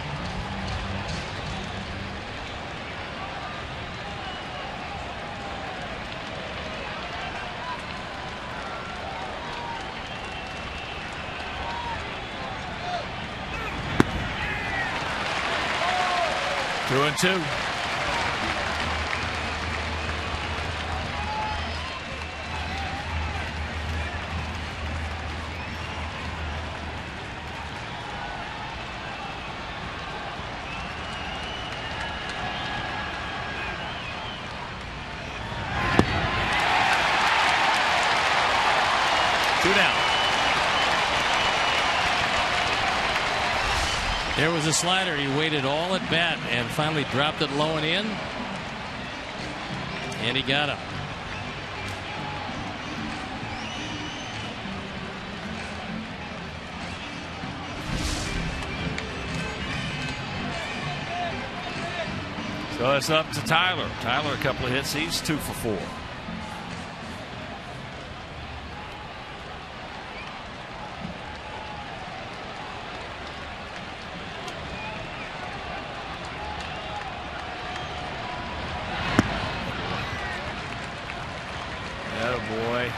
Two and two. There was a slider. He waited all at bat and finally dropped it low and in. And he got him. So it's up to Tyler. Tyler, a couple of hits. He's 2 for 4. Boy.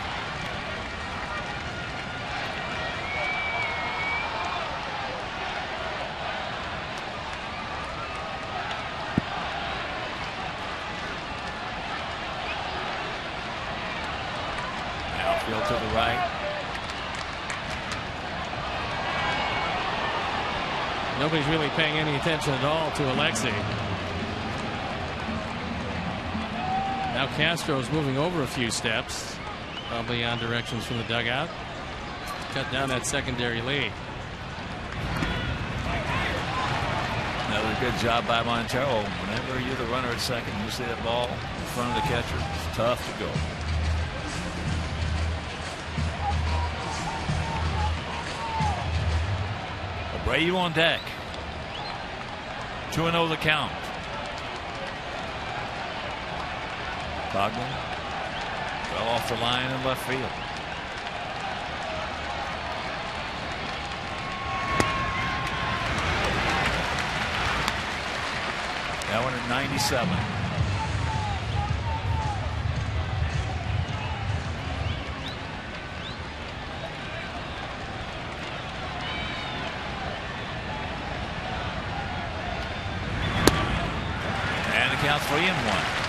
Outfield to the right. Nobody's really paying any attention at all to Alexei. Now Castro's moving over a few steps, probably on directions from the dugout. Cut down that secondary lead. Another good job by Montero. Whenever you're the runner at second, you see that ball in front of the catcher, it's tough to go. Abreu on deck. 2-0 the count. Coghlan fell off the line in left field. That one at 97. And the count's 3-1.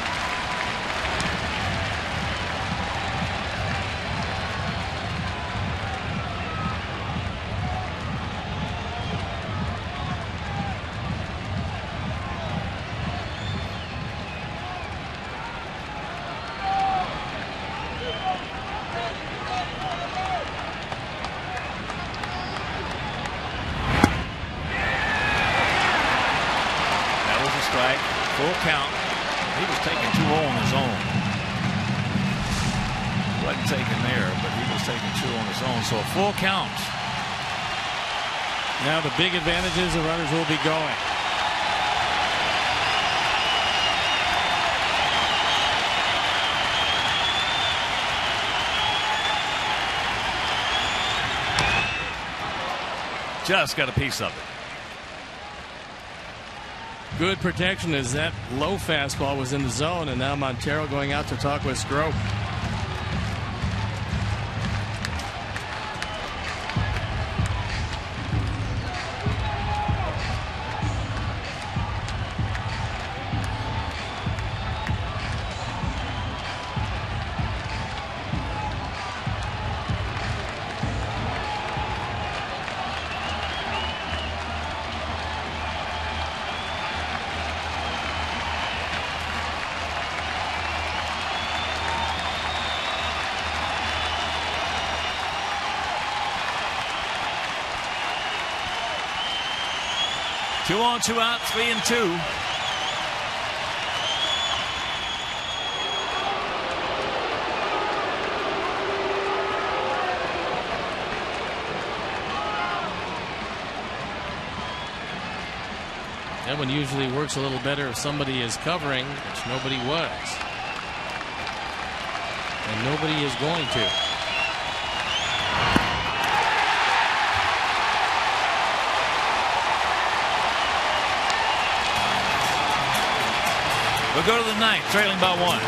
Full count. He was taking 2-0 on his own. Wasn't taken there, but he was taking 2 on his own. So a full count. Now the big advantage is the runners will be going. Just got a piece of it. Good protection as that low fastball was in the zone, and now Montero going out to talk with Scrope. 2 on, 2 out, 3-2. That one usually works a little better if somebody is covering, which nobody was. And nobody is going to. We'll go to the ninth, trailing by 1.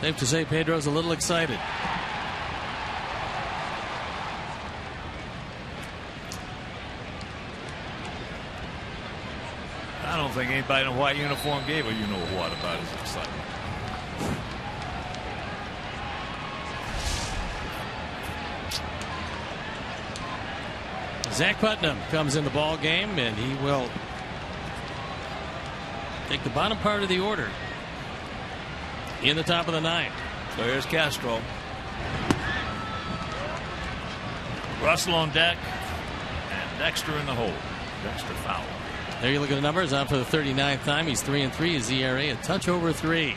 Safe to say Pedro's a little excited. I don't think anybody in a white uniform gave a you-know-what about his excitement. Zach Putnam comes in the ball game, and he will take the bottom part of the order in the top of the ninth. So here's Castro. Russell on deck, and Dexter in the hole. Dexter foul. There you look at the numbers. On for the 39th time. He's 3-3. His ERA a touch over 3.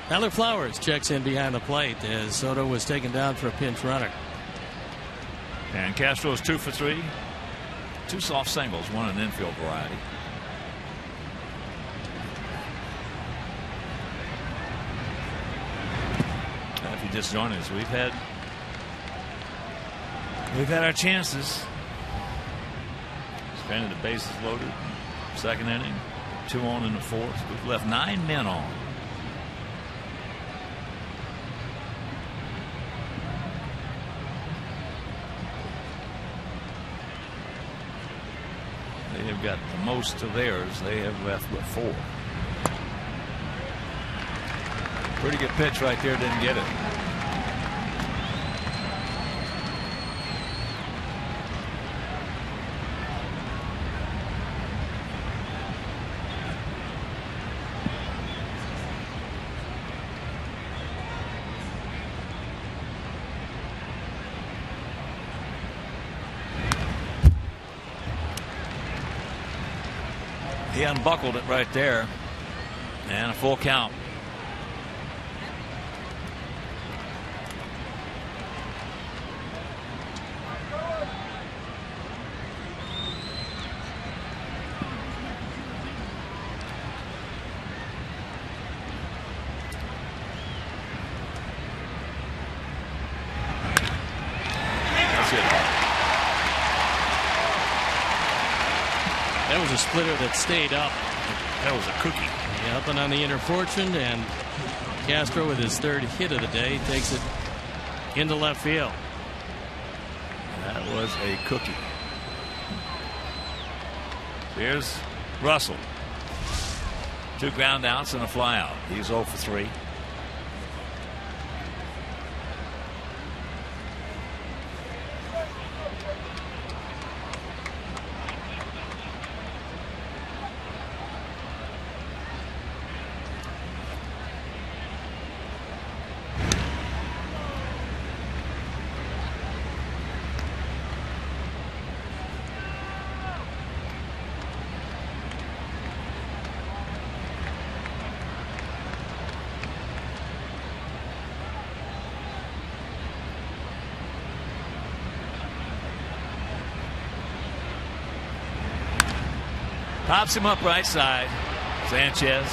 Tyler Flowers checks in behind the plate as Soto was taken down for a pinch runner. And Castro's 2 for 3. 2 soft singles, 1 an infield variety. And if you just join us, we've had our chances. Stranded the bases loaded. 2nd inning, 2 on in the 4th. We've left 9 men on. They have got the most of theirs. They have left with 4. Pretty good pitch right there. Didn't get it. He unbuckled it right there. And a full count. That was a splitter that stayed up. That was a cookie. Yeah, up and on the inner fortune, and Castro with his third hit of the day takes it into left field. That was a cookie. Here's Russell. 2 ground outs and a fly out. He's 0 for 3. Pops him up right side. Sanchez.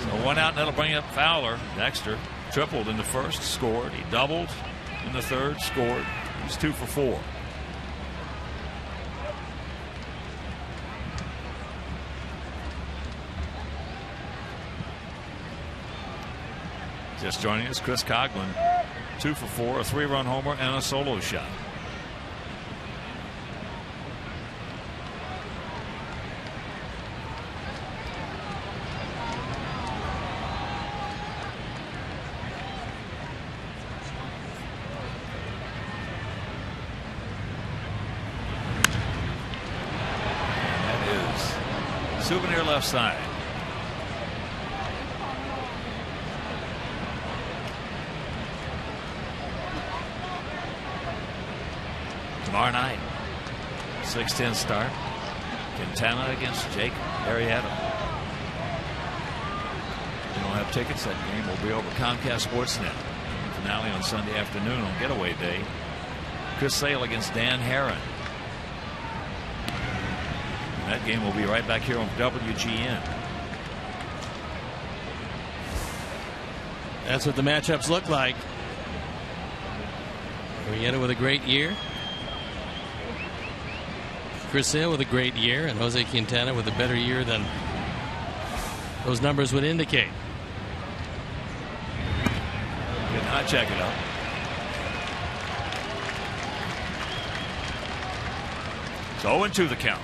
So 1 out, and that'll bring up Fowler. Dexter tripled in the first, scored. He doubled in the third, scored. He's 2 for 4. Just joining us, Chris Coughlin, 2 for 4, a 3-run homer and a solo shot. And that is Souvenir left side. Tomorrow night, 6:10 start. Quintana against Jake Arrieta. If you don't have tickets, that game will be over Comcast Sportsnet. Finale on Sunday afternoon on Getaway Day. Chris Sale against Dan Herron. And that game will be right back here on WGN. That's what the matchups look like. Arrieta with a great year. Chris Sale with a great year, and Jose Quintana with a better year than those numbers would indicate. Good hot check it up. It's 0-2 the count.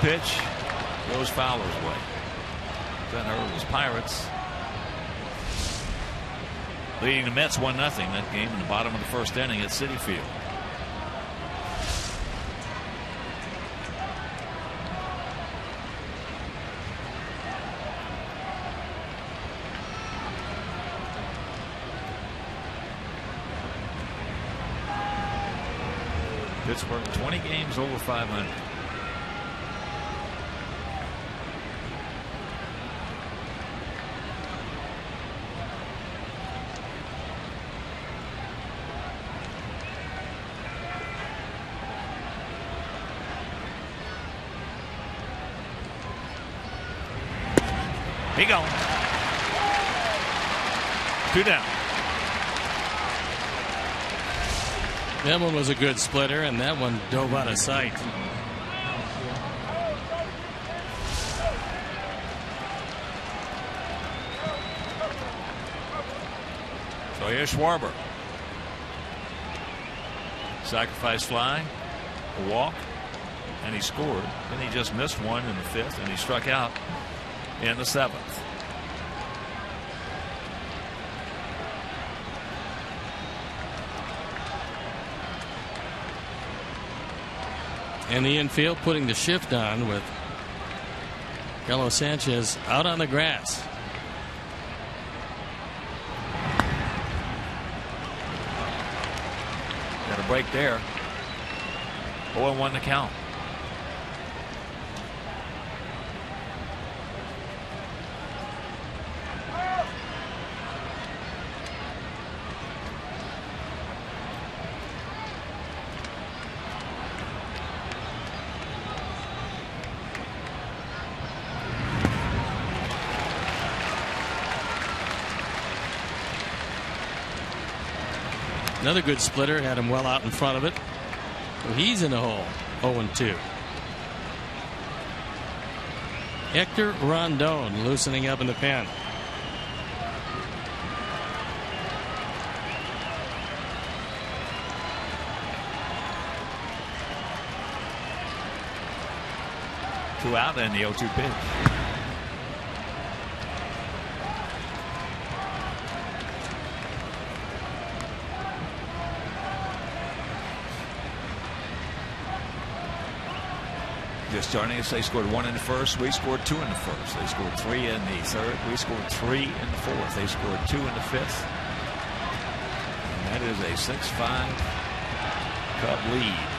Pitch goes Fowler's way. Then Orioles Pirates leading the Mets 1-0. That game in the bottom of the first inning at Citi Field. Pittsburgh 20 games over 500. He gone. 2 down. That one was a good splitter, and that one dove out of sight. So here's Schwarber. Sacrifice fly. A walk. and he scored. Then he just missed one in the 5th, and he struck out in the 7th. And the infield putting the shift on with Carlos Sanchez out on the grass. Got a break there. 0-1 to count. Another good splitter, had him well out in front of it. So he's in the hole. 0-2. Hector Rondon loosening up in the pen. Two out and the 0-2 pitch. Just joining us, they scored 1 in the 1st. We scored 2 in the 1st. They scored 3 in the 3rd. We scored 3 in the 4th. They scored 2 in the 5th. And that is a 6-5 Cub lead.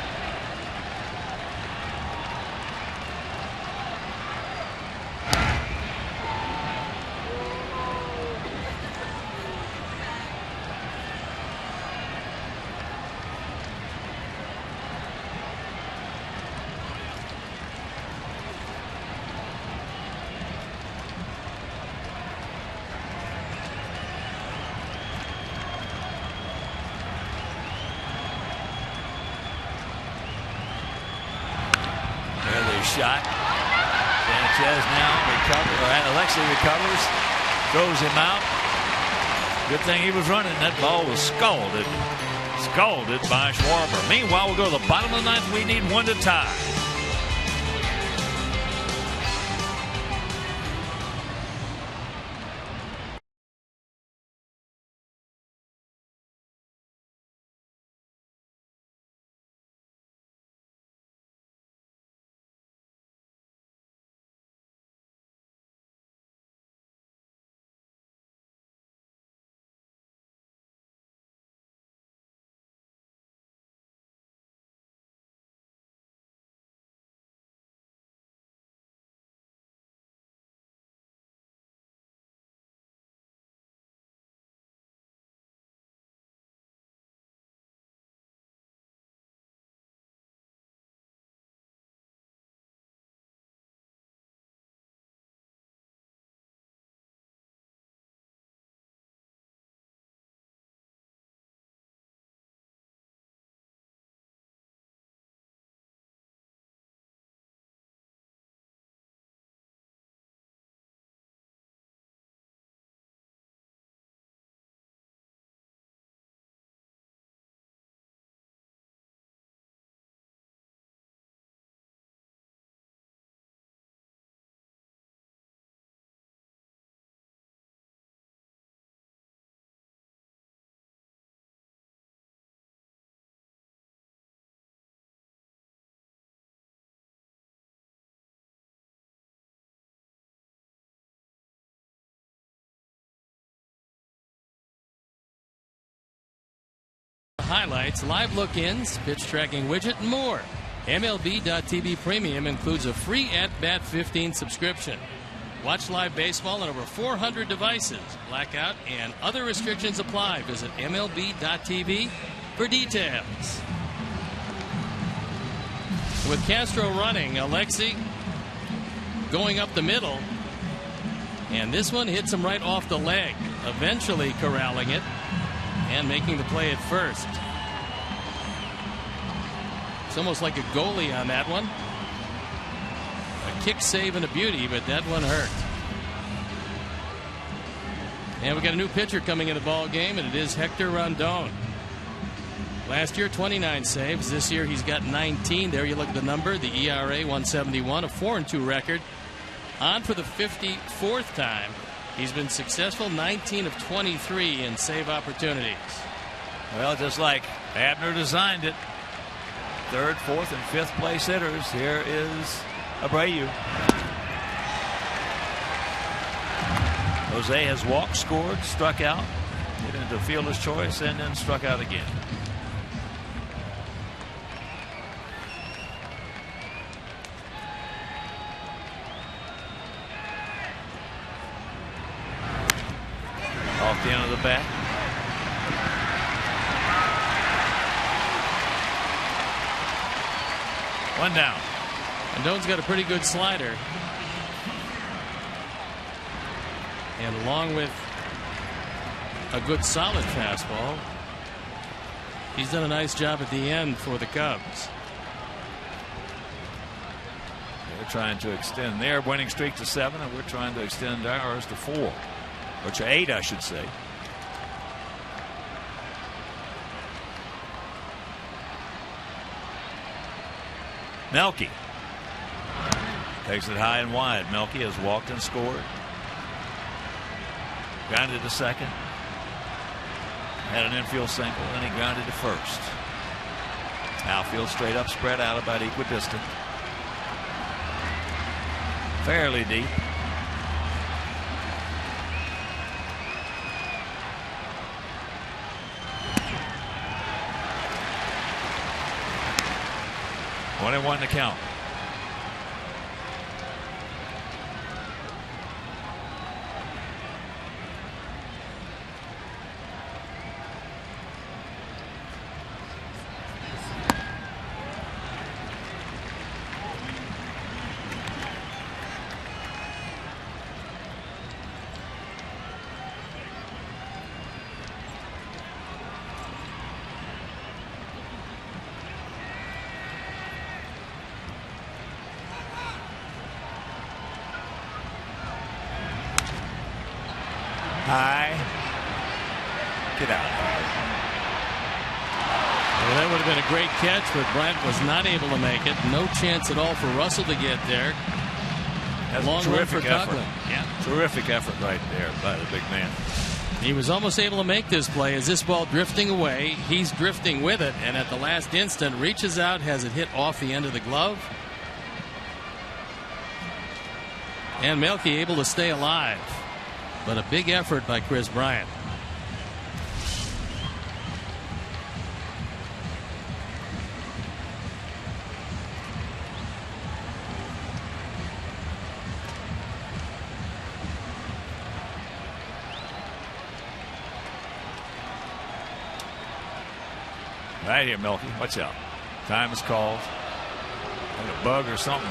Shot. Sanchez now recovers, or Alexi recovers, throws him out. Good thing he was running. That ball was scalded by Schwarber. Meanwhile, we'll go to the bottom of the 9th. We need one to tie. Highlights, live look-ins, pitch tracking widget, and more. MLB.TV Premium includes a free At-Bat 15 subscription. Watch live baseball on over 400 devices. Blackout and other restrictions apply. Visit MLB.TV for details. With Castro running, Alexi going up the middle. And this one hits him right off the leg, eventually corralling it and making the play at first. It's almost like a goalie on that one. A kick save and a beauty, but that one hurt. And we got a new pitcher coming in the ball game, and it is Hector Rondon. Last year, 29 saves. This year, he's got 19. There you look at the number. The ERA, 171, a 4-2 record. On for the 54th time. He's been successful, 19 of 23 in save opportunities. Well, just like Abner designed it. Third, fourth, and fifth place hitters. Here is Abreu. Jose has walked, scored, struck out, hit into fielder's choice, and then struck out again. Off the end of the bat. One down. Rendon's got a pretty good slider. And along with a good solid fastball, he's done a nice job at the end for the Cubs. They're trying to extend their winning streak to 7, and we're trying to extend ours to 4. Or to 8, I should say. Melky takes it high and wide. Melky has walked and scored. Grounded to second. Had an infield single, and he grounded to first. Outfield straight up, spread out about equidistant. Fairly deep. One and one to count. High. Get out. Well, that would have been a great catch, but Bryant was not able to make it. No chance at all for Russell to get there. That's long a run for terrific effort. Coughlin. Yeah, terrific effort right there by the big man. He was almost able to make this play as this ball drifting away. He's drifting with it, and at the last instant reaches out, has it hit off the end of the glove. And Melky able to stay alive. But a big effort by Chris Bryant. Right here, Melky. Watch out. Time is called. Like a bug or something.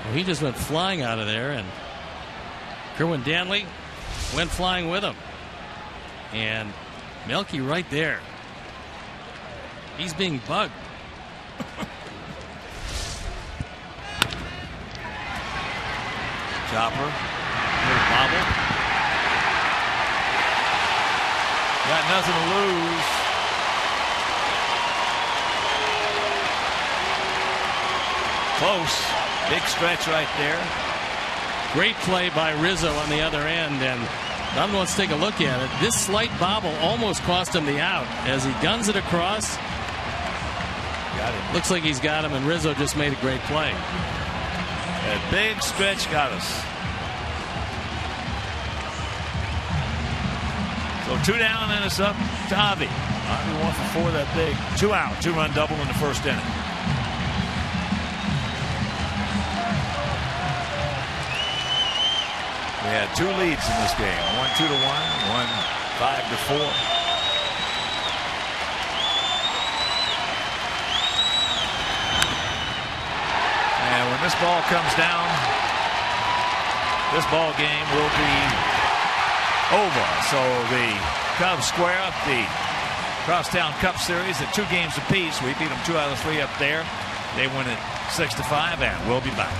Well, he just went flying out of there, and Kerwin Danley went flying with him. And Melky right there. He's being bugged. Chopper. Little bobble. Got nothing to lose. Close. Big stretch right there. Great play by Rizzo on the other end, and Don wants to take a look at it. This slight bobble almost cost him the out as he guns it across. Got him. Looks like he's got him, and Rizzo just made a great play. That big stretch got us. So 2 down, and it's up to Avi. Avi 1 for 4, that big 2-out, 2-run double in the first inning. We had 2 leads in this game. One 2-1, one 5-4. And when this ball comes down, this ball game will be over. So the Cubs square up the Crosstown Cup Series at 2 games apiece. We beat them 2 out of 3 up there. They win it 6-5, and we'll be back.